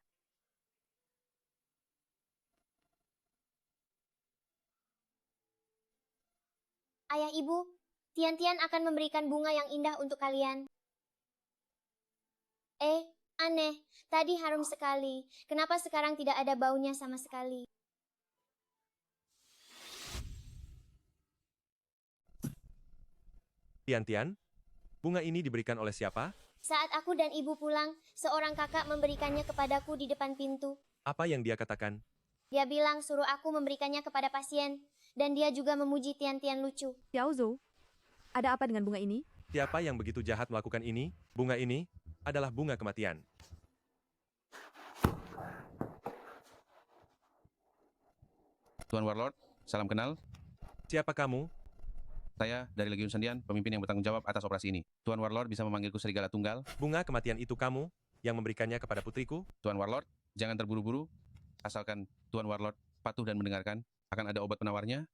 Ayah ibu, Tian akan memberikan bunga yang indah untuk kalian. Aneh, tadi harum sekali. Kenapa sekarang tidak ada baunya sama sekali? Tian-Tian, bunga ini diberikan oleh siapa? Saat aku dan ibu pulang, seorang kakak memberikannya kepadaku di depan pintu. Apa yang dia katakan? Dia bilang suruh aku memberikannya kepada pasien. Dan dia juga memuji Tian-Tian lucu. Xiao Zhou, ada apa dengan bunga ini? Siapa yang begitu jahat melakukan ini? Bunga ini adalah bunga kematian. Tuan Warlord, salam kenal. Siapa kamu? Saya dari Legiun Sandian, pemimpin yang bertanggung jawab atas operasi ini. Tuan Warlord bisa memanggilku Serigala Tunggal. Bunga kematian itu kamu yang memberikannya kepada putriku? Tuan Warlord, jangan terburu-buru. Asalkan Tuan Warlord patuh dan mendengarkan, akan ada obat penawarnya.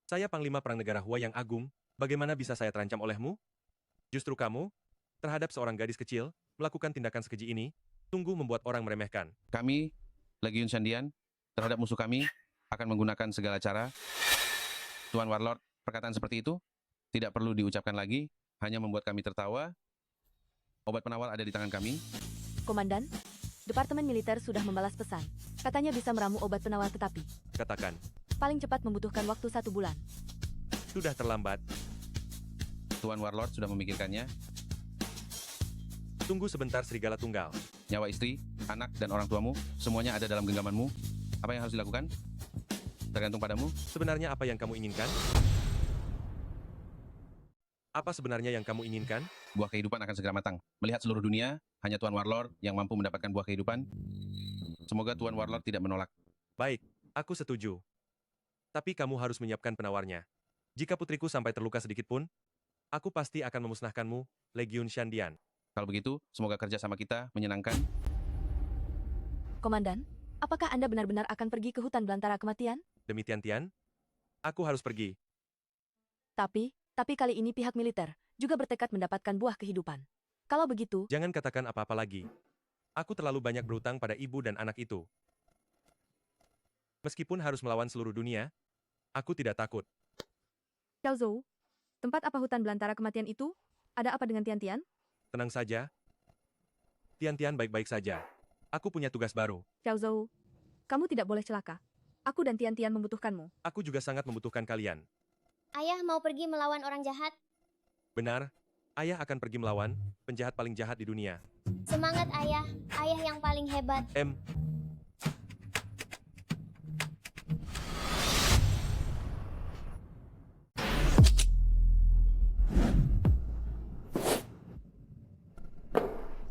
Saya Panglima Perang Negara Hua yang agung. Bagaimana bisa saya terancam olehmu? Justru kamu, terhadap seorang gadis kecil, melakukan tindakan sekeji ini, sungguh membuat orang meremehkan. Kami, Legiun Sandian, terhadap musuh kami, akan menggunakan segala cara. Tuan Warlord, perkataan seperti itu tidak perlu diucapkan lagi, hanya membuat kami tertawa. Obat penawar ada di tangan kami. Komandan, Departemen Militer sudah membalas pesan. Katanya bisa meramu obat penawar tetapi Katakan, paling cepat membutuhkan waktu 1 bulan. sudah terlambat. Tuan Warlord sudah memikirkannya. Tunggu sebentar Serigala Tunggal. Nyawa istri, anak, dan orang tuamu, semuanya ada dalam genggamanmu. Apa yang harus dilakukan? Tergantung padamu. Sebenarnya apa yang kamu inginkan? Apa sebenarnya yang kamu inginkan? Buah kehidupan akan segera matang. Melihat seluruh dunia, hanya Tuan Warlord yang mampu mendapatkan buah kehidupan. Semoga Tuan Warlord tidak menolak. Baik, aku setuju. Tapi kamu harus menyiapkan penawarnya. Jika putriku sampai terluka sedikit pun, aku pasti akan memusnahkanmu, Legiun Shandian. Kalau begitu, semoga kerja sama kita menyenangkan. Komandan, apakah Anda benar-benar akan pergi ke hutan belantara kematian? Demi Tian-Tian, aku harus pergi. Tapi kali ini pihak militer juga bertekad mendapatkan buah kehidupan. Kalau begitu, Jangan katakan apa-apa lagi. Aku terlalu banyak berutang pada ibu dan anak itu. Meskipun harus melawan seluruh dunia, aku tidak takut. Xiao Zhou, tempat apa hutan belantara kematian itu? Ada apa dengan Tian-Tian? Tenang saja. Tian-Tian baik-baik saja. Aku punya tugas baru. Xiao Zhou, kamu tidak boleh celaka. Aku dan Tian-Tian membutuhkanmu. Aku juga sangat membutuhkan kalian. Ayah mau pergi melawan orang jahat. Benar, ayah akan pergi melawan penjahat paling jahat di dunia. Semangat ayah, ayah yang paling hebat.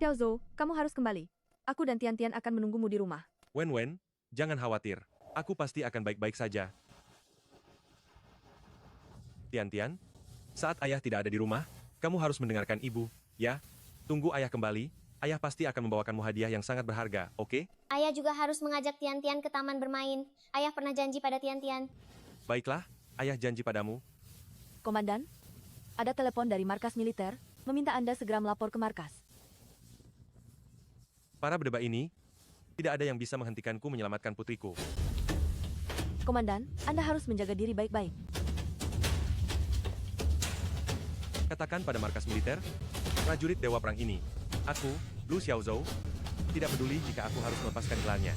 Xiao Zhou, kamu harus kembali. Aku dan Tian-Tian akan menunggumu di rumah. Wen, jangan khawatir. Aku pasti akan baik-baik saja. Tian-Tian, saat ayah tidak ada di rumah, kamu harus mendengarkan ibu, ya? Tunggu ayah kembali, ayah pasti akan membawakanmu hadiah yang sangat berharga, oke? Ayah juga harus mengajak Tian-Tian ke taman bermain. Ayah pernah janji pada Tian-Tian. Baiklah, ayah janji padamu. Komandan, ada telepon dari markas militer, meminta Anda segera melapor ke markas. Para berdebak ini, tidak ada yang bisa menghentikanku menyelamatkan putriku. Komandan, Anda harus menjaga diri baik-baik. Katakan pada markas militer, prajurit Dewa Perang ini, aku, Lu Xiaozhou, tidak peduli jika aku harus melepaskan gelarnya.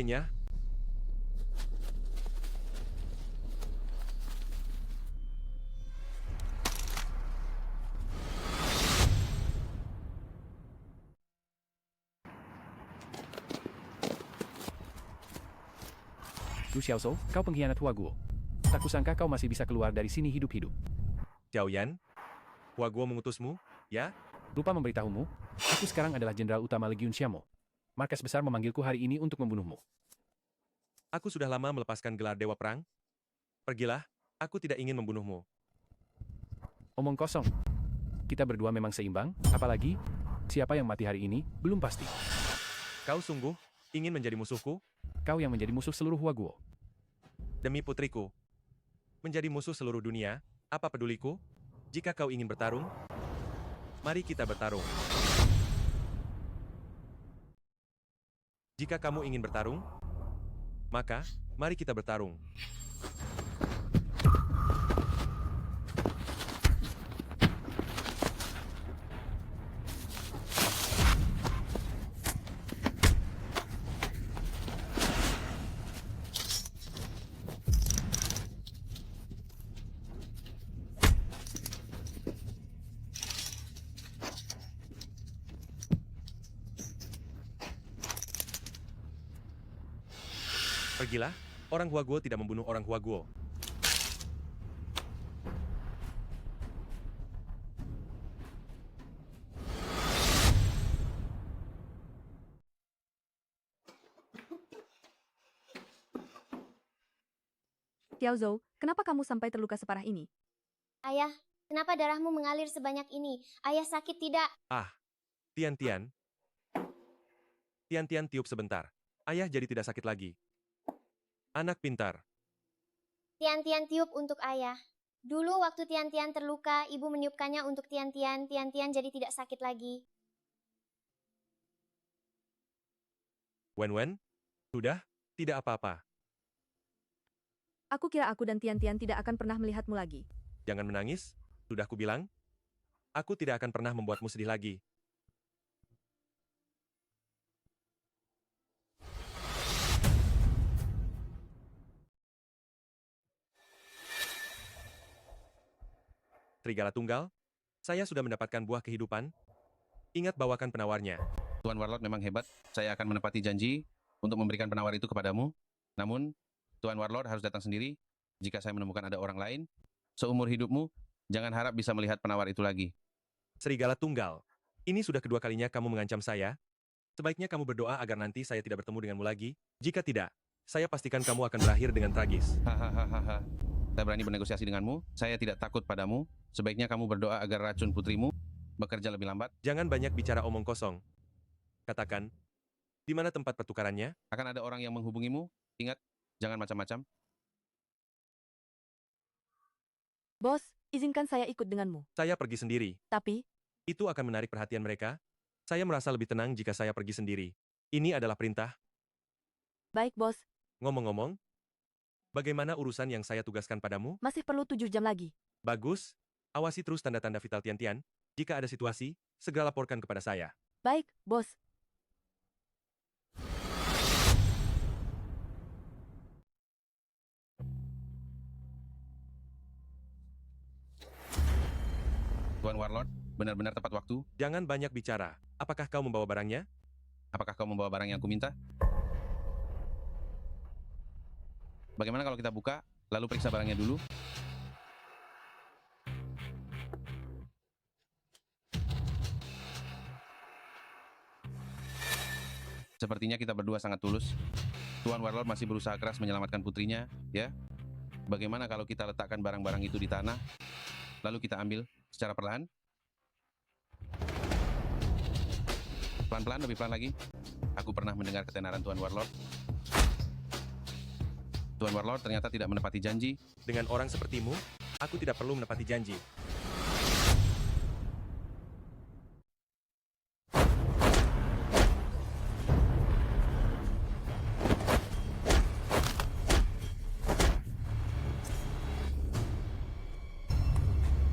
Nya, Lu Xiaozhou, kau pengkhianat Hua Guo. Tak kusangka kau masih bisa keluar dari sini hidup-hidup. Xiao Yan, Hua Guo mengutusmu, ya? Lupa memberitahumu, aku sekarang adalah Jenderal Utama Legiun Xiamo. Markas besar memanggilku hari ini untuk membunuhmu. Aku sudah lama melepaskan gelar Dewa Perang. Pergilah, aku tidak ingin membunuhmu. Omong kosong. Kita berdua memang seimbang, apalagi siapa yang mati hari ini belum pasti. Kau sungguh ingin menjadi musuhku? Kau yang menjadi musuh seluruh Huaguo. Demi putriku. Menjadi musuh seluruh dunia, apa peduliku? Jika kau ingin bertarung, mari kita bertarung. Jika kamu ingin bertarung, maka mari kita bertarung. Pergilah, orang Huaguo tidak membunuh orang Huaguo. Xiao Zhou, kenapa kamu sampai terluka separah ini? Ayah, kenapa darahmu mengalir sebanyak ini? Ayah sakit tidak? Ah, Tian-Tian. Tian-Tian tiup sebentar. Ayah jadi tidak sakit lagi. Anak pintar. Tian-Tian tiup untuk ayah. Dulu waktu Tian-Tian terluka, ibu meniupkannya untuk Tian-Tian. Tian-Tian jadi tidak sakit lagi. Wen-Wen, sudah, tidak apa-apa. Aku kira aku dan Tian-Tian tidak akan pernah melihatmu lagi. Jangan menangis, sudah kubilang. Aku tidak akan pernah membuatmu sedih lagi. Serigala Tunggal, saya sudah mendapatkan buah kehidupan. Ingat bawakan penawarnya. Tuan Warlord memang hebat. Saya akan menepati janji untuk memberikan penawar itu kepadamu. Namun, Tuan Warlord harus datang sendiri. Jika saya menemukan ada orang lain, seumur hidupmu, jangan harap bisa melihat penawar itu lagi. Serigala Tunggal, ini sudah kedua kalinya kamu mengancam saya. Sebaiknya kamu berdoa agar nanti saya tidak bertemu denganmu lagi. Jika tidak, saya pastikan kamu akan berakhir dengan tragis. Hahaha. Saya berani bernegosiasi denganmu. Saya tidak takut padamu. Sebaiknya kamu berdoa agar racun putrimu bekerja lebih lambat. Jangan banyak bicara omong kosong. Katakan, di mana tempat pertukarannya? Akan ada orang yang menghubungimu. Ingat, jangan macam-macam. Bos, izinkan saya ikut denganmu. Saya pergi sendiri. Tapi, itu akan menarik perhatian mereka. Saya merasa lebih tenang jika saya pergi sendiri. Ini adalah perintah. baik bos, Ngomong-ngomong, bagaimana urusan yang saya tugaskan padamu? masih perlu 7 jam lagi. Bagus. Awasi terus tanda-tanda vital Tian-Tian. Jika ada situasi, segera laporkan kepada saya. Baik, bos. Tuan Warlord, benar-benar tepat waktu. Jangan banyak bicara. Apakah kau membawa barangnya? Apakah kau membawa barang yang kuminta? Bagaimana kalau kita buka, lalu periksa barangnya dulu? Sepertinya kita berdua sangat tulus. Tuan Warlord masih berusaha keras menyelamatkan putrinya, ya? Bagaimana kalau kita letakkan barang-barang itu di tanah, lalu kita ambil secara perlahan? Pelan-pelan, lebih pelan lagi. Aku pernah mendengar ketenaran Tuan Warlord. Tuan Warlord ternyata tidak menepati janji. Dengan orang sepertimu, aku tidak perlu menepati janji.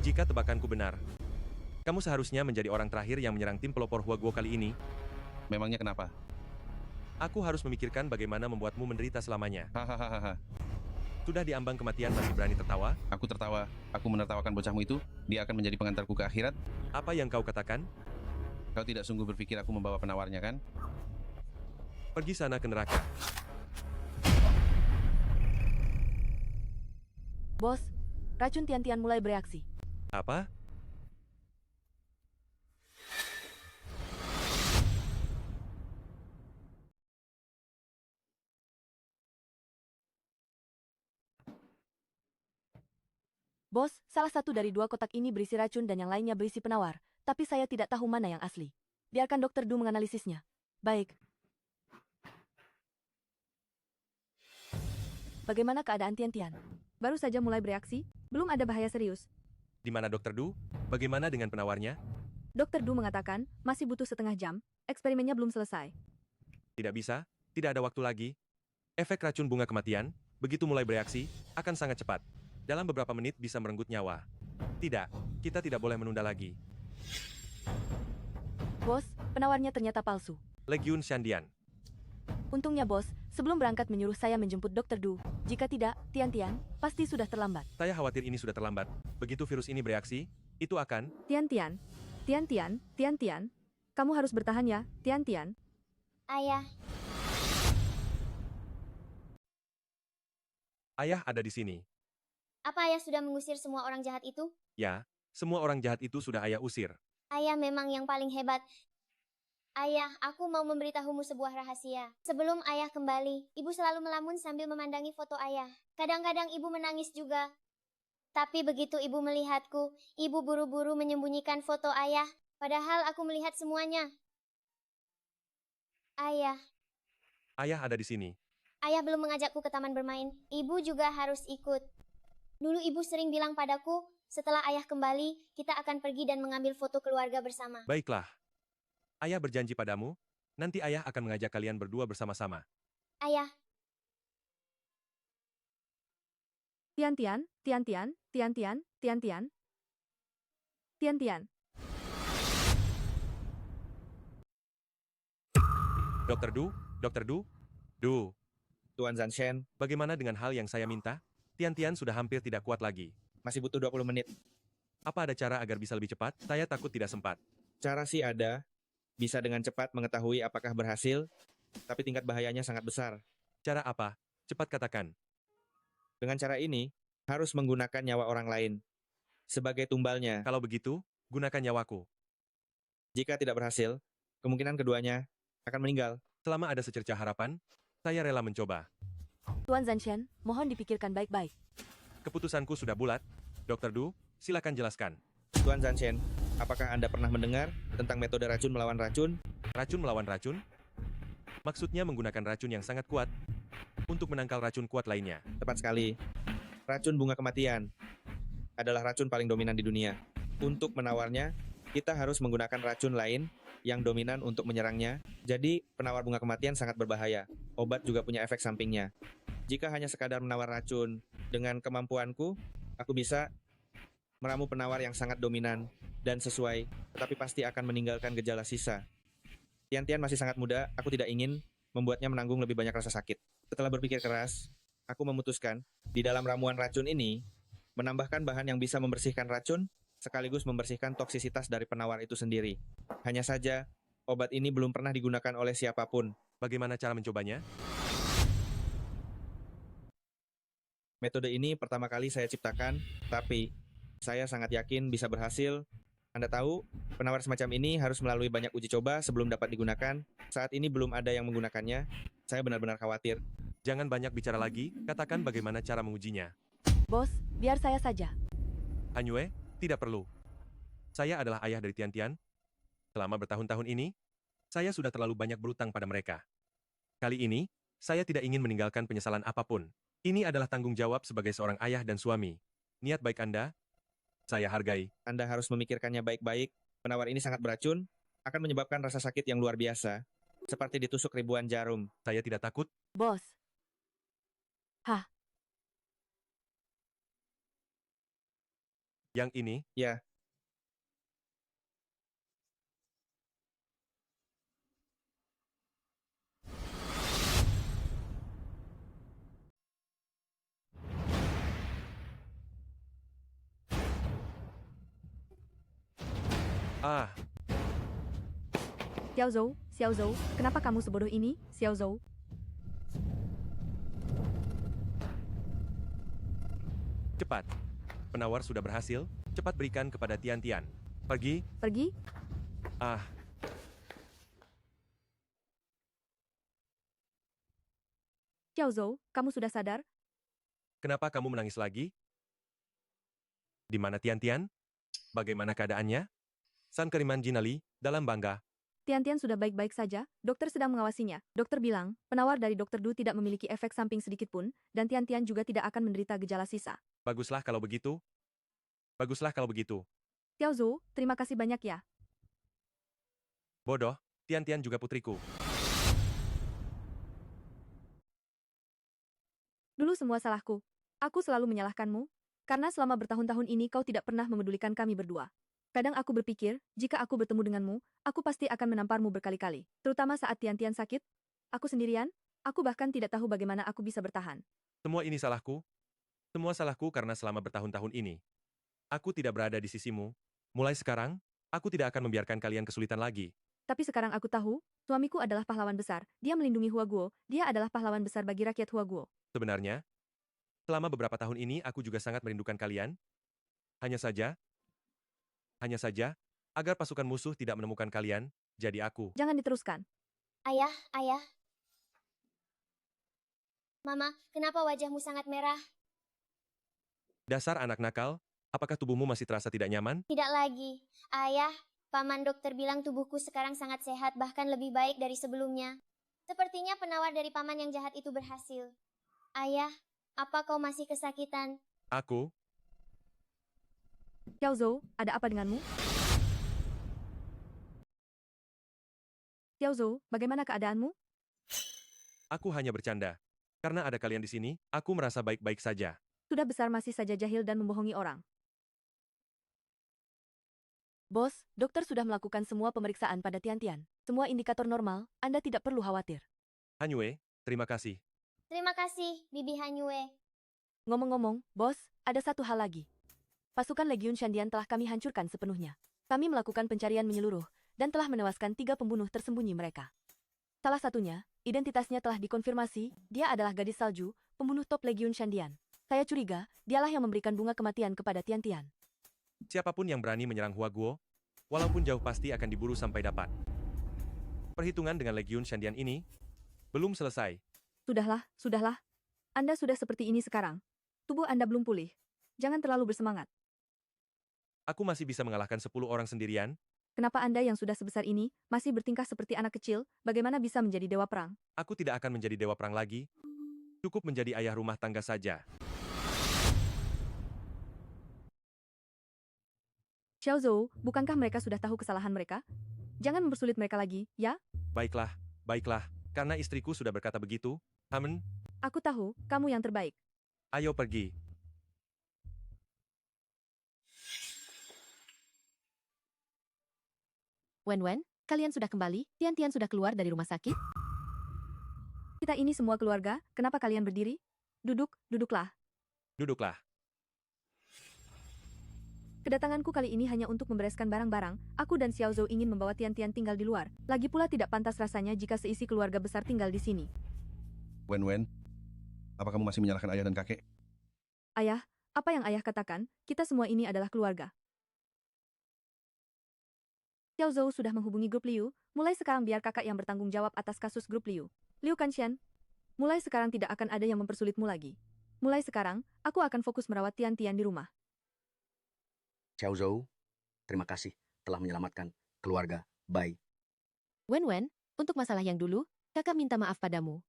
Jika tebakanku benar, kamu seharusnya menjadi orang terakhir yang menyerang tim pelopor Huaguo kali ini. Memangnya kenapa? Aku harus memikirkan bagaimana membuatmu menderita selamanya. Hahaha. Sudah diambang kematian masih berani tertawa? Aku tertawa. Aku menertawakan bocahmu itu. Dia akan menjadi pengantarku ke akhirat. Apa yang kau katakan? Kau tidak sungguh berpikir aku membawa penawarnya, kan? Pergi sana ke neraka. Bos, racun Tian-Tian mulai bereaksi. Apa? Bos, salah satu dari 2 kotak ini berisi racun dan yang lainnya berisi penawar, tapi saya tidak tahu mana yang asli. Biarkan Dr. Du menganalisisnya. Baik. Bagaimana keadaan Tian-Tian? Baru saja mulai bereaksi, belum ada bahaya serius. Di mana Dr. Du? Bagaimana dengan penawarnya? Dr. Du mengatakan, masih butuh setengah jam, eksperimennya belum selesai. Tidak bisa, tidak ada waktu lagi. Efek racun bunga kematian, begitu mulai bereaksi, akan sangat cepat. Dalam beberapa menit bisa merenggut nyawa. Tidak, kita tidak boleh menunda lagi. Bos, penawarnya ternyata palsu. Legiun Shandian. Untungnya bos, sebelum berangkat menyuruh saya menjemput Dr. Du. Jika tidak, Tian-Tian, pasti sudah terlambat. Saya khawatir ini sudah terlambat. Begitu virus ini bereaksi, itu akan... Tian-Tian, Tian-Tian, Tian-Tian, kamu harus bertahan ya, Tian-Tian. Ayah, Ayah ada di sini. apa ayah sudah mengusir semua orang jahat itu? Ya, semua orang jahat itu sudah ayah usir. Ayah memang yang paling hebat. Ayah, aku mau memberitahumu sebuah rahasia. Sebelum ayah kembali, ibu selalu melamun sambil memandangi foto ayah. Kadang-kadang ibu menangis juga. Tapi begitu ibu melihatku, ibu buru-buru menyembunyikan foto ayah, padahal aku melihat semuanya. Ayah, Ayah ada di sini. ayah belum mengajakku ke taman bermain. Ibu juga harus ikut. Dulu ibu sering bilang padaku, setelah ayah kembali, kita akan pergi dan mengambil foto keluarga bersama. Baiklah. Ayah berjanji padamu, nanti ayah akan mengajak kalian berdua bersama-sama. Ayah, Tian-Tian, Tian-Tian, Tian-Tian, Tian-Tian. Tian-Tian. Dr. Du, Dr. Du, Du. Tuan Zanshen, Bagaimana dengan hal yang saya minta? Tian-Tian sudah hampir tidak kuat lagi. masih butuh 20 menit. Apa ada cara agar bisa lebih cepat? Saya takut tidak sempat. Cara sih ada, bisa dengan cepat mengetahui apakah berhasil, tapi tingkat bahayanya sangat besar. Cara apa? Cepat katakan. Dengan cara ini, harus menggunakan nyawa orang lain. Sebagai tumbalnya, Kalau begitu, gunakan nyawaku. jika tidak berhasil, kemungkinan keduanya akan meninggal. Selama ada secercah harapan, saya rela mencoba. Tuan Zanshen, mohon dipikirkan baik-baik. Keputusanku sudah bulat. Dr. Du, silakan jelaskan. Tuan Zanshen, apakah Anda pernah mendengar tentang metode racun melawan racun? Racun melawan racun? Maksudnya menggunakan racun yang sangat kuat untuk menangkal racun kuat lainnya. Tepat sekali. Racun bunga kematian adalah racun paling dominan di dunia. Untuk menawarnya, kita harus menggunakan racun lain yang dominan untuk menyerangnya. Jadi, penawar bunga kematian sangat berbahaya. Obat juga punya efek sampingnya. Jika hanya sekadar menawar racun dengan kemampuanku, aku bisa meramu penawar yang sangat dominan dan sesuai, tetapi pasti akan meninggalkan gejala sisa. Tian-Tian masih sangat muda, aku tidak ingin membuatnya menanggung lebih banyak rasa sakit. Setelah berpikir keras, aku memutuskan, di dalam ramuan racun ini, menambahkan bahan yang bisa membersihkan racun, sekaligus membersihkan toksisitas dari penawar itu sendiri. Hanya saja, obat ini belum pernah digunakan oleh siapapun. Bagaimana cara mencobanya? Metode ini pertama kali saya ciptakan, tapi saya sangat yakin bisa berhasil. Anda tahu, penawar semacam ini harus melalui banyak uji coba sebelum dapat digunakan. Saat ini belum ada yang menggunakannya. Saya benar-benar khawatir. Jangan banyak bicara lagi, katakan bagaimana cara mengujinya. Bos, biar saya saja. Hanyue, tidak perlu. Saya adalah ayah dari Tian-Tian. Selama bertahun-tahun ini, saya sudah terlalu banyak berutang pada mereka. Kali ini, saya tidak ingin meninggalkan penyesalan apapun. Ini adalah tanggung jawab sebagai seorang ayah dan suami. Niat baik Anda, saya hargai. Anda harus memikirkannya baik-baik. Penawar ini sangat beracun, akan menyebabkan rasa sakit yang luar biasa, seperti ditusuk ribuan jarum. Saya tidak takut. Bos. Hah, Yang ini, Ya, Xiao Zhou, kenapa kamu sebodoh ini, Xiao Zhou? cepat. Penawar sudah berhasil, cepat berikan kepada Tian-Tian. Pergi. Pergi? Xiao Zhou, kamu sudah sadar? Kenapa kamu menangis lagi? Di mana Tian-Tian? Bagaimana keadaannya? San Keriman Jinali, dalam bangga. Tian-Tian sudah baik-baik saja, dokter sedang mengawasinya. Dokter bilang, penawar dari Dr. Du tidak memiliki efek samping sedikit pun, dan Tian-Tian juga tidak akan menderita gejala sisa. Baguslah kalau begitu. Baguslah kalau begitu. Xiao Zhou, terima kasih banyak ya. Bodoh, Tian-Tian juga putriku. Dulu semua salahku. Aku selalu menyalahkanmu, karena selama bertahun-tahun ini kau tidak pernah memedulikan kami berdua. Kadang aku berpikir, jika aku bertemu denganmu, aku pasti akan menamparmu berkali-kali. Terutama saat Tian-Tian sakit. Aku sendirian, aku bahkan tidak tahu bagaimana aku bisa bertahan. Semua ini salahku. Semua salahku karena selama bertahun-tahun ini, aku tidak berada di sisimu. Mulai sekarang, aku tidak akan membiarkan kalian kesulitan lagi. Tapi sekarang aku tahu, suamiku adalah pahlawan besar. Dia melindungi Huaguo, dia adalah pahlawan besar bagi rakyat Huaguo. Sebenarnya, selama beberapa tahun ini aku juga sangat merindukan kalian. Hanya saja, agar pasukan musuh tidak menemukan kalian, jadi aku. Jangan diteruskan. Ayah, ayah. Mama, kenapa wajahmu sangat merah? Dasar anak nakal, apakah tubuhmu masih terasa tidak nyaman? Tidak lagi. Ayah, paman dokter bilang tubuhku sekarang sangat sehat, bahkan lebih baik dari sebelumnya. Sepertinya penawar dari paman yang jahat itu berhasil. Ayah, apa kau masih kesakitan? Aku? Xiao Zhou, ada apa denganmu? Xiao Zhou, bagaimana keadaanmu? Aku hanya bercanda. Karena ada kalian di sini, aku merasa baik-baik saja. Sudah besar masih saja jahil dan membohongi orang. Bos, dokter sudah melakukan semua pemeriksaan pada Tian-Tian. Semua indikator normal, Anda tidak perlu khawatir. Hanyue, terima kasih. Terima kasih, Bibi Hanyue. Ngomong-ngomong, bos, ada satu hal lagi. Pasukan Legiun Shandian telah kami hancurkan sepenuhnya. Kami melakukan pencarian menyeluruh, dan telah menewaskan 3 pembunuh tersembunyi mereka. Salah satunya, identitasnya telah dikonfirmasi, dia adalah gadis salju, pembunuh top Legiun Shandian. Saya curiga, dialah yang memberikan bunga kematian kepada Tian-Tian. Siapapun yang berani menyerang Huaguo, walaupun jauh pasti akan diburu sampai dapat. Perhitungan dengan Legiun Shandian ini belum selesai. Sudahlah. Anda sudah seperti ini sekarang. Tubuh Anda belum pulih. Jangan terlalu bersemangat. Aku masih bisa mengalahkan 10 orang sendirian. Kenapa Anda yang sudah sebesar ini, masih bertingkah seperti anak kecil, bagaimana bisa menjadi dewa perang? Aku tidak akan menjadi dewa perang lagi. Cukup menjadi ayah rumah tangga saja. Xiao Zhou, bukankah mereka sudah tahu kesalahan mereka? Jangan mempersulit mereka lagi, ya? Baiklah. Karena istriku sudah berkata begitu, Amen. Aku tahu, kamu yang terbaik. Ayo pergi. Wen, kalian sudah kembali? Tian-Tian sudah keluar dari rumah sakit? Kita ini semua keluarga, kenapa kalian berdiri? Duduklah. Duduklah. Kedatanganku kali ini hanya untuk membereskan barang-barang. Aku dan Xiao Zhou ingin membawa Tian-Tian tinggal di luar. Lagi pula tidak pantas rasanya jika seisi keluarga besar tinggal di sini. Wen, apa kamu masih menyalahkan ayah dan kakek? Ayah, apa yang ayah katakan, kita semua ini adalah keluarga. Xiao Zhou sudah menghubungi grup Liu, mulai sekarang biar kakak yang bertanggung jawab atas kasus grup Liu. Liu Kanxian, mulai sekarang tidak akan ada yang mempersulitmu lagi. Mulai sekarang, aku akan fokus merawat Tian-Tian di rumah. Xiao Zhou, terima kasih telah menyelamatkan keluarga. Bye. Wen, untuk masalah yang dulu, kakak minta maaf padamu.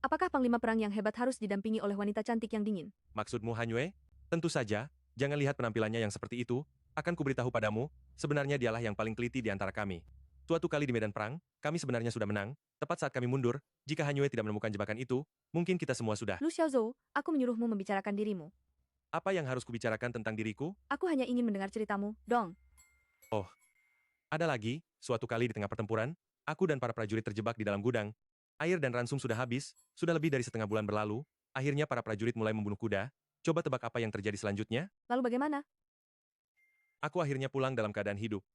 Apakah panglima perang yang hebat harus didampingi oleh wanita cantik yang dingin? Maksudmu Hanyue? Tentu saja, jangan lihat penampilannya yang seperti itu. Akan kuberitahu padamu, sebenarnya dialah yang paling teliti di antara kami. Suatu kali di medan perang, kami sebenarnya sudah menang. Tepat saat kami mundur, jika Hanyue tidak menemukan jebakan itu, mungkin kita semua sudah. Lu Xiao Zhou, aku menyuruhmu membicarakan dirimu. Apa yang harus kubicarakan tentang diriku? Aku hanya ingin mendengar ceritamu, dong. Oh, ada lagi, suatu kali di tengah pertempuran, aku dan para prajurit terjebak di dalam gudang. Air dan ransum sudah habis, sudah lebih dari setengah bulan berlalu, akhirnya para prajurit mulai membunuh kuda. Coba tebak apa yang terjadi selanjutnya? Lalu bagaimana? Aku akhirnya pulang dalam keadaan hidup.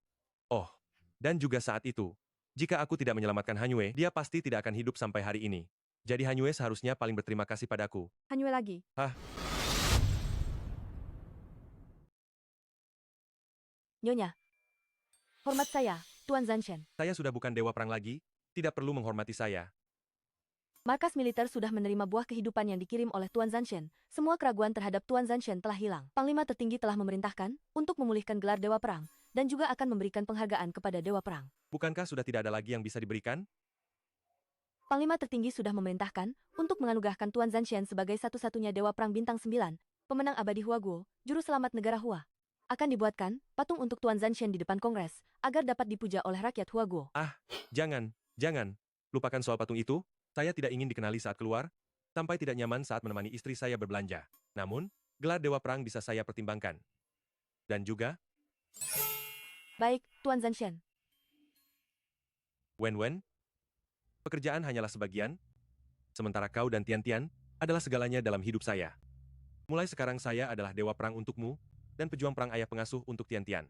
Oh, dan juga saat itu, jika aku tidak menyelamatkan Hanyue, dia pasti tidak akan hidup sampai hari ini. Jadi Hanyue seharusnya paling berterima kasih padaku. Hanyue lagi. Nyonya. Hormat saya, Tuan Zanshen. Saya sudah bukan dewa perang lagi, tidak perlu menghormati saya. Markas militer sudah menerima buah kehidupan yang dikirim oleh Tuan Zanshen. Semua keraguan terhadap Tuan Zanshen telah hilang. Panglima tertinggi telah memerintahkan untuk memulihkan gelar Dewa Perang dan juga akan memberikan penghargaan kepada Dewa Perang. Bukankah sudah tidak ada lagi yang bisa diberikan? Panglima tertinggi sudah memerintahkan untuk menganugerahkan Tuan Zanshen sebagai satu-satunya Dewa Perang Bintang 9, pemenang abadi Huaguo, juru selamat negara Hua. Akan dibuatkan patung untuk Tuan Zanshen di depan Kongres agar dapat dipuja oleh rakyat Huaguo. Jangan. Lupakan soal patung itu. Saya tidak ingin dikenali saat keluar, sampai tidak nyaman saat menemani istri saya berbelanja. Namun, gelar Dewa Perang bisa saya pertimbangkan. Dan juga, Baik, Tuan Zanshen. Wen, pekerjaan hanyalah sebagian, sementara kau dan Tian adalah segalanya dalam hidup saya. Mulai sekarang saya adalah Dewa Perang untukmu, dan pejuang perang ayah pengasuh untuk Tian.